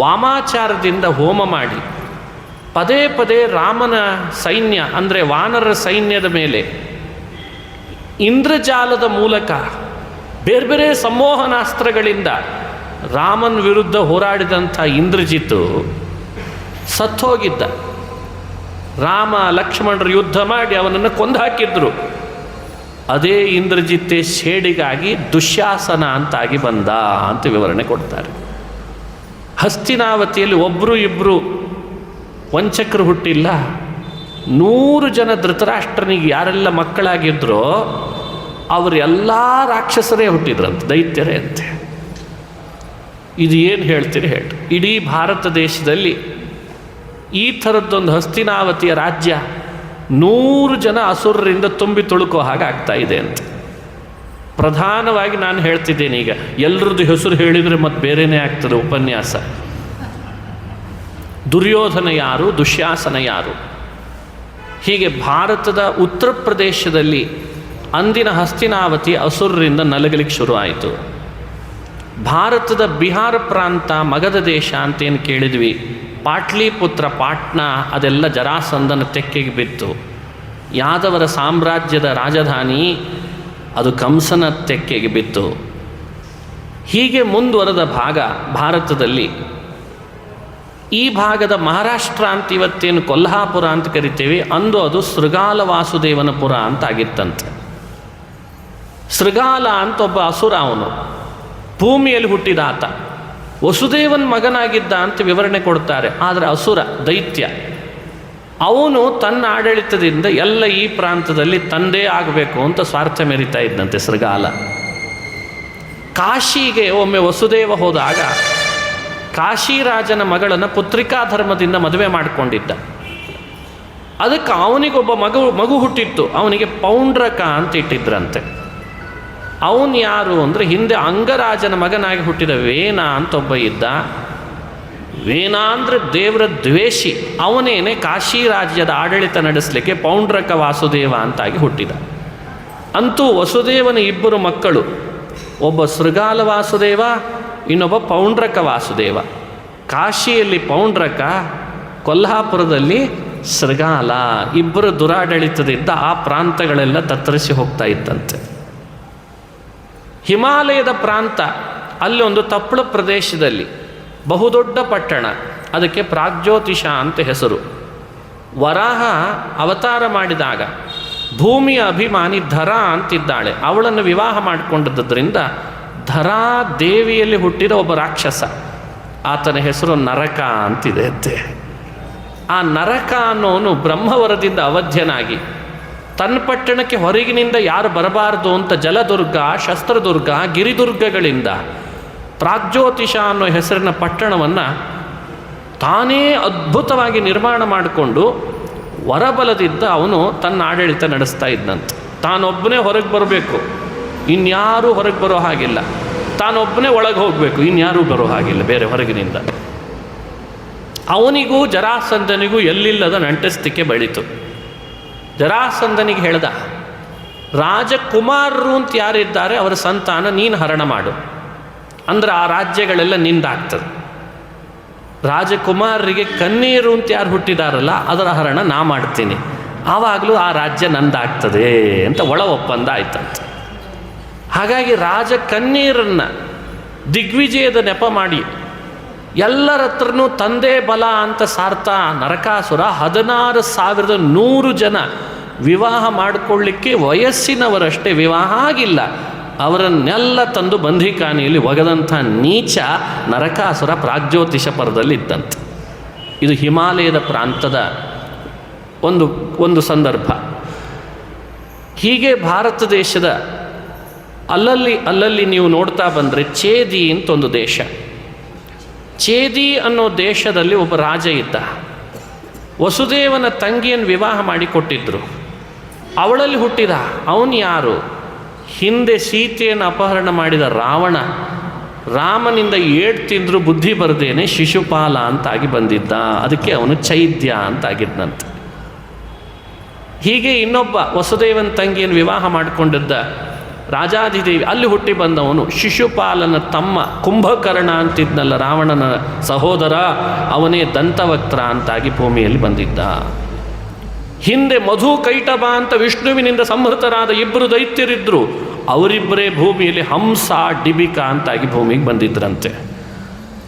ವಾಮಾಚಾರದಿಂದ ಹೋಮ ಮಾಡಿ ಪದೇ ಪದೇ ರಾಮನ ಸೈನ್ಯ ಅಂದರೆ ವಾನರ ಸೈನ್ಯದ ಮೇಲೆ ಇಂದ್ರಜಾಲದ ಮೂಲಕ ಬೇರೆ ಬೇರೆ ಸಂಮೋಹನಾಸ್ತ್ರಗಳಿಂದ ರಾಮನ ವಿರುದ್ಧ ಹೋರಾಡಿದಂಥ ಇಂದ್ರಜಿತ್ತು ಸತ್ತೋಗಿದ್ದ. ರಾಮ ಲಕ್ಷ್ಮಣರು ಯುದ್ಧ ಮಾಡಿ ಅವನನ್ನು ಕೊಂದು ಹಾಕಿದ್ರು. ಅದೇ ಇಂದ್ರಜಿತ್ತೆ ಶೇಡಿಗಾಗಿ ದುಶ್ಯಾಸನ ಅಂತಾಗಿ ಬಂದ ಅಂತ ವಿವರಣೆ ಕೊಡ್ತಾರೆ. ಹಸ್ತಿನಾವತಿಯಲ್ಲಿ 1-2 ವಂಚಕರು ಹುಟ್ಟಿಲ್ಲ. 100 ಜನ ಧೃತರಾಷ್ಟ್ರನಿಗೆ ಯಾರೆಲ್ಲ ಮಕ್ಕಳಾಗಿದ್ರೋ ಅವರೆಲ್ಲ ರಾಕ್ಷಸರೇ ಹುಟ್ಟಿದ್ರಂತೆ, ದೈತ್ಯರೇ ಅಂತೆ. ಇದು ಏನು ಹೇಳ್ತೀರಿ ಹೇಳಿ? ಇಡೀ ಭಾರತ ದೇಶದಲ್ಲಿ ಈ ಥರದ್ದೊಂದು ಹಸ್ತಿನಾವತಿಯ ರಾಜ್ಯ 100 ಜನ ಅಸುರರಿಂದ ತುಂಬಿ ತುಳುಕೋ ಹಾಗೆ ಆಗ್ತಾ ಇದೆ ಅಂತ. ಪ್ರಧಾನವಾಗಿ ನಾನು ಹೇಳ್ತಿದ್ದೇನೆ, ಈಗ ಎಲ್ಲರದ್ದು ಹೆಸರು ಹೇಳಿದರೆ ಮತ್ತೆ ಬೇರೆಯೇ ಆಗ್ತದೆ ಉಪನ್ಯಾಸ. ದುರ್ಯೋಧನ ಯಾರು, ದುಶ್ಯಾಸನ ಯಾರು? ಹೀಗೆ ಭಾರತದ ಉತ್ತರ ಪ್ರದೇಶದಲ್ಲಿ ಅಂದಿನ ಹಸ್ತಿನಾವತಿ ಅಸುರರಿಂದ ನಲಗಲಿಕ್ಕೆ ಶುರು ಆಯಿತು. ಭಾರತದ ಬಿಹಾರ ಪ್ರಾಂತ, ಮಗಧ ದೇಶ ಅಂತೇನು ಕೇಳಿದ್ವಿ, ಪಾಟ್ಲಿಪುತ್ರ, ಪಾಟ್ನಾ, ಅದೆಲ್ಲ ಜರಾಸಂಧನ ತೆಕ್ಕೆಗೆ ಬಿತ್ತು. ಯಾದವರ ಸಾಮ್ರಾಜ್ಯದ ರಾಜಧಾನಿ ಅದು ಕಂಸನ ತೆಕ್ಕೆಗೆ ಬಿತ್ತು. ಹೀಗೆ ಮುಂದುವರೆದ ಭಾಗ ಭಾರತದಲ್ಲಿ. ಈ ಭಾಗದ ಮಹಾರಾಷ್ಟ್ರ ಅಂತ ಇವತ್ತೇನು ಕೊಲ್ಹಾಪುರ ಅಂತ ಕರಿತೇವೆ, ಅಂದು ಅದು ಶೃಗಾಲ ವಾಸುದೇವನಪುರ ಅಂತ ಆಗಿತ್ತಂತೆ. ಶೃಗಾಲ ಅಂತ ಒಬ್ಬ ಅಸುರ, ಅವನು ಭೂಮಿಯಲ್ಲಿ ಹುಟ್ಟಿದ ಆತ, ವಸುದೇವನ ಮಗನಾಗಿದ್ದ ಅಂತ ವಿವರಣೆ ಕೊಡ್ತಾರೆ. ಆದರೆ ಅಸುರ, ದೈತ್ಯ. ಅವನು ತನ್ನ ಆಡಳಿತದಿಂದ ಎಲ್ಲ ಈ ಪ್ರಾಂತದಲ್ಲಿ ತಂದೆ ಆಗಬೇಕು ಅಂತ ಸ್ವಾರ್ಥ ಮೆರಿತಾ ಇದ್ದಂತೆ ಶೃಗಾಲ. ಕಾಶಿಗೆ ಒಮ್ಮೆ ವಸುದೇವ ಹೋದಾಗ ಕಾಶಿರಾಜನ ಮಗಳನ್ನು ಪುತ್ರಿಕಾ ಧರ್ಮದಿಂದ ಮದುವೆ ಮಾಡಿಕೊಂಡಿದ್ದ. ಅದಕ್ಕೆ ಅವನಿಗೊಬ್ಬ ಮಗು ಹುಟ್ಟಿತ್ತು, ಅವನಿಗೆ ಪೌಂಡ್ರಕ ಅಂತ ಇಟ್ಟಿದ್ರಂತೆ. ಅವನು ಯಾರು ಅಂದರೆ ಹಿಂದೆ ಅಂಗರಾಜನ ಮಗನಾಗಿ ಹುಟ್ಟಿದ ವೇನ ಅಂತ ಒಬ್ಬ ಇದ್ದ. ವೇನ ಅಂದರೆ ದೇವರ ದ್ವೇಷಿ. ಅವನೇನೆ ಕಾಶಿ ರಾಜ್ಯದ ಆಡಳಿತ ನಡೆಸಲಿಕ್ಕೆ ಪೌಂಡ್ರಕ ವಾಸುದೇವ ಅಂತಾಗಿ ಹುಟ್ಟಿದ. ಅಂತೂ ವಸುದೇವನ ಇಬ್ಬರು ಮಕ್ಕಳು, ಒಬ್ಬ ಶೃಗಾಲ ವಾಸುದೇವ, ಇನ್ನೊಬ್ಬ ಪೌಂಡ್ರಕ ವಾಸುದೇವ. ಕಾಶಿಯಲ್ಲಿ ಪೌಂಡ್ರಕ, ಕೊಲ್ಹಾಪುರದಲ್ಲಿ ಶೃಗಾಲ. ಇಬ್ಬರು ದುರಾಡಳಿತದಿಂದ ಆ ಪ್ರಾಂತಗಳೆಲ್ಲ ತತ್ತರಿಸಿ ಹೋಗ್ತಾ ಇದ್ದಂತೆ. ಹಿಮಾಲಯದ ಪ್ರಾಂತ, ಅಲ್ಲಿ ಒಂದು ತಪ್ಪಳ ಪ್ರದೇಶದಲ್ಲಿ ಬಹುದೊಡ್ಡ ಪಟ್ಟಣ, ಅದಕ್ಕೆ ಪ್ರಾಗ್ಜ್ಯೋತಿಷ ಅಂತ ಹೆಸರು. ವರಾಹ ಅವತಾರ ಮಾಡಿದಾಗ ಭೂಮಿಯ ಅಭಿಮಾನಿ ಧರಾ ಅಂತಿದ್ದಾಳೆ, ಅವಳನ್ನು ವಿವಾಹ ಮಾಡಿಕೊಂಡದ್ದರಿಂದ ಧರಾ ದೇವಿಯಲ್ಲಿ ಹುಟ್ಟಿದ ಒಬ್ಬ ರಾಕ್ಷಸ, ಆತನ ಹೆಸರು ನರಕ ಅಂತಿದೆ ಅಂತೆ. ಆ ನರಕ ಅನ್ನೋನು ಬ್ರಹ್ಮವರದಿಂದ ಅವಧ್ಯನಾಗಿ ತನ್ನ ಪಟ್ಟಣಕ್ಕೆ ಹೊರಗಿನಿಂದ ಯಾರು ಬರಬಾರ್ದು ಅಂತ ಜಲದುರ್ಗ, ಶಸ್ತ್ರದುರ್ಗ, ಗಿರಿದುರ್ಗಗಳಿಂದ ಪ್ರಾಗ್ಜ್ಯೋತಿಷ ಅನ್ನೋ ಹೆಸರಿನ ಪಟ್ಟಣವನ್ನು ತಾನೇ ಅದ್ಭುತವಾಗಿ ನಿರ್ಮಾಣ ಮಾಡಿಕೊಂಡು ವರಬಲದಿದ್ದ ಅವನು ತನ್ನ ಆಡಳಿತ ನಡೆಸ್ತಾ ಇದ್ದಂತೆ. ತಾನೊಬ್ಬನೇ ಹೊರಗೆ ಬರಬೇಕು, ಇನ್ಯಾರೂ ಹೊರಗೆ ಬರೋ ಹಾಗಿಲ್ಲ. ತಾನೊಬ್ಬನೇ ಒಳಗೆ ಹೋಗಬೇಕು, ಇನ್ಯಾರೂ ಬರೋ ಹಾಗಿಲ್ಲ ಬೇರೆ ಹೊರಗಿನಿಂದ. ಅವನಿಗೂ ಜರಾಸಂಧನಿಗೂ ಎಲ್ಲಿಲ್ಲದ ನಂಟಸ್ತಿಕೆ ಬೆಳೀತು. ಜರಾಸಂಧನಿಗೆ ಹೇಳ್ದ, ರಾಜಕುಮಾರರು ಅಂತ ಯಾರಿದ್ದಾರೆ ಅವರ ಸಂತಾನ ನೀನು ಹರಣ ಮಾಡು, ಅಂದ್ರೆ ಆ ರಾಜ್ಯಗಳೆಲ್ಲ ನಿಂದಾಗ್ತದೆ. ರಾಜಕುಮಾರರಿಗೆ ಕನ್ಯರು ಅಂತ ಯಾರು ಹುಟ್ಟಿದಾರಲ್ಲ ಅದರ ಹರಣ ನಾ ಮಾಡ್ತೀನಿ, ಆವಾಗಲೂ ಆ ರಾಜ್ಯ ನಂದಾಗ್ತದೆ ಅಂತ ಒಳ ಒಪ್ಪಂದ ಆಯ್ತಂತೆ. ಹಾಗಾಗಿ ರಾಜಕನ್ಯರನ್ನು ದಿಗ್ವಿಜಯದ ನೆಪ ಮಾಡಿ ಎಲ್ಲರ ಹತ್ರನೂ ತಂದೆ ಬಲ ಅಂತ ಸಾರ್ತಾ ನರಕಾಸುರ 16,100 ಜನ ವಿವಾಹ ಮಾಡಿಕೊಳ್ಳಿಕ್ಕೆ ವಯಸ್ಸಿನವರಷ್ಟೇ ವಿವಾಹ ಆಗಿಲ್ಲ, ಅವರನ್ನೆಲ್ಲ ತಂದು ಬಂಧಿಖಾನೆಯಲ್ಲಿ ಒಗೆದಂಥ ನೀಚ ನರಕಾಸುರ ಪ್ರಾಗ್ಜ್ಯೋತಿಷ ಪರದಲ್ಲಿ ಇದ್ದಂತೆ. ಇದು ಹಿಮಾಲಯದ ಪ್ರಾಂತದ ಒಂದು ಸಂದರ್ಭ. ಹೀಗೆ ಭಾರತ ದೇಶದ ಅಲ್ಲಲ್ಲಿ ನೀವು ನೋಡ್ತಾ ಬಂದರೆ ಚೇದಿ ಅಂತ ಒಂದು ದೇಶ. ಚೇದಿ ಅನ್ನೋ ದೇಶದಲ್ಲಿ ಒಬ್ಬ ರಾಜ ಇದ್ದ. ವಸುದೇವನ ತಂಗಿಯನ್ನು ವಿವಾಹ ಮಾಡಿಕೊಟ್ಟಿದ್ರು. ಅವಳಲ್ಲಿ ಹುಟ್ಟಿದ ಅವನು ಯಾರು? ಹಿಂದೆ ಸೀತೆಯನ್ನು ಅಪಹರಣ ಮಾಡಿದ ರಾವಣ. ರಾಮನಿಂದ ಏಟು ತಿಂದರೂ ಬುದ್ಧಿ ಬರದೇನೆ ಶಿಶುಪಾಲ ಅಂತಾಗಿ ಬಂದಿದ್ದ. ಅದಕ್ಕೆ ಅವನು ಚೈದ್ಯ ಅಂತಾಗಿದ್ದಂತೆ. ಹೀಗೆ ಇನ್ನೊಬ್ಬ ವಸುದೇವನ ತಂಗಿಯನ್ನು ವಿವಾಹ ಮಾಡಿಕೊಂಡಿದ್ದ ರಾಜಾಧಿದೇವಿ, ಅಲ್ಲಿ ಹುಟ್ಟಿ ಬಂದವನು ಶಿಶುಪಾಲನ ತಮ್ಮ ಕುಂಭಕರ್ಣ ಅಂತಿದ್ನಲ್ಲ, ರಾವಣನ ಸಹೋದರ, ಅವನೇ ದಂತವಕ್ತ್ರ ಅಂತಾಗಿ ಭೂಮಿಯಲ್ಲಿ ಬಂದಿದ್ದ. ಹಿಂದೆ ಮಧು ಕೈಟಭ ಅಂತ ವಿಷ್ಣುವಿನಿಂದ ಸಂಹೃತರಾದ ಇಬ್ಬರು ದೈತ್ಯರಿದ್ದರು. ಅವರಿಬ್ಬರೇ ಭೂಮಿಯಲ್ಲಿ ಹಂಸ ಡಿಬಿಕಾ ಅಂತಾಗಿ ಭೂಮಿಗೆ ಬಂದಿದ್ರಂತೆ.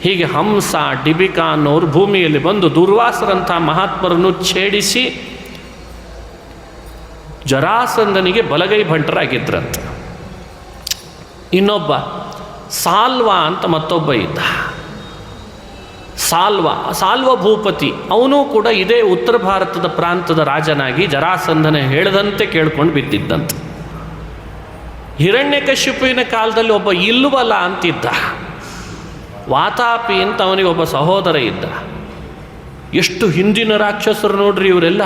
ಹೀಗೆ ಹಂಸ ಡಿಬಿಕಾ ಅನ್ನೋರು ಭೂಮಿಯಲ್ಲಿ ಬಂದು ದುರ್ವಾಸರಂಥ ಮಹಾತ್ಮರನ್ನು ಛೇಡಿಸಿ ಜರಾಸಂಧನಿಗೆ ಬಲಗೈ ಭಂಟರಾಗಿದ್ರಂತೆ. ಇನ್ನೊಬ್ಬ ಸಾಲ್ವ ಅಂತ ಮತ್ತೊಬ್ಬ ಇದ್ದ. ಸಾಲ್ವ ಭೂಪತಿ, ಅವನೂ ಕೂಡ ಇದೇ ಉತ್ತರ ಭಾರತದ ಪ್ರಾಂತದ ರಾಜನಾಗಿ ಜರಾಸಂಧನ ಹೇಳದಂತೆ ಕೇಳ್ಕೊಂಡು ಬಿದ್ದಿದ್ದಂತೆ. ಹಿರಣ್ಯಕಶಿಪುವಿನ ಕಾಲದಲ್ಲಿ ಒಬ್ಬ ಇಲ್ವಲ ಅಂತಿದ್ದ. ವಾತಾಪಿ ಅಂತ ಅವನಿಗೆ ಒಬ್ಬ ಸಹೋದರ ಇದ್ದ. ಎಷ್ಟು ಹಿಂದಿನ ರಾಕ್ಷಸರು ನೋಡ್ರಿ ಇವರೆಲ್ಲ.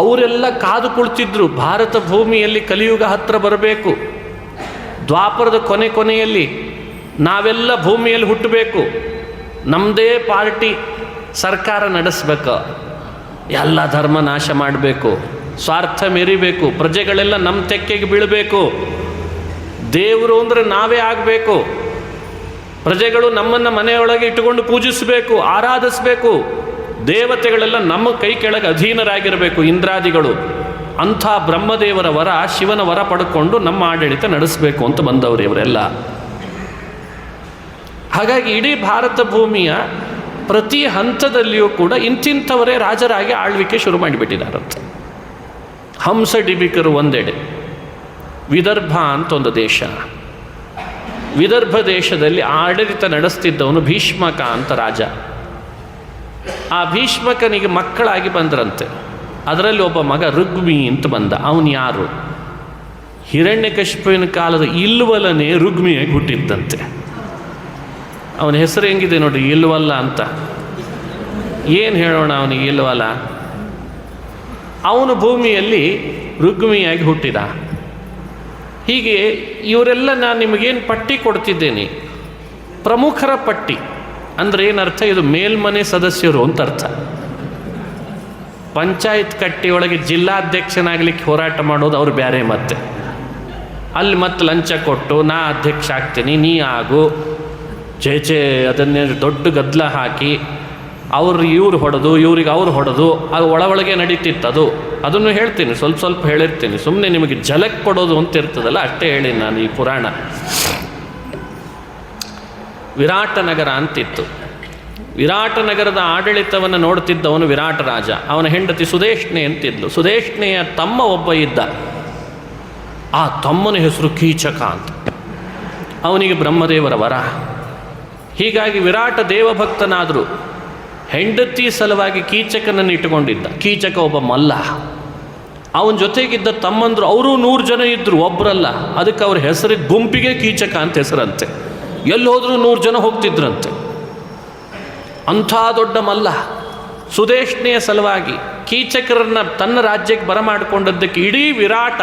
ಅವರೆಲ್ಲ ಕಾದು ಕುಳಿತಿದ್ರು ಭಾರತ ಭೂಮಿಯಲ್ಲಿ ಕಲಿಯುಗ ಹತ್ರ ಬರಬೇಕು, ದ್ವಾಪರದ ಕೊನೆಯಲ್ಲಿ ನಾವೆಲ್ಲ ಭೂಮಿಯಲ್ಲಿ ಹುಟ್ಟಬೇಕು, ನಮ್ಮದೇ ಪಾರ್ಟಿ ಸರ್ಕಾರ ನಡೆಸಬೇಕು, ಎಲ್ಲ ಧರ್ಮ ನಾಶ ಮಾಡಬೇಕು, ಸ್ವಾರ್ಥ ಮೆರಿಬೇಕು, ಪ್ರಜೆಗಳೆಲ್ಲ ನಮ್ಮ ತೆಕ್ಕೆಗೆ ಬೀಳಬೇಕು, ದೇವರು ಅಂದರೆ ನಾವೇ ಆಗಬೇಕು, ಪ್ರಜೆಗಳು ನಮ್ಮನ್ನು ಮನೆಯೊಳಗೆ ಇಟ್ಟುಕೊಂಡು ಪೂಜಿಸಬೇಕು, ಆರಾಧಿಸಬೇಕು, ದೇವತೆಗಳೆಲ್ಲ ನಮ್ಮ ಕೈ ಕೆಳಗೆ ಅಧೀನರಾಗಿರಬೇಕು, ಇಂದ್ರಾದಿಗಳು. ಅಂಥ ಬ್ರಹ್ಮದೇವರ ವರ, ಶಿವನ ವರ ಪಡ್ಕೊಂಡು ನಮ್ಮ ಆಡಳಿತ ನಡೆಸಬೇಕು ಅಂತ ಬಂದವರು ಇವರೆಲ್ಲ. ಹಾಗಾಗಿ ಇಡೀ ಭಾರತ ಭೂಮಿಯ ಪ್ರತಿ ಹಂತದಲ್ಲಿಯೂ ಕೂಡ ಇಂತಿಂಥವರೇ ರಾಜರಾಗಿ ಆಳ್ವಿಕೆ ಶುರು ಮಾಡಿಬಿಟ್ಟಿದ್ದಾರಂತೆ. ಹಂಸ ಡಿಬಿಕರು ಒಂದೆಡೆ, ವಿದರ್ಭ ಅಂತ ಒಂದು ದೇಶ. ವಿದರ್ಭ ದೇಶದಲ್ಲಿ ಆಡಳಿತ ನಡೆಸ್ತಿದ್ದವನು ಭೀಷ್ಮಕ ಅಂತ ರಾಜ. ಆ ಭೀಷ್ಮಕನಿಗೆ ಮಕ್ಕಳಾಗಿ ಬಂದ್ರಂತೆ. ಅದರಲ್ಲಿ ಒಬ್ಬ ಮಗ ರುಗ್ಮಿ ಅಂತ ಬಂದ. ಅವನು ಯಾರು? ಹಿರಣ್ಯಕಶಿಪುವಿನ ಕಾಲದ ಇಲ್ವಲನೇ ರುಗ್ಮಿಯಾಗಿ ಹುಟ್ಟಿದ್ದಂತೆ. ಅವನ ಹೆಸರು ಹೆಂಗಿದೆ ನೋಡಿ, ಇಲ್ವಲ್ಲ ಅಂತ. ಏನು ಹೇಳೋಣ ಅವನಿಗೆ? ಇಲ್ವಲ್ಲ ಅವನು ಭೂಮಿಯಲ್ಲಿ ರುಗ್ಮಿಯಾಗಿ ಹುಟ್ಟಿದ. ಹೀಗೆ ಇವರೆಲ್ಲ ನಾನು ನಿಮಗೇನು ಪಟ್ಟಿ ಕೊಡ್ತಿದ್ದೇನೆ, ಪ್ರಮುಖರ ಪಟ್ಟಿ ಅಂದರೆ ಏನರ್ಥ, ಇದು ಮೇಲ್ಮನೆ ಸದಸ್ಯರು ಅಂತ ಅರ್ಥ. ಪಂಚಾಯತ್ ಕಟ್ಟಿಯೊಳಗೆ ಜಿಲ್ಲಾಧ್ಯಕ್ಷನಾಗಲಿಕ್ಕೆ ಹೋರಾಟ ಮಾಡೋದು ಅವ್ರು ಬೇರೆ. ಮತ್ತೆ ಅಲ್ಲಿ ಮತ್ತೆ ಲಂಚ ಕೊಟ್ಟು ನಾ ಅಧ್ಯಕ್ಷ ಆಗ್ತೀನಿ ನೀ ಆಗು ಚೇಚೆ ಅದನ್ನೇ ದೊಡ್ಡ ಗದ್ದಲ ಹಾಕಿ ಇವ್ರು ಹೊಡೆದು ಇವ್ರಿಗೆ ಅವ್ರು ಹೊಡೆದು ಅದು ಒಳಗೆ ನಡೀತಿತ್ತು. ಅದನ್ನು ಹೇಳ್ತೀನಿ, ಸ್ವಲ್ಪ ಸ್ವಲ್ಪ ಹೇಳಿರ್ತೀನಿ, ಸುಮ್ಮನೆ ನಿಮಗೆ ಝಲಕ್ ಕೊಡೋದು ಅಂತ ಇರ್ತದಲ್ಲ ಅಷ್ಟೇ ಹೇಳಿ ನಾನು. ಈ ಪುರಾಣ ವಿರಾಟ ನಗರ ಅಂತಿತ್ತು. ವಿರಾಟ ನಗರದ ಆಡಳಿತವನ್ನು ನೋಡ್ತಿದ್ದವನು ವಿರಾಟ ರಾಜ. ಅವನ ಹೆಂಡತಿ ಸುದೇಶ್ನೆ ಅಂತಿದ್ಲು. ಸುದೇಶ್ನೆಯ ತಮ್ಮ ಒಬ್ಬ ಇದ್ದ. ಆ ತಮ್ಮನ ಹೆಸರು ಕೀಚಕ ಅಂತ. ಅವನಿಗೆ ಬ್ರಹ್ಮದೇವರ ವರ. ಹೀಗಾಗಿ ವಿರಾಟ ದೇವಭಕ್ತನಾದರೂ ಹೆಂಡತಿ ಸಲುವಾಗಿ ಕೀಚಕನನ್ನು ಇಟ್ಟುಕೊಂಡಿದ್ದ. ಕೀಚಕ ಒಬ್ಬ ಮಲ್ಲ. ಅವನ ಜೊತೆಗಿದ್ದ ತಮ್ಮಂದರು ಅವರು 100 ಜನ ಇದ್ದರು, ಒಬ್ಬರಲ್ಲ. ಅದಕ್ಕೆ ಅವ್ರ ಹೆಸರಿಗೆ ಗುಂಪಿಗೆ ಕೀಚಕ ಅಂತ ಹೆಸರಂತೆ. ಎಲ್ಲಿ ಹೋದರೂ 100 ಜನ ಹೋಗ್ತಿದ್ರಂತೆ. ಅಂಥ ದೊಡ್ಡ ಮಲ್ಲ ಸುದೇಶ್ನೆಯ ಸಲುವಾಗಿ ಕೀಚಕರನ್ನು ತನ್ನ ರಾಜ್ಯಕ್ಕೆ ಬರಮಾಡಿಕೊಂಡದ್ದಕ್ಕೆ ಇಡೀ ವಿರಾಟ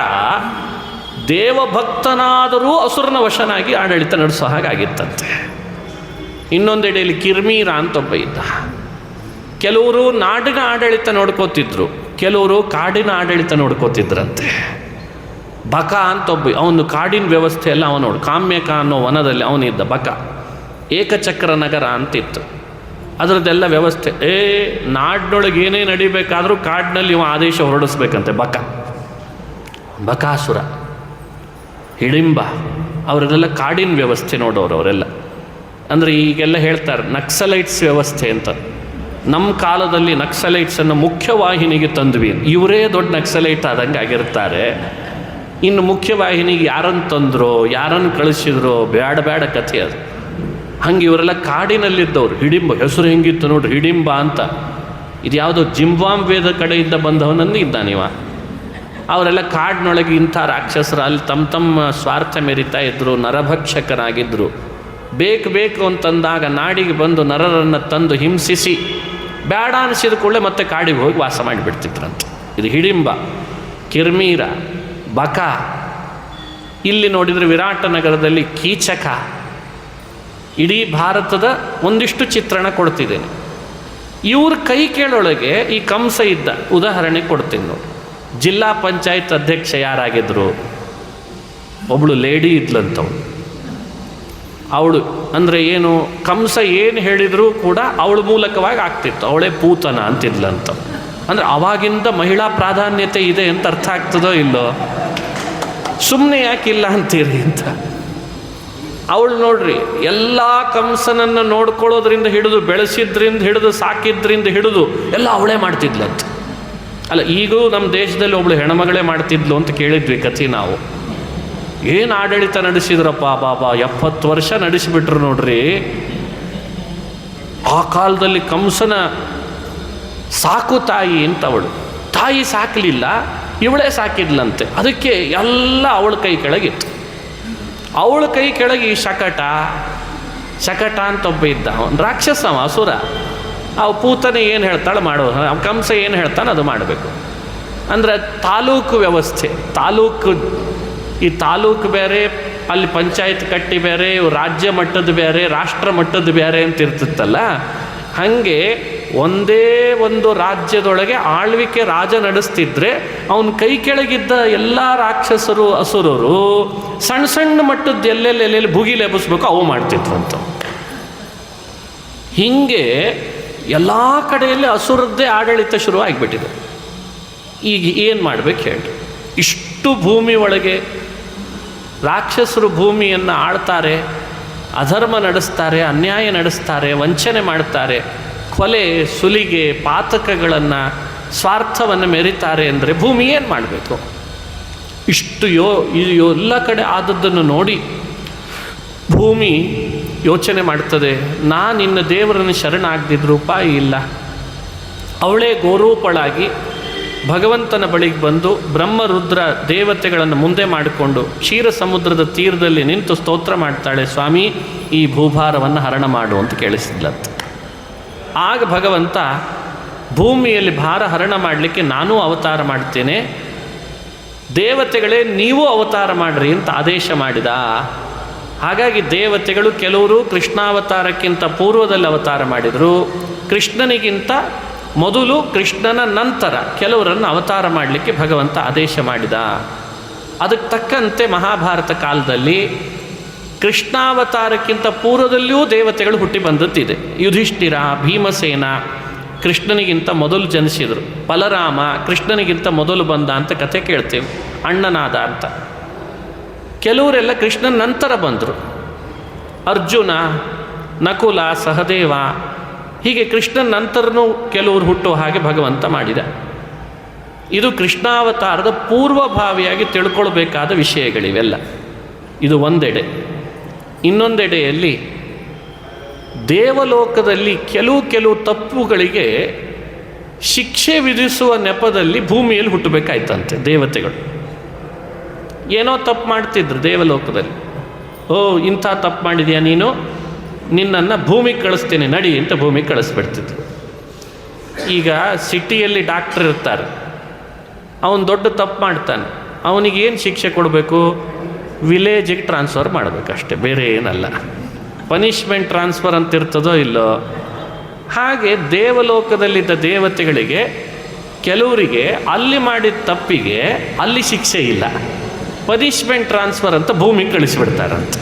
ದೇವಭಕ್ತನಾದರೂ ಅಸುರನ ವಶನಾಗಿ ಆಡಳಿತ ನಡೆಸೋ ಹಾಗಾಗಿತ್ತಂತೆ. ಇನ್ನೊಂದೆಡೆಯಲ್ಲಿ ಕಿರ್ಮೀರ ಅಂತ ಒಬ್ಬ ಇದ್ದ. ಕೆಲವರು ನಾಡಿನ ಆಡಳಿತ ನೋಡ್ಕೋತಿದ್ರು, ಕೆಲವರು ಕಾಡಿನ ಆಡಳಿತ ನೋಡ್ಕೋತಿದ್ರಂತೆ. ಬಕ ಅಂತ ಒಬ್ಬ, ಅವನು ಕಾಡಿನ ವ್ಯವಸ್ಥೆ ಎಲ್ಲ ಅವನು ನೋಡು. ಕಾಮ್ಯಕ ಅನ್ನೋ ವನದಲ್ಲಿ ಅವನಿದ್ದ ಬಕ. ಏಕಚಕ್ರ ನಗರ ಅಂತಿತ್ತು, ಅದರದ್ದೆಲ್ಲ ವ್ಯವಸ್ಥೆ. ನಾಡಿನೊಳಗೆ ಏನೇ ನಡಿಬೇಕಾದ್ರೂ ಕಾಡಿನಲ್ಲಿ ಇವ ಆದೇಶ ಹೊರಡಿಸ್ಬೇಕಂತೆ. ಬಕಾಸುರ, ಹಿಡಿಂಬ, ಅವರದೆಲ್ಲ ಕಾಡಿನ ವ್ಯವಸ್ಥೆ ನೋಡೋರು ಅವರೆಲ್ಲ. ಅಂದರೆ ಈಗೆಲ್ಲ ಹೇಳ್ತಾರೆ ನಕ್ಸಲೈಟ್ಸ್ ವ್ಯವಸ್ಥೆ ಅಂತ. ನಮ್ಮ ಕಾಲದಲ್ಲಿ ನಕ್ಸಲೈಟ್ಸನ್ನು ಮುಖ್ಯವಾಹಿನಿಗೆ ತಂದ್ವಿ, ಇವರೇ ದೊಡ್ಡ ನಕ್ಸಲೈಟ್ ಆದಂಗೆ ಆಗಿರ್ತಾರೆ. ಇನ್ನು ಮುಖ್ಯವಾಹಿನಿಗೆ ಯಾರನ್ನು ತಂದರೋ ಯಾರನ್ನು ಕಳಿಸಿದ್ರೋ ಬೇಡ ಕಥೆ ಅದು. ಹಂಗೆ ಇವರೆಲ್ಲ ಕಾಡಿನಲ್ಲಿದ್ದವ್ರು. ಹಿಡಿಂಬ ಹೆಸರು ಹೆಂಗಿತ್ತು ನೋಡ್ರಿ, ಹಿಡಿಂಬ ಅಂತ. ಇದು ಯಾವುದೋ ಜಿಂಬಾಬ್ವೆದ ಕಡೆಯಿಂದ ಬಂದವನಂದು ಇದ್ದಾನಿವ. ಅವರೆಲ್ಲ ಕಾಡಿನೊಳಗೆ ಇಂಥ ರಾಕ್ಷಸರು ಅಲ್ಲಿ ತಮ್ಮ ಸ್ವಾರ್ಥ ಮೆರಿತಾ ಇದ್ದರು, ನರಭಕ್ಷಕರಾಗಿದ್ದರು. ಬೇಕು ಅಂತಂದಾಗ ನಾಡಿಗೆ ಬಂದು ನರರನ್ನು ತಂದು ಹಿಂಸಿಸಿ ಬೇಡ ಅನಿಸಿದ ಕೂಡಲೇ ಮತ್ತೆ ಕಾಡಿಗೆ ಹೋಗಿ ವಾಸ ಮಾಡಿಬಿಡ್ತಿದ್ರಂತೆ. ಇದು ಹಿಡಿಂಬ, ಕಿರ್ಮೀರ, ಬಕ. ಇಲ್ಲಿ ನೋಡಿದರೆ ವಿರಾಟ ನಗರದಲ್ಲಿ ಕೀಚಕ. ಇಡೀ ಭಾರತದ ಒಂದಿಷ್ಟು ಚಿತ್ರಣ ಕೊಡ್ತಿದ್ದೇನೆ. ಇವ್ರ ಕೈ ಕೇಳೊಳಗೆ ಈ ಕಂಸ ಇದ್ದ. ಉದಾಹರಣೆ ಕೊಡ್ತೀನಿ ನೋಡಿ. ಜಿಲ್ಲಾ ಪಂಚಾಯತ್ ಅಧ್ಯಕ್ಷ ಯಾರಾಗಿದ್ದರು? ಒಬ್ಬಳು ಲೇಡಿ ಇದ್ಲಂತವಳು. ಅವಳು ಅಂದರೆ ಏನು, ಕಂಸ ಏನು ಹೇಳಿದರೂ ಕೂಡ ಅವಳ ಮೂಲಕವಾಗಿ ಆಗ್ತಿತ್ತು. ಅವಳೇ ಪೂತನ ಅಂತಿದ್ಲಂತ. ಅಂದರೆ ಅವಾಗಿಂದ ಮಹಿಳಾ ಪ್ರಾಧಾನ್ಯತೆ ಇದೆ ಅಂತ ಅರ್ಥ ಆಗ್ತದೋ ಇಲ್ಲೋ? ಸುಮ್ಮನೆ ಯಾಕಿಲ್ಲ ಅಂತೀರಿ ಅಂತ. ಅವಳು ನೋಡ್ರಿ, ಎಲ್ಲ ಕಂಸನನ್ನು ನೋಡ್ಕೊಳ್ಳೋದ್ರಿಂದ ಹಿಡಿದು, ಬೆಳೆಸಿದ್ರಿಂದ ಹಿಡಿದು, ಸಾಕಿದ್ರಿಂದ ಹಿಡಿದು ಎಲ್ಲ ಅವಳೇ ಮಾಡ್ತಿದ್ಲಂತ. ಅಲ್ಲ, ಈಗೂ ನಮ್ಮ ದೇಶದಲ್ಲಿ ಒಬ್ಳು ಹೆಣ್ಮಗಳೇ ಮಾಡ್ತಿದ್ಲು ಅಂತ ಕೇಳಿದ್ವಿ ಕಥೆ ನಾವು. ಏನು ಆಡಳಿತ ನಡೆಸಿದ್ರಪ್ಪ ಬಾಬಾ, 70 ವರ್ಷ ನಡೆಸಿಬಿಟ್ರು ನೋಡ್ರಿ. ಆ ಕಾಲದಲ್ಲಿ ಕಂಸನ ಸಾಕು ತಾಯಿ ಅಂತ ಅವಳು. ತಾಯಿ ಸಾಕಲಿಲ್ಲ, ಇವಳೇ ಸಾಕಿದ್ಲಂತೆ. ಅದಕ್ಕೆ ಎಲ್ಲ ಅವಳ ಕೈ ಕೆಳಗಿತ್ತು. ಅವಳ ಕೈ ಕೆಳಗೆ ಶಕಟ ಅಂತ ಒಬ್ಬ ಇದ್ದ. ಒಂದು ರಾಕ್ಷಸ, ಅಸುರ. ಆ ಪೂತನೆ ಏನು ಹೇಳ್ತಾಳೆ ಮಾಡೋ, ಕಂಸ ಏನು ಹೇಳ್ತಾನೆ ಅದು ಮಾಡಬೇಕು. ಅಂದರೆ ತಾಲೂಕು ವ್ಯವಸ್ಥೆ. ಈ ತಾಲೂಕು ಬೇರೆ, ಅಲ್ಲಿ ಪಂಚಾಯತ್ ಕಟ್ಟಿ ಬೇರೆ, ರಾಜ್ಯ ಮಟ್ಟದ ಬೇರೆ, ರಾಷ್ಟ್ರ ಮಟ್ಟದ ಬೇರೆ ಅಂತ ಇರ್ತಿತ್ತಲ್ಲ. ಹಾಗೆ ಒಂದೇ ಒಂದು ರಾಜ್ಯದೊಳಗೆ ಆಳ್ವಿಕೆ ರಾಜ ನಡೆಸ್ತಿದ್ರೆ ಅವನ ಕೈ ಕೆಳಗಿದ್ದ ಎಲ್ಲ ರಾಕ್ಷಸರು, ಅಸುರರು ಸಣ್ಣ ಮಟ್ಟದ್ದು ಎಲ್ಲೆಲ್ಲಿ ಭುಗಿಲು ಎಬ್ಬಿಸ್ಬೇಕು ಅವು ಮಾಡ್ತಿದ್ವಂತ. ಹೀಗೆ ಎಲ್ಲ ಕಡೆಯಲ್ಲಿ ಅಸುರದ್ದೇ ಆಡಳಿತ ಶುರು ಆಗಿಬಿಟ್ಟಿದೆ. ಈಗ ಏನು ಮಾಡ್ಬೇಕು ಹೇಳಿ? ಇಷ್ಟು ಭೂಮಿ ಒಳಗೆ ರಾಕ್ಷಸರು ಭೂಮಿಯನ್ನು ಆಳ್ತಾರೆ, ಅಧರ್ಮ ನಡೆಸ್ತಾರೆ, ಅನ್ಯಾಯ ನಡೆಸ್ತಾರೆ, ವಂಚನೆ ಮಾಡ್ತಾರೆ, ಕೊಲೆ ಸುಲಿಗೆ ಪಾತಕಗಳನ್ನು, ಸ್ವಾರ್ಥವನ್ನು ಮೆರಿತಾರೆ. ಅಂದರೆ ಭೂಮಿ ಏನು ಮಾಡಬೇಕು? ಇಷ್ಟು ಎಲ್ಲ ಕಡೆ ಆದದ್ದನ್ನು ನೋಡಿ ಭೂಮಿ ಯೋಚನೆ ಮಾಡ್ತದೆ, ನಾನು ಇನ್ನು ದೇವರನ್ನು ಶರಣಾಗದಿದ್ರೂ ಉಪಾಯ ಇಲ್ಲ. ಅವಳೇ ಗೋರೂಪಳಾಗಿ ಭಗವಂತನ ಬಳಿಗೆ ಬಂದು ಬ್ರಹ್ಮ ರುದ್ರ ದೇವತೆಗಳನ್ನು ಮುಂದೆ ಮಾಡಿಕೊಂಡು ಕ್ಷೀರ ಸಮುದ್ರದ ತೀರದಲ್ಲಿ ನಿಂತು ಸ್ತೋತ್ರ ಮಾಡ್ತಾಳೆ, ಸ್ವಾಮಿ ಈ ಭೂಭಾರವನ್ನು ಹರಣ ಮಾಡು ಅಂತ ಕೇಳಿಸಿದ್ಲಂತ. ಆಗ ಭಗವಂತ ಭೂಮಿಯಲ್ಲಿ ಭಾರ ಹರಣ ಮಾಡಲಿಕ್ಕೆ ನಾನೂ ಅವತಾರ ಮಾಡ್ತೇನೆ, ದೇವತೆಗಳೇ ನೀವು ಅವತಾರ ಮಾಡಿರಿ ಅಂತ ಆದೇಶ ಮಾಡಿದ. ಹಾಗಾಗಿ ದೇವತೆಗಳು ಕೆಲವರು ಕೃಷ್ಣಾವತಾರಕ್ಕಿಂತ ಪೂರ್ವದಲ್ಲಿ ಅವತಾರ ಮಾಡಿದರು, ಕೃಷ್ಣನಿಗಿಂತ ಮೊದಲು ಕೃಷ್ಣನ ನಂತರ ಕೆಲವರನ್ನು ಅವತಾರ ಮಾಡಲಿಕ್ಕೆ ಭಗವಂತ ಆದೇಶ ಮಾಡಿದ. ಅದಕ್ಕೆ ತಕ್ಕಂತೆ ಮಹಾಭಾರತ ಕಾಲದಲ್ಲಿ ಕೃಷ್ಣಾವತಾರಕ್ಕಿಂತ ಪೂರ್ವದಲ್ಲಿಯೂ ದೇವತೆಗಳು ಹುಟ್ಟಿ ಬಂದದ್ದಿದೆ. ಯುಧಿಷ್ಠಿರ, ಭೀಮಸೇನ ಕೃಷ್ಣನಿಗಿಂತ ಮೊದಲು ಜನಿಸಿದರು, ಬಲರಾಮ ಕೃಷ್ಣನಿಗಿಂತ ಮೊದಲು ಬಂದ ಅಂತ ಕಥೆ ಕೇಳ್ತೇವೆ, ಅಣ್ಣನಾದ ಅಂತ. ಕೆಲವರೆಲ್ಲ ಕೃಷ್ಣನ ನಂತರ ಬಂದರು, ಅರ್ಜುನ, ನಕುಲ, ಸಹದೇವ, ಹೀಗೆ ಕೃಷ್ಣನ ನಂತರನೂ ಕೆಲವರು ಹುಟ್ಟುವ ಹಾಗೆ ಭಗವಂತ ಮಾಡಿದ. ಇದು ಕೃಷ್ಣಾವತಾರದ ಪೂರ್ವಭಾವಿಯಾಗಿ ತಿಳ್ಕೊಳ್ಬೇಕಾದ ವಿಷಯಗಳಿವೆಲ್ಲ. ಇದು ಒಂದೆಡೆ. ಇನ್ನೊಂದೆಡೆಯಲ್ಲಿ ದೇವಲೋಕದಲ್ಲಿ ಕೆಲವು ತಪ್ಪುಗಳಿಗೆ ಶಿಕ್ಷೆ ವಿಧಿಸುವ ನೆಪದಲ್ಲಿ ಭೂಮಿಯಲ್ಲಿ ಹುಟ್ಟಬೇಕಾಯ್ತಂತೆ ದೇವತೆಗಳು. ಏನೋ ತಪ್ಪು ಮಾಡ್ತಿದ್ರು ದೇವಲೋಕದಲ್ಲಿ. ಓ, ಇಂಥ ತಪ್ಪು ಮಾಡಿದೆಯಾ ನೀನು, ನಿನ್ನನ್ನು ಭೂಮಿಗೆ ಕಳಿಸ್ತೇನೆ ನಡಿ ಅಂತ ಭೂಮಿಗೆ ಕಳಿಸ್ಬಿಡ್ತಿದ್ರು. ಈಗ ಸಿಟಿಯಲ್ಲಿ ಡಾಕ್ಟ್ರ್ ಇರ್ತಾರೆ, ಅವನು ದೊಡ್ಡ ತಪ್ಪು ಮಾಡ್ತಾನೆ, ಅವನಿಗೆ ಏನು ಶಿಕ್ಷೆ ಕೊಡಬೇಕು? ವಿಲೇಜಿಗೆ ಟ್ರಾನ್ಸ್ಫರ್ ಮಾಡಬೇಕಷ್ಟೆ, ಬೇರೆ ಏನಲ್ಲ. ಪನಿಷ್ಮೆಂಟ್ ಟ್ರಾನ್ಸ್ಫರ್ ಅಂತ ಇರ್ತದೋ ಇಲ್ಲೋ ಹಾಗೆ ದೇವಲೋಕದಲ್ಲಿದ್ದ ದೇವತೆಗಳಿಗೆ ಕೆಲವರಿಗೆ ಅಲ್ಲಿ ಮಾಡಿದ ತಪ್ಪಿಗೆ ಅಲ್ಲಿ ಶಿಕ್ಷೆ ಇಲ್ಲ, ಪನಿಷ್ಮೆಂಟ್ ಟ್ರಾನ್ಸ್ಫರ್ ಅಂತ ಭೂಮಿಗೆ ಕಳಿಸಿಬಿಡ್ತಾರಂತೆ.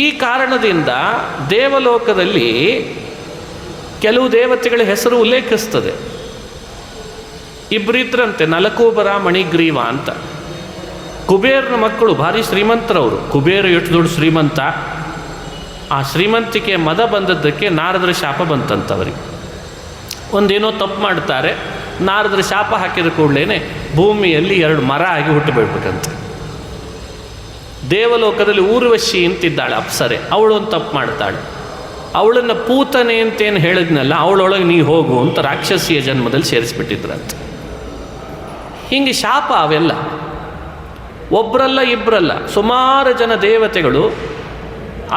ಈ ಕಾರಣದಿಂದ ದೇವಲೋಕದಲ್ಲಿ ಕೆಲವು ದೇವತೆಗಳ ಹೆಸರು ಉಲ್ಲೇಖಿಸ್ತದೆ. ಇಬ್ಬರಿದ್ರಂತೆ, ನಲಕೂಬರ, ಮಣಿಗ್ರೀವ ಅಂತ. ಕುಬೇರನ ಮಕ್ಕಳು ಭಾರಿ ಶ್ರೀಮಂತರವರು. ಕುಬೇರ ಎಷ್ಟು ದೊಡ್ಡ ಶ್ರೀಮಂತ, ಆ ಶ್ರೀಮಂತಿಕೆ ಮದ ಬಂದದ್ದಕ್ಕೆ ನಾರದರ ಶಾಪ ಬಂತಂತವರಿಗೆ. ಒಂದೇನೋ ತಪ್ಪು ಮಾಡ್ತಾರೆ, ನಾರದರ ಶಾಪ ಹಾಕಿದ ಕೂಡಲೇ ಭೂಮಿಯಲ್ಲಿ 2 ಮರ ಆಗಿ ಹುಟ್ಟುಬಿಡ್ಬೇಕಂತೆ. ದೇವಲೋಕದಲ್ಲಿ ಊರ್ವಶಿ ಅಂತಿದ್ದಾಳೆ ಅಪ್ಸರೆ, ಅವಳು ಒಂದು ತಪ್ಪು ಮಾಡ್ತಾಳೆ. ಅವಳನ್ನು ಪೂತನೆ ಅಂತೇನು ಹೇಳಿದ್ನಲ್ಲ, ಅವಳೊಳಗೆ ನೀ ಹೋಗು ಅಂತ ರಾಕ್ಷಸಿಯ ಜನ್ಮದಲ್ಲಿ ಸೇರಿಸ್ಬಿಟ್ಟಿದ್ರಂತೆ. ಹೀಗೆ ಶಾಪ ಅವೆಲ್ಲ ಒಬ್ಬರಲ್ಲ ಇಬ್ಬರಲ್ಲ, ಸುಮಾರು ಜನ ದೇವತೆಗಳು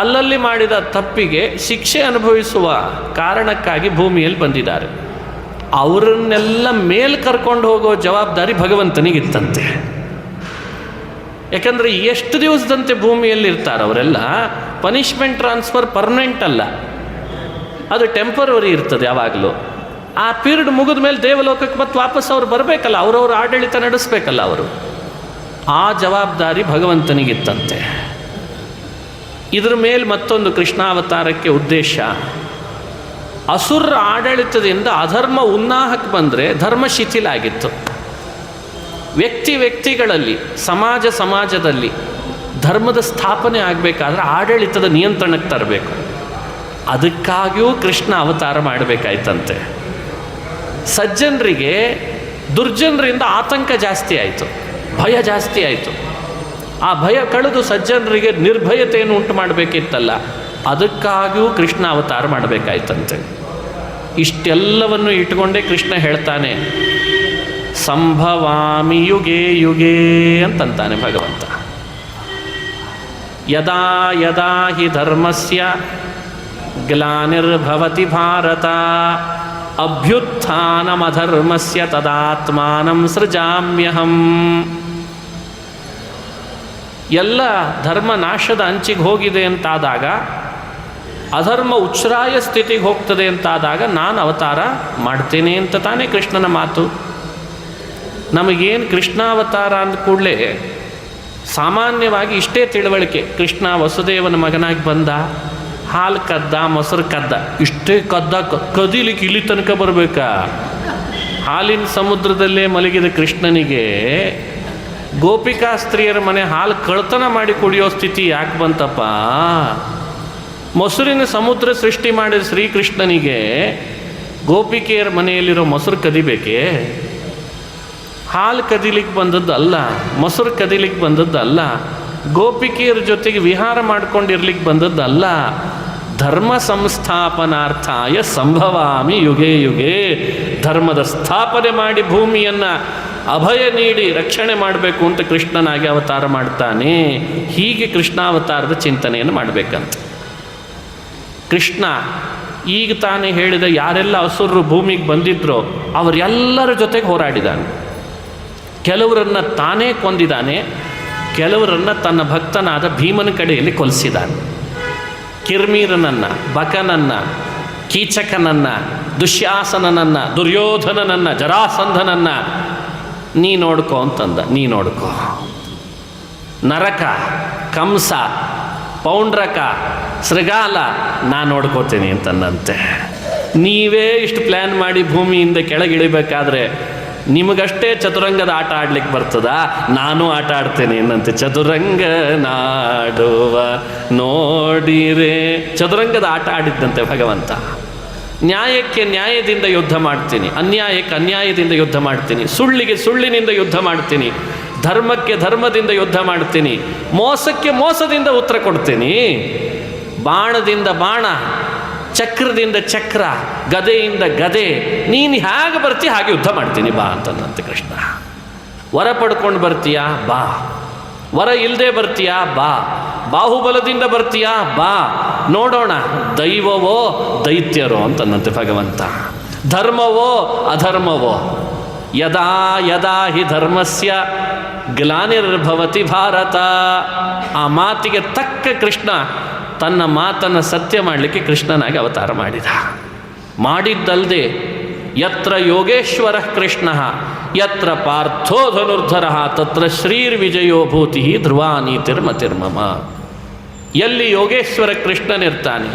ಅಲ್ಲಲ್ಲಿ ಮಾಡಿದ ತಪ್ಪಿಗೆ ಶಿಕ್ಷೆ ಅನುಭವಿಸುವ ಕಾರಣಕ್ಕಾಗಿ ಭೂಮಿಯಲ್ಲಿ ಬಂದಿದ್ದಾರೆ. ಅವರನ್ನೆಲ್ಲ ಮೇಲ್ ಕರ್ಕೊಂಡು ಹೋಗೋ ಜವಾಬ್ದಾರಿ ಭಗವಂತನಿಗಿತ್ತಂತೆ. ಯಾಕಂದರೆ ಎಷ್ಟು ದಿವಸದಂತೆ ಭೂಮಿಯಲ್ಲಿ ಇರ್ತಾರೆ ಅವರೆಲ್ಲ. ಪನಿಷ್ಮೆಂಟ್ ಟ್ರಾನ್ಸ್ಫರ್ ಪರ್ಮನೆಂಟ್ ಅಲ್ಲ, ಅದು ಟೆಂಪರರಿ ಇರ್ತದೆ ಯಾವಾಗಲೂ. ಆ ಪೀರಿಯಡ್ ಮುಗಿದ ಮೇಲೆ ದೇವಲೋಕಕ್ಕೆ ಮತ್ತೆ ವಾಪಸ್ ಅವ್ರು ಬರಬೇಕಲ್ಲ, ಅವರವ್ರ ಆಡಳಿತ ನಡೆಸಬೇಕಲ್ಲ ಅವರು. ಆ ಜವಾಬ್ದಾರಿ ಭಗವಂತನಿಗಿತ್ತಂತೆ. ಇದ್ರ ಮೇಲೆ ಮತ್ತೊಂದು ಕೃಷ್ಣಾವತಾರಕ್ಕೆ ಉದ್ದೇಶ, ಅಸುರ ಆಡಳಿತದಿಂದ ಅಧರ್ಮ ಉನ್ನಾಹಕ್ಕೆ ಬಂದರೆ ಧರ್ಮ ಶಿಥಿಲ ಆಗಿತ್ತು. ವ್ಯಕ್ತಿಗಳಲ್ಲಿ, ಸಮಾಜದಲ್ಲಿ ಧರ್ಮದ ಸ್ಥಾಪನೆ ಆಗಬೇಕಾದ್ರೆ ಆಡಳಿತದ ನಿಯಂತ್ರಣಕ್ಕೆ ತರಬೇಕು. ಅದಕ್ಕಾಗಿಯೂ ಕೃಷ್ಣ ಅವತಾರ ಮಾಡಬೇಕಾಯ್ತಂತೆ. ಸಜ್ಜನರಿಗೆ ದುರ್ಜನರಿಂದ ಆತಂಕ ಜಾಸ್ತಿ ಆಯಿತು, ಭಯ ಜಾಸ್ತಿ ಆಯಿತು. ಆ ಭಯ ಕಳೆದು ಸಜ್ಜನರಿಗೆ ನಿರ್ಭಯತೆಯನ್ನು ಉಂಟು ಮಾಡಬೇಕಿತ್ತಲ್ಲ, ಅದಕ್ಕಾಗಿಯೂ ಕೃಷ್ಣ ಅವತಾರ ಮಾಡಬೇಕಾಯ್ತಂತೆ. ಇಷ್ಟೆಲ್ಲವನ್ನು ಇಟ್ಕೊಂಡೇ ಕೃಷ್ಣ ಹೇಳ್ತಾನೆ, ಸಂಭವಾಮಿ ಯುಗೇ ಯುಗೇ ಅಂತಂತಾನೆ ಭಗವಂತ. ಯದಾ ಯದಾ ಹಿ ಧರ್ಮಸ್ಯ ಗ್ಲಾನಿರ್ಭವತಿ ಭಾರತ ಅಭ್ಯುತ್ಥಾನಮಧರ್ಮಸ್ಯ ತದಾತ್ಮಾನಂ ಸೃಜಾಮ್ಯಹಂ. ಎಲ್ಲ ಧರ್ಮ ನಾಶದ ಅಂಚಿಗೆ ಹೋಗಿದೆ ಅಂತಾದಾಗ, ಅಧರ್ಮ ಉಚ್ಛ್ರಾಯ ಸ್ಥಿತಿಗೆ ಹೋಗ್ತದೆ ಅಂತಾದಾಗ ನಾನು ಅವತಾರ ಮಾಡ್ತೇನೆ ಅಂತ ತಾನೇ ಕೃಷ್ಣನ ಮಾತು. ನಮಗೇನು ಕೃಷ್ಣಾವತಾರ ಅಂದ ಕೂಡಲೇ ಸಾಮಾನ್ಯವಾಗಿ ಇಷ್ಟೇ ತಿಳುವಳಿಕೆ, ಕೃಷ್ಣ ವಸುದೇವನ ಮಗನಾಗಿ ಬಂದ, ಹಾಲು ಕದ್ದ, ಮೊಸರು ಕದ್ದ, ಇಷ್ಟೇ ಕದೀಲಿಕ್ಕೆ ಇಲ್ಲಿ ತನಕ ಬರಬೇಕಾ? ಹಾಲಿನ ಸಮುದ್ರದಲ್ಲೇ ಮಲಗಿದ ಕೃಷ್ಣನಿಗೆ ಗೋಪಿಕಾ ಸ್ತ್ರೀಯರ ಮನೆ ಹಾಲು ಕಳ್ತನ ಮಾಡಿ ಕುಡಿಯೋ ಸ್ಥಿತಿ ಯಾಕೆ ಬಂತಪ್ಪ? ಮೊಸರಿನ ಸಮುದ್ರ ಸೃಷ್ಟಿ ಮಾಡಿದ ಶ್ರೀಕೃಷ್ಣನಿಗೆ ಗೋಪಿಕೆಯರ ಮನೆಯಲ್ಲಿರೋ ಮೊಸರು ಕದಿಬೇಕೇ? ಹಾಲು ಕದಿಲಿಕ್ಕೆ ಬಂದದ್ದಲ್ಲ, ಮೊಸರು ಕದಿಲಿಕ್ಕೆ ಬಂದದ್ದಲ್ಲ, ಗೋಪಿಕೆಯರ ಜೊತೆಗೆ ವಿಹಾರ ಮಾಡ್ಕೊಂಡಿರ್ಲಿಕ್ಕೆ ಬಂದದ್ದಲ್ಲ. ಧರ್ಮ ಸಂಸ್ಥಾಪನಾರ್ಥಾಯ ಸಂಭವಾಮಿ ಯುಗೇ ಯುಗೇ. ಧರ್ಮದ ಸ್ಥಾಪನೆ ಮಾಡಿ ಭೂಮಿಯನ್ನು ಅಭಯ ನೀಡಿ ರಕ್ಷಣೆ ಮಾಡಬೇಕು ಅಂತ ಕೃಷ್ಣನಾಗಿ ಅವತಾರ ಮಾಡ್ತಾನೆ. ಹೀಗೆ ಕೃಷ್ಣಾವತಾರದ ಚಿಂತನೆಯನ್ನು ಮಾಡಬೇಕಂತ. ಕೃಷ್ಣ ಈಗ ತಾನೇ ಹೇಳಿದ ಯಾರೆಲ್ಲ ಅಸುರರು ಭೂಮಿಗೆ ಬಂದಿದ್ರೋ ಅವರೆಲ್ಲರ ಜೊತೆಗೆ ಹೋರಾಡಿದ್ದಾನೆ. ಕೆಲವರನ್ನು ತಾನೇ ಕೊಂದಿದ್ದಾನೆ, ಕೆಲವರನ್ನು ತನ್ನ ಭಕ್ತನಾದ ಭೀಮನ ಕಡೆಯಲ್ಲಿ ಕೊಲ್ಲಿಸಿದ್ದಾನೆ. ಕಿರ್ಮೀರನನ್ನು, ಬಕನನ್ನು, ಕೀಚಕನನ್ನು, ದುಶ್ಯಾಸನನನ್ನು, ದುರ್ಯೋಧನನನ್ನು, ಜರಾಸಂಧನನ್ನು ನೀ ನೋಡ್ಕೋ ಅಂತಂದ. ನೀ ನೋಡ್ಕೋ. ನರಕ, ಕಂಸ, ಪೌಂಡ್ರಕ, ಶೃಗಾಲ ನಾನು ನೋಡ್ಕೋತೀನಿ ಅಂತಂದಂತೆ. ನೀವೇ ಇಷ್ಟು ಪ್ಲ್ಯಾನ್ ಮಾಡಿ ಭೂಮಿಯಿಂದ ಕೆಳಗಿಳಿಬೇಕಾದ್ರೆ ನಿಮಗಷ್ಟೇ ಚತುರಂಗದ ಆಟ ಆಡ್ಲಿಕ್ಕೆ ಬರ್ತದ, ನಾನು ಆಟ ಆಡ್ತೇನೆ ಏನಂತೆ. ಚತುರಂಗ ನಾಡುವ ನೋಡಿರೆ, ಚತುರಂಗದ ಆಟ ಆಡಿದ್ದಂತೆ ಭಗವಂತ. ನ್ಯಾಯಕ್ಕೆ ನ್ಯಾಯದಿಂದ ಯುದ್ಧ ಮಾಡ್ತೀನಿ, ಅನ್ಯಾಯಕ್ಕೆ ಅನ್ಯಾಯದಿಂದ ಯುದ್ಧ ಮಾಡ್ತೀನಿ, ಸುಳ್ಳಿಗೆ ಸುಳ್ಳಿನಿಂದ ಯುದ್ಧ ಮಾಡ್ತೀನಿ, ಧರ್ಮಕ್ಕೆ ಧರ್ಮದಿಂದ ಯುದ್ಧ ಮಾಡ್ತೀನಿ, ಮೋಸಕ್ಕೆ ಮೋಸದಿಂದ ಉತ್ತರ ಕೊಡ್ತೀನಿ. ಬಾಣದಿಂದ ಬಾಣ, ಚಕ್ರದಿಂದ ಚಕ್ರ, ಗದೆಯಿಂದ ಗದೆ, ನೀನು ಹೇಗೆ ಬರ್ತೀಯ ಹಾಗೆ ಯುದ್ಧ ಮಾಡ್ತೀನಿ ಬಾ ಅಂತಂದಂತೆ ಕೃಷ್ಣ. ವರ ಪಡ್ಕೊಂಡು ಬರ್ತೀಯಾ ಬಾ, ವರ ಇಲ್ಲದೆ ಬರ್ತೀಯಾ ಬಾ, ಬಾಹುಬಲದಿಂದ ಬರ್ತೀಯಾ ಬಾ, ನೋಡೋಣ ದೈವವೋ ದೈತ್ಯರೋ ಅಂತಂದಂತೆ ಭಗವಂತ. ಧರ್ಮವೋ ಅಧರ್ಮವೋ, ಯದಾ ಯದಾ ಹಿ ಧರ್ಮಸ್ಯ ಗ್ಲಾನಿರ್ಭವತಿ ಭಾರತ. ಆ ಮಾತಿಗೆ ತಕ್ಕ ಕೃಷ್ಣ ತನ್ನ ಮಾತನ್ನು ಸತ್ಯ ಮಾಡಲಿಕ್ಕೆ ಕೃಷ್ಣನಾಗಿ ಅವತಾರ ಮಾಡಿದ. ಮಾಡಿದ್ದಲ್ಲದೆ ಯತ್ರ ಯೋಗೇಶ್ವರ ಕೃಷ್ಣ ಯತ್ರ ಪಾರ್ಥೋ ಧನುರ್ಧರ ತತ್ರ ಶ್ರೀರ್ವಿಜಯೋ ಭೂತಿ ಧ್ರುವ ನೀತಿರ್ಮತಿರ್ಮಮ. ಎಲ್ಲಿ ಯೋಗೇಶ್ವರ ಕೃಷ್ಣನಿರ್ತಾನೆ,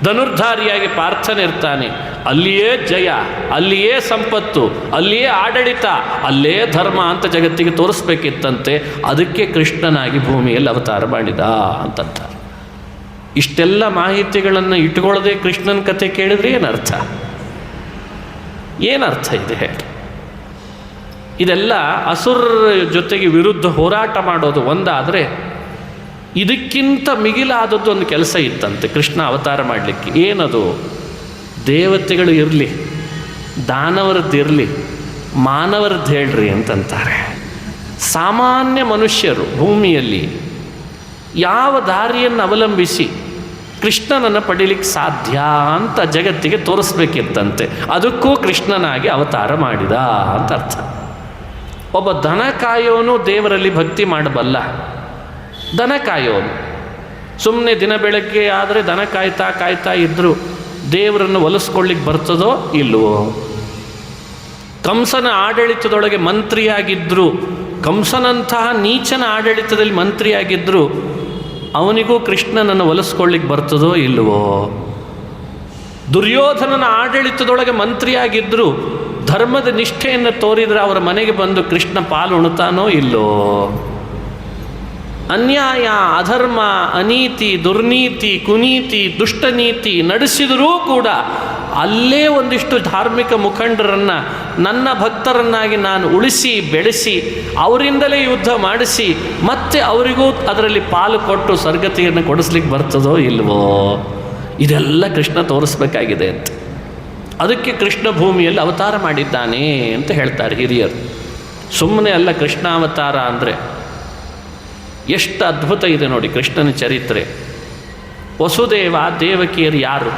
ಧನುರ್ಧಾರಿಯಾಗಿ ಪಾರ್ಥನಿರ್ತಾನೆ, ಅಲ್ಲಿಯೇ ಜಯ, ಅಲ್ಲಿಯೇ ಸಂಪತ್ತು, ಅಲ್ಲಿಯೇ ಆಡಳಿತ, ಅಲ್ಲೇ ಧರ್ಮ ಅಂತ ಜಗತ್ತಿಗೆ ತೋರಿಸ್ಬೇಕಿತ್ತಂತೆ. ಅದಕ್ಕೆ ಕೃಷ್ಣನಾಗಿ ಭೂಮಿಯಲ್ಲಿ ಅವತಾರ ಮಾಡಿದ ಅಂತಂತಾರೆ. ಇಷ್ಟೆಲ್ಲ ಮಾಹಿತಿಗಳನ್ನು ಇಟ್ಕೊಳ್ಳದೆ ಕೃಷ್ಣನ ಕಥೆ ಕೇಳಿದ್ರೆ ಏನರ್ಥ? ಏನರ್ಥ ಇದೆ ಹೇಳಿ? ಇದೆಲ್ಲ ಅಸುರರ ಜೊತೆಗೆ ವಿರುದ್ಧ ಹೋರಾಟ ಮಾಡೋದು ಒಂದಾದರೆ, ಇದಕ್ಕಿಂತ ಮಿಗಿಲಾದದ್ದು ಒಂದು ಕೆಲಸ ಇತ್ತಂತೆ ಕೃಷ್ಣ ಅವತಾರ ಮಾಡಲಿಕ್ಕೆ. ಏನದು? ದೇವತೆಗಳು ಇರಲಿ, ದಾನವರದ್ದು ಇರಲಿ, ಮಾನವರದ್ದು ಹೇಳ್ರಿ ಅಂತಂತಾರೆ. ಸಾಮಾನ್ಯ ಮನುಷ್ಯರು ಭೂಮಿಯಲ್ಲಿ ಯಾವ ದಾರಿಯನ್ನು ಅವಲಂಬಿಸಿ ಕೃಷ್ಣನನ್ನು ಪಡೀಲಿಕ್ಕೆ ಸಾಧ್ಯ ಅಂತ ಜಗತ್ತಿಗೆ ತೋರಿಸ್ಬೇಕಿತ್ತಂತೆ. ಅದಕ್ಕೂ ಕೃಷ್ಣನಾಗಿ ಅವತಾರ ಮಾಡಿದ ಅಂತ ಅರ್ಥ. ಒಬ್ಬ ದನ ಕಾಯೋನು ದೇವರಲ್ಲಿ ಭಕ್ತಿ ಮಾಡಬಲ್ಲ. ದನ ಕಾಯೋನು ಸುಮ್ಮನೆ ದಿನ ಬೆಳಗ್ಗೆ ಆದರೆ ದನ ಕಾಯ್ತಾ ಕಾಯ್ತಾ ಇದ್ದರೂ ದೇವರನ್ನು ಒಲಿಸ್ಕೊಳ್ಳಿಕ್ಕೆ ಬರ್ತದೋ ಇಲ್ವೋ? ಕಂಸನ ಆಡಳಿತದೊಳಗೆ ಮಂತ್ರಿಯಾಗಿದ್ದರು, ಕಂಸನಂತಹ ನೀಚನ ಆಡಳಿತದಲ್ಲಿ ಮಂತ್ರಿಯಾಗಿದ್ದರು, ಅವನಿಗೂ ಕೃಷ್ಣನನ್ನು ಒಲಿಸ್ಕೊಳ್ಳಿಕ್ಕೆ ಬರ್ತದೋ ಇಲ್ವೋ? ದುರ್ಯೋಧನನ ಆಡಳಿತದೊಳಗೆ ಮಂತ್ರಿಯಾಗಿದ್ದರು, ಧರ್ಮದ ನಿಷ್ಠೆಯನ್ನು ತೋರಿದರೆ ಅವರ ಮನೆಗೆ ಬಂದು ಕೃಷ್ಣ ಪಾಲು ಉಣ್ತಾನೋ ಇಲ್ಲೋ? ಅನ್ಯಾಯ, ಅಧರ್ಮ, ಅನೀತಿ, ದುರ್ನೀತಿ, ಕುನೀತಿ, ದುಷ್ಟನೀತಿ ನಡೆಸಿದರೂ ಕೂಡ ಅಲ್ಲೇ ಒಂದಿಷ್ಟು ಧಾರ್ಮಿಕ ಮುಖಂಡರನ್ನು ನನ್ನ ಭಕ್ತರನ್ನಾಗಿ ನಾನು ಉಳಿಸಿ ಬೆಳೆಸಿ ಅವರಿಂದಲೇ ಯುದ್ಧ ಮಾಡಿಸಿ ಮತ್ತೆ ಅವರಿಗೂ ಅದರಲ್ಲಿ ಪಾಲು ಕೊಟ್ಟು ಸ್ವರ್ಗತಿಯನ್ನು ಕೊಡಿಸ್ಲಿಕ್ಕೆ ಬರ್ತದೋ ಇಲ್ವೋ? ಇದೆಲ್ಲ ಕೃಷ್ಣ ತೋರಿಸ್ಬೇಕಾಗಿದೆ ಅಂತ. ಅದಕ್ಕೆ ಕೃಷ್ಣ ಭೂಮಿಯಲ್ಲಿ ಅವತಾರ ಮಾಡಿದ್ದಾನೆ ಅಂತ ಹೇಳ್ತಾರೆ ಹಿರಿಯರು. ಸುಮ್ಮನೆ ಅಲ್ಲ ಕೃಷ್ಣಾವತಾರ ಅಂದರೆ. ಎಷ್ಟು ಅದ್ಭುತ ಇದೆ ನೋಡಿ ಕೃಷ್ಣನ ಚರಿತ್ರೆ. ವಸುದೇವ ದೇವಕಿಯರು ಯಾರು?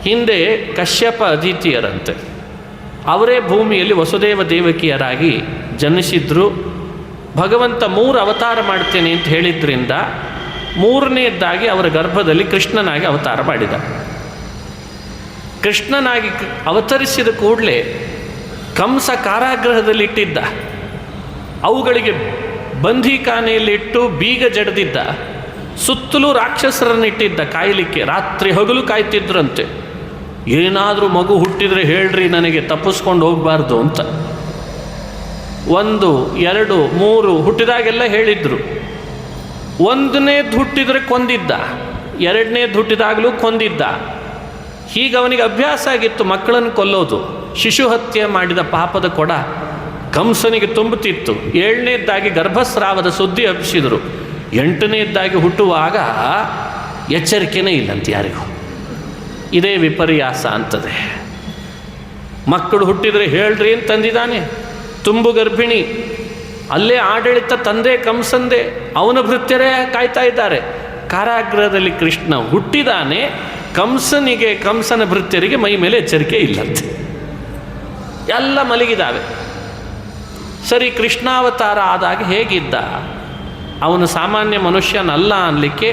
ಹಿಂದೆ ಕಶ್ಯಪ ಅದಿತಿಯರಂತೆ. ಅವರೇ ಭೂಮಿಯಲ್ಲಿ ವಸುದೇವ ದೇವಕಿಯರಾಗಿ ಜನಿಸಿದ್ರು. ಭಗವಂತ 3 ಅವತಾರ ಮಾಡ್ತೇನೆ ಅಂತ ಹೇಳಿದ್ರಿಂದ 3ನೇದ್ದಾಗಿ ಅವರ ಗರ್ಭದಲ್ಲಿ ಕೃಷ್ಣನಾಗಿ ಅವತಾರ ಮಾಡಿದ. ಕೃಷ್ಣನಾಗಿ ಅವತರಿಸಿದ ಕೂಡಲೇ ಕಂಸ ಕಾರಾಗೃಹದಲ್ಲಿಟ್ಟಿದ್ದ, ಅವುಗಳಿಗೆ ಬಂಧಿಖಾನೆಯಲ್ಲಿಟ್ಟು ಬೀಗ ಜಡಿದಿದ್ದ, ಸುತ್ತಲೂ ರಾಕ್ಷಸರನ್ನಿಟ್ಟಿದ್ದ ಕಾಯಲಿಕ್ಕೆ. ರಾತ್ರಿ ಹಗಲು ಕಾಯ್ತಿದ್ರಂತೆ. ಏನಾದರೂ ಮಗು ಹುಟ್ಟಿದರೆ ಹೇಳ್ರಿ ನನಗೆ, ತಪ್ಪಿಸ್ಕೊಂಡು ಹೋಗಬಾರ್ದು ಅಂತ. 1, 2, 3 ಹುಟ್ಟಿದಾಗೆಲ್ಲ ಹೇಳಿದ್ರು. 1ನೇದು ಹುಟ್ಟಿದರೆ ಕೊಂದಿದ್ದ, 2ನೇದು ಹುಟ್ಟಿದಾಗಲೂ ಕೊಂದಿದ್ದ. ಹೀಗೆ ಅವನಿಗೆ ಅಭ್ಯಾಸ ಆಗಿತ್ತು ಮಕ್ಕಳನ್ನು ಕೊಲ್ಲೋದು. ಶಿಶು ಹತ್ಯೆ ಮಾಡಿದ ಪಾಪದ ಕೊಡ ಕಂಸನಿಗೆ ತುಂಬುತ್ತಿತ್ತು. 7ನೇದ್ದಾಗಿ ಗರ್ಭಸ್ರಾವದ ಸುದ್ದಿ ಹಬ್ಬಿಸಿದರು. 8ನೇದ್ದಾಗಿ ಹುಟ್ಟುವಾಗ ಎಚ್ಚರಿಕೆನೇ ಇಲ್ಲಂತ ಯಾರಿಗೂ. ಇದೇ ವಿಪರ್ಯಾಸ ಅಂತದೆ. ಮಕ್ಕಳು ಹುಟ್ಟಿದರೆ ಹೇಳ್ರಿ ಅಂತಂದಿದ್ದಾನೆ. ತುಂಬು ಗರ್ಭಿಣಿ, ಅಲ್ಲೇ ಆಡಳಿತ ತಂದೆ ಕಂಸಂದೆ, ಅವನ ಭೃತ್ಯರೇ ಕಾಯ್ತಾ ಇದ್ದಾರೆ. ಕಾರಾಗೃಹದಲ್ಲಿ ಕೃಷ್ಣ ಹುಟ್ಟಿದಾನೆ. ಕಂಸನ ಭೃತ್ಯರಿಗೆ ಮೈ ಮೇಲೆ ಎಚ್ಚರಿಕೆ ಇಲ್ಲಂತೆ, ಎಲ್ಲ ಮಲಗಿದಾವೆ. ಸರಿ, ಕೃಷ್ಣಾವತಾರ ಆದಾಗ ಹೇಗಿದ್ದ? ಅವನು ಸಾಮಾನ್ಯ ಮನುಷ್ಯನಲ್ಲ ಅನ್ನಲಿಕ್ಕೆ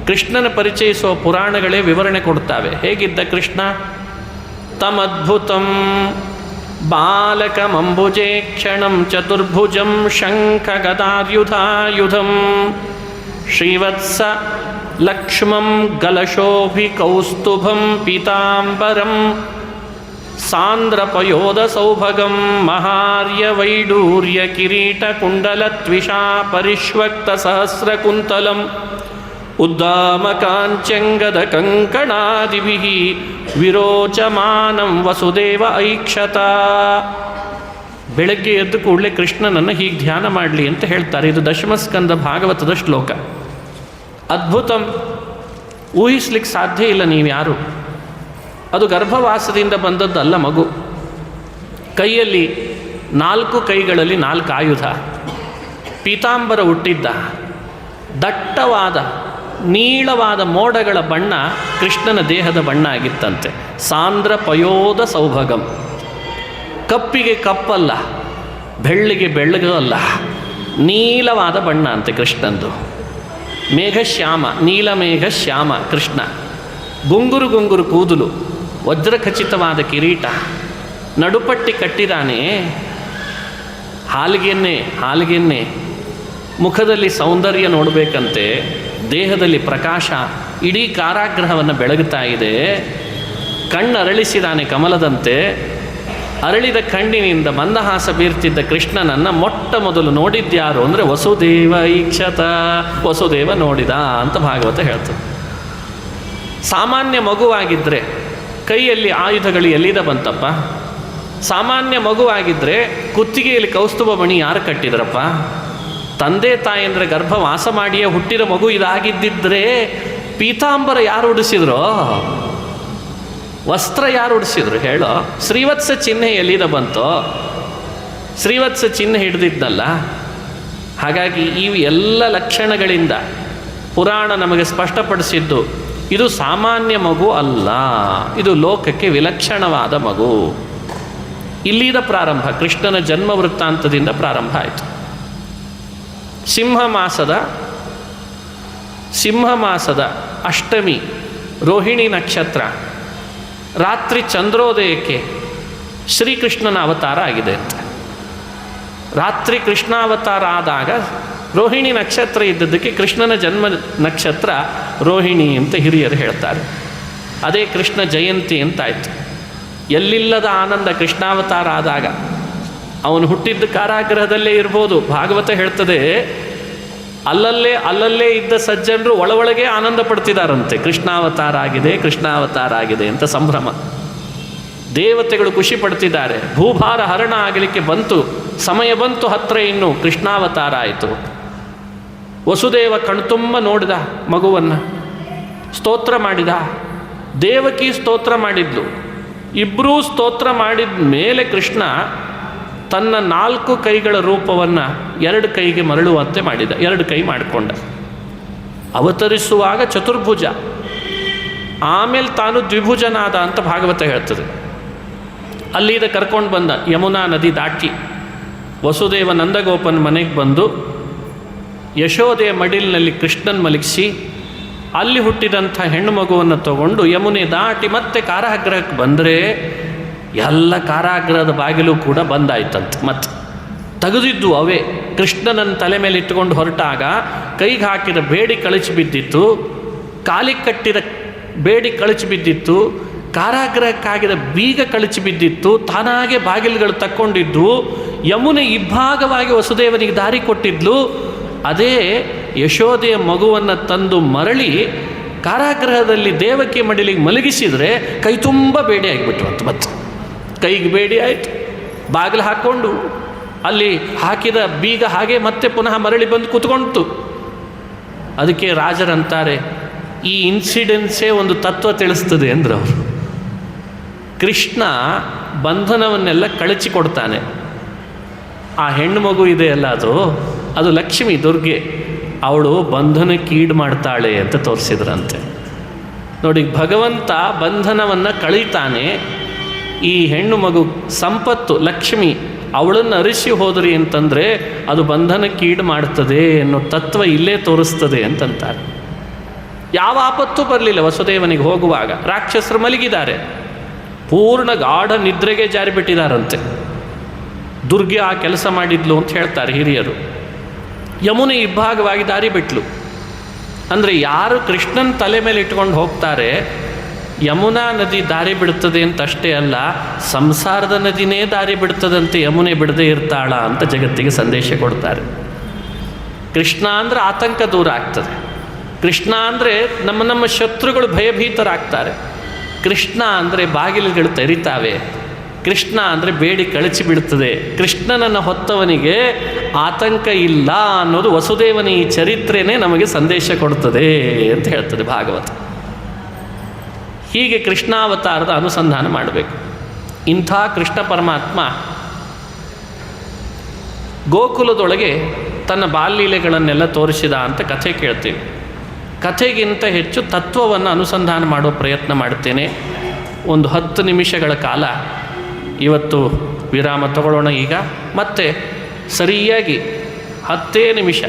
ಕೃಷ್ಣನ ಪರಿಚಯಿಸುವ ಪುರಾಣಗಳೇ ವಿವರಣೆ ಕೊಡ್ತಾವೆ. ಹೇಗಿದ್ದ ಕೃಷ್ಣ? ತಮದ್ಭುತಂ ಬಾಲಕಮಂಬುಜೇ ಕ್ಷಣಂ ಚತುರ್ಭುಜಂ ಶಂಖ ಗದಾರ್ಯುಧಾಯುಧಂ ಶ್ರೀವತ್ಸ ಲಕ್ಷ್ಮಂ ಗಲಶೋಭಿ ಕೌಸ್ತುಭಂ ಪೀತಾಂಬರಂ ಸಾಂದ್ರಪಯೋಧ ಸೌಭಗಂ ಮಹಾರ್ಯ ವೈಡೂರ್ಯ ಕಿರೀಟ ಕುಂಡಲ ತ್ವಿಷಾ ಪರಿಷ್ವಕ್ತ ಸಹಸ್ರ ಕುಂತಲಂ ಉದ್ದಾಮ ಕಾಂಚಂಗದ ಕಂಕಣಾದಿಭಿಃ ವಿರೋಚಮಾನಂ ವಸುದೇವ ಐಕ್ಷತ. ಬೆಳಗ್ಗೆ ಎದ್ದು ಕೂಡಲೇ ಕೃಷ್ಣನನ್ನು ಹೀಗೆ ಧ್ಯಾನ ಮಾಡಲಿ ಅಂತ ಹೇಳ್ತಾರೆ. ಇದು ದಶಮಸ್ಕಂದ ಭಾಗವತದ ಶ್ಲೋಕ. ಅದ್ಭುತಂ, ಊಹಿಸ್ಲಿಕ್ಕೆ ಸಾಧ್ಯ ಇಲ್ಲ ನೀವು ಯಾರು. ಅದು ಗರ್ಭವಾಸದಿಂದ ಬಂದದ್ದಲ್ಲ ಮಗು. ಕೈಯಲ್ಲಿ 4 ಕೈಗಳಲ್ಲಿ 4 ಆಯುಧ, ಪೀತಾಂಬರ ಹುಟ್ಟಿದ್ದ, ದಟ್ಟವಾದ ನೀಳವಾದ ಮೋಡಗಳ ಬಣ್ಣ ಕೃಷ್ಣನ ದೇಹದ ಬಣ್ಣ ಆಗಿತ್ತಂತೆ. ಸಾಂದ್ರ ಪಯೋಧ ಸೌಭಗಂ, ಕಪ್ಪಿಗೆ ಕಪ್ಪಲ್ಲ, ಬೆಳ್ಳಿಗೆ ಬೆಳ್ಳಗೂ ಅಲ್ಲ, ನೀಲವಾದ ಬಣ್ಣ ಅಂತೆ ಕೃಷ್ಣಂದು. ಮೇಘಶ್ಯಾಮ, ನೀಲಮೇಘ ಶ್ಯಾಮ ಕೃಷ್ಣ. ಗುಂಗುರು ಗುಂಗುರು ಕೂದಲು, ವಜ್ರಖಚಿತವಾದ ಕಿರೀಟ, ನಡುಪಟ್ಟಿ ಕಟ್ಟಿದಾನೆ, ಹಾಲಿಗೆನ್ನೆ, ಮುಖದಲ್ಲಿ ಸೌಂದರ್ಯ ನೋಡಬೇಕಂತೆ, ದೇಹದಲ್ಲಿ ಪ್ರಕಾಶ ಇಡೀ ಕಾರಾಗೃಹವನ್ನು ಬೆಳಗುತ್ತಾ ಇದೆ. ಕಣ್ಣು ಅರಳಿಸಿದಾನೆ ಕಮಲದಂತೆ. ಅರಳಿದ ಕಣ್ಣಿನಿಂದ ಮಂದಹಾಸ ಬೀರ್ತಿದ್ದ ಕೃಷ್ಣನನ್ನು ಮೊಟ್ಟ ಮೊದಲು ನೋಡಿದ್ಯಾರು ಅಂದರೆ ವಸುದೇವ ಈಕ್ಷತ, ವಸುದೇವ ನೋಡಿದ ಅಂತ ಭಾಗವತ ಹೇಳ್ತದೆ. ಸಾಮಾನ್ಯ ಮಗುವಾಗಿದ್ದರೆ ಕೈಯಲ್ಲಿ ಆಯುಧಗಳು ಎಲ್ಲಿದ ಬಂತಪ್ಪ? ಸಾಮಾನ್ಯ ಮಗುವಾಗಿದ್ದರೆ ಕುತ್ತಿಗೆಯಲ್ಲಿ ಕೌಸ್ತುಭ ಮಣಿ ಯಾರು ಕಟ್ಟಿದ್ರಪ್ಪ? ತಂದೆ ತಾಯಂದ್ರೆ ಗರ್ಭ ವಾಸ ಮಾಡಿಯೇ ಹುಟ್ಟಿದ ಮಗು ಇದಾಗಿದ್ದಿದ್ರೆ ಪೀತಾಂಬರ ಯಾರು ಉಡಿಸಿದ್ರೋ? ವಸ್ತ್ರ ಯಾರು ಉಡಿಸಿದ್ರು ಹೇಳೋ? ಶ್ರೀವತ್ಸ ಚಿಹ್ನೆ ಎಲ್ಲಿದ ಬಂತೋ? ಶ್ರೀವತ್ಸ ಚಿಹ್ನೆ ಹಿಡಿದಿದ್ದಲ್ಲ. ಹಾಗಾಗಿ ಈ ಎಲ್ಲ ಲಕ್ಷಣಗಳಿಂದ ಪುರಾಣ ನಮಗೆ ಸ್ಪಷ್ಟಪಡಿಸಿದ್ದು ಇದು ಸಾಮಾನ್ಯ ಮಗು ಅಲ್ಲ, ಇದು ಲೋಕಕ್ಕೆ ವಿಲಕ್ಷಣವಾದ ಮಗು. ಇಲ್ಲಿದ ಪ್ರಾರಂಭ, ಕೃಷ್ಣನ ಜನ್ಮ ವೃತ್ತಾಂತದಿಂದ ಪ್ರಾರಂಭ ಆಯಿತು. ಸಿಂಹ ಮಾಸದ ಅಷ್ಟಮಿ ರೋಹಿಣಿ ನಕ್ಷತ್ರ ರಾತ್ರಿ ಚಂದ್ರೋದಯಕ್ಕೆ ಶ್ರೀಕೃಷ್ಣನ ಅವತಾರ ಆಗಿದೆ ಅಂತ. ರಾತ್ರಿ ಕೃಷ್ಣಾವತಾರ ಆದಾಗ ರೋಹಿಣಿ ನಕ್ಷತ್ರ ಇದ್ದದ್ದಕ್ಕೆ ಕೃಷ್ಣನ ಜನ್ಮ ನಕ್ಷತ್ರ ರೋಹಿಣಿ ಅಂತ ಹಿರಿಯರು ಹೇಳ್ತಾರೆ. ಅದೇ ಕೃಷ್ಣ ಜಯಂತಿ ಅಂತಾಯಿತು. ಎಲ್ಲಿಲ್ಲದ ಆನಂದ ಕೃಷ್ಣಾವತಾರ ಆದಾಗ. ಅವನು ಹುಟ್ಟಿದ್ದ ಕಾರಾಗೃಹದಲ್ಲೇ ಇರ್ಬೋದು. ಭಾಗವತ ಹೇಳ್ತದೆ, ಅಲ್ಲಲ್ಲೇ ಇದ್ದ ಸಜ್ಜನರು ಒಳಗೆ ಆನಂದ ಪಡ್ತಿದ್ದಾರಂತೆ. ಕೃಷ್ಣಾವತಾರ ಆಗಿದೆ ಅಂತ ಸಂಭ್ರಮ. ದೇವತೆಗಳು ಖುಷಿ ಪಡ್ತಿದ್ದಾರೆ. ಭೂಭಾರ ಹರಣ ಆಗಲಿಕ್ಕೆ ಬಂತು, ಸಮಯ ಬಂತು ಹತ್ರ, ಇನ್ನು ಕೃಷ್ಣಾವತಾರ ಆಯಿತು. ವಸುದೇವ ಕಣ್ತುಂಬ ನೋಡಿದ ಮಗುವನ್ನು, ಸ್ತೋತ್ರ ಮಾಡಿದ. ದೇವಕಿ ಸ್ತೋತ್ರ ಮಾಡಿದ್ಲು. ಇಬ್ಬರೂ ಸ್ತೋತ್ರ ಮಾಡಿದ ಮೇಲೆ ಕೃಷ್ಣ ತನ್ನ 4 ಕೈಗಳ ರೂಪವನ್ನು 2 ಕೈಗೆ ಮರಳುವಂತೆ ಮಾಡಿದ. 2 ಕೈ ಮಾಡಿಕೊಂಡ. ಅವತರಿಸುವಾಗ ಚತುರ್ಭುಜ, ಆಮೇಲೆ ತಾನು ದ್ವಿಭುಜನಾದ ಅಂತ ಭಾಗವತ ಹೇಳ್ತದೆ. ಅಲ್ಲಿಂದ ಕರ್ಕೊಂಡು ಬಂದ ಯಮುನಾ ನದಿ ದಾಟಿ ವಸುದೇವ ನಂದಗೋಪನ ಮನೆಗೆ ಬಂದು ಯಶೋದೆಯ ಮಡಿಲಿನಲ್ಲಿ ಕೃಷ್ಣನ್ ಮಲಗಿಸಿ ಅಲ್ಲಿ ಹುಟ್ಟಿದಂಥ ಹೆಣ್ಣು ಮಗುವನ್ನು ತಗೊಂಡು ಯಮುನೆ ದಾಟಿ ಮತ್ತೆ ಕಾರಾಗೃಹಕ್ಕೆ ಬಂದರೆ ಎಲ್ಲ ಕಾರಾಗೃಹದ ಬಾಗಿಲು ಕೂಡ ಬಂದಾಯ್ತಂತೆ. ಮತ್ತೆ ತೆಗೆದಿದ್ದು ಅವೇ. ಕೃಷ್ಣನನ್ನ ತಲೆ ಮೇಲೆ ಇಟ್ಟುಕೊಂಡು ಹೊರಟಾಗ ಕೈಗೆ ಹಾಕಿದ ಬೇಡಿ ಕಳಚಿ ಬಿದ್ದಿತ್ತು, ಕಾಲಿಗೆ ಕಟ್ಟಿದ ಬೇಡಿ ಕಳಚಿ ಬಿದ್ದಿತ್ತು, ಕಾರಾಗೃಹಕ್ಕಾಗಿದ ಬೀಗ ಕಳಚಿ ಬಿದ್ದಿತ್ತು, ತಾನಾಗೆ ಬಾಗಿಲುಗಳು ತಕ್ಕೊಂಡಿದ್ದು. ಯಮುನೆ ಇಬ್ಬಾಗವಾಗಿ ವಸುದೇವನಿಗೆ ದಾರಿ ಕೊಟ್ಟಿದ್ಲು. ಅದೇ ಯಶೋದೆಯ ಮಗುವನ್ನು ತಂದು ಮರಳಿ ಕಾರಾಗೃಹದಲ್ಲಿ ದೇವಕಿ ಮಡಿಲಿಗೆ ಮಲಗಿಸಿದರೆ ಕೈ ತುಂಬ ಬೇಡಿ ಆಗಿಬಿಟ್ರು ಅಂತ. ಮತ್ತೆ ಕೈಗೆ ಬೇಡಿ ಆಯಿತು, ಬಾಗಿಲು ಹಾಕ್ಕೊಂಡು ಅಲ್ಲಿ ಹಾಕಿದ ಬೀಗ ಹಾಗೆ ಮತ್ತೆ ಪುನಃ ಮರಳಿ ಬಂದು ಕೂತ್ಕೊಂಡಿತು. ಅದಕ್ಕೆ ರಾಜರಂತಾರೆ, ಈ ಇನ್ಸಿಡೆನ್ಸೇ ಒಂದು ತತ್ವ ತಿಳಿಸ್ತದೆ ಅಂದ್ರೆ ಅವರು. ಕೃಷ್ಣ ಬಂಧನವನ್ನೆಲ್ಲ ಕಳಚಿಕೊಡ್ತಾನೆ. ಆ ಹೆಣ್ಣು ಮಗು ಇದೆಯಲ್ಲ, ಅದು ಲಕ್ಷ್ಮಿ ದುರ್ಗೆ, ಅವಳು ಬಂಧನಕ್ಕೆ ಈಡು ಮಾಡ್ತಾಳೆ ಅಂತ ತೋರಿಸಿದ್ರಂತೆ. ನೋಡಿ, ಭಗವಂತ ಬಂಧನವನ್ನು ಕಳೀತಾನೆ. ಈ ಹೆಣ್ಣು ಮಗು ಸಂಪತ್ತು ಲಕ್ಷ್ಮಿ, ಅವಳನ್ನು ಅರಿಸಿ ಹೋದ್ರಿ ಅಂತಂದರೆ ಅದು ಬಂಧನಕ್ಕೀಡು ಮಾಡ್ತದೆ ಅನ್ನೋ ತತ್ವ ಇಲ್ಲೇ ತೋರಿಸ್ತದೆ ಅಂತಂತಾರೆ. ಯಾವ ಆಪತ್ತು ಬರಲಿಲ್ಲ ವಸುದೇವನಿಗೆ ಹೋಗುವಾಗ. ರಾಕ್ಷಸರು ಮಲಗಿದ್ದಾರೆ, ಪೂರ್ಣ ಗಾಢ ನಿದ್ರೆಗೆ ಜಾರಿಬಿಟ್ಟಿದ್ದಾರಂತೆ. ದುರ್ಗೆ ಆ ಕೆಲಸ ಮಾಡಿದ್ಲು ಅಂತ ಹೇಳ್ತಾರೆ ಹಿರಿಯರು. ಯಮುನೆ ಇಬ್ಬಾಗವಾಗಿ ದಾರಿ ಬಿಟ್ಲು. ಅಂದರೆ ಯಾರು ಕೃಷ್ಣನ ತಲೆ ಮೇಲೆ ಇಟ್ಕೊಂಡು ಹೋಗ್ತಾರೆ, ಯಮುನಾ ನದಿ ದಾರಿ ಬಿಡ್ತದೆ ಅಂತ ಅಷ್ಟೇ ಅಲ್ಲ, ಸಂಸಾರದ ನದಿನೇ ದಾರಿ ಬಿಡ್ತದಂತೆ ಯಮುನೆ ಬಿಡದೇ ಇರ್ತಾಳ ಅಂತ ಜಗತ್ತಿಗೆ ಸಂದೇಶ ಕೊಡ್ತಾರೆ. ಕೃಷ್ಣ ಅಂದರೆ ಆತಂಕ ದೂರ ಆಗ್ತದೆ. ಕೃಷ್ಣ ಅಂದರೆ ನಮ್ಮ ಶತ್ರುಗಳು ಭಯಭೀತರಾಗ್ತಾರೆ. ಕೃಷ್ಣ ಅಂದರೆ ಬಾಗಿಲುಗಳು ತೆರಿತಾವೆ. ಕೃಷ್ಣ ಅಂದರೆ ಬೇಡಿ ಕಳಚಿ ಬಿಡ್ತದೆ. ಕೃಷ್ಣನನ್ನು ಹೊತ್ತವನಿಗೆ ಆತಂಕ ಇಲ್ಲ ಅನ್ನೋದು ವಸುದೇವನ ಈ ಚರಿತ್ರೆನೇ ನಮಗೆ ಸಂದೇಶ ಕೊಡ್ತದೆ ಅಂತ ಹೇಳ್ತದೆ ಭಾಗವತ. ಹೀಗೆ ಕೃಷ್ಣಾವತಾರದ ಅನುಸಂಧಾನ ಮಾಡಬೇಕು. ಇಂಥ ಕೃಷ್ಣ ಪರಮಾತ್ಮ ಗೋಕುಲದೊಳಗೆ ತನ್ನ ಬಾಲ್ಯಲೀಲೆಗಳನ್ನೆಲ್ಲ ತೋರಿಸಿದ ಅಂತ ಕಥೆ ಕೇಳ್ತೀವಿ. ಕಥೆಗಿಂತ ಹೆಚ್ಚು ತತ್ವವನ್ನು ಅನುಸಂಧಾನ ಮಾಡೋ ಪ್ರಯತ್ನ ಮಾಡ್ತೇನೆ. ಒಂದು 10 ನಿಮಿಷಗಳ ಕಾಲ ಇವತ್ತು ವಿರಾಮ ತಗೊಳ್ಳೋಣ. ಈಗ ಮತ್ತೆ ಸರಿಯಾಗಿ 10 ನಿಮಿಷ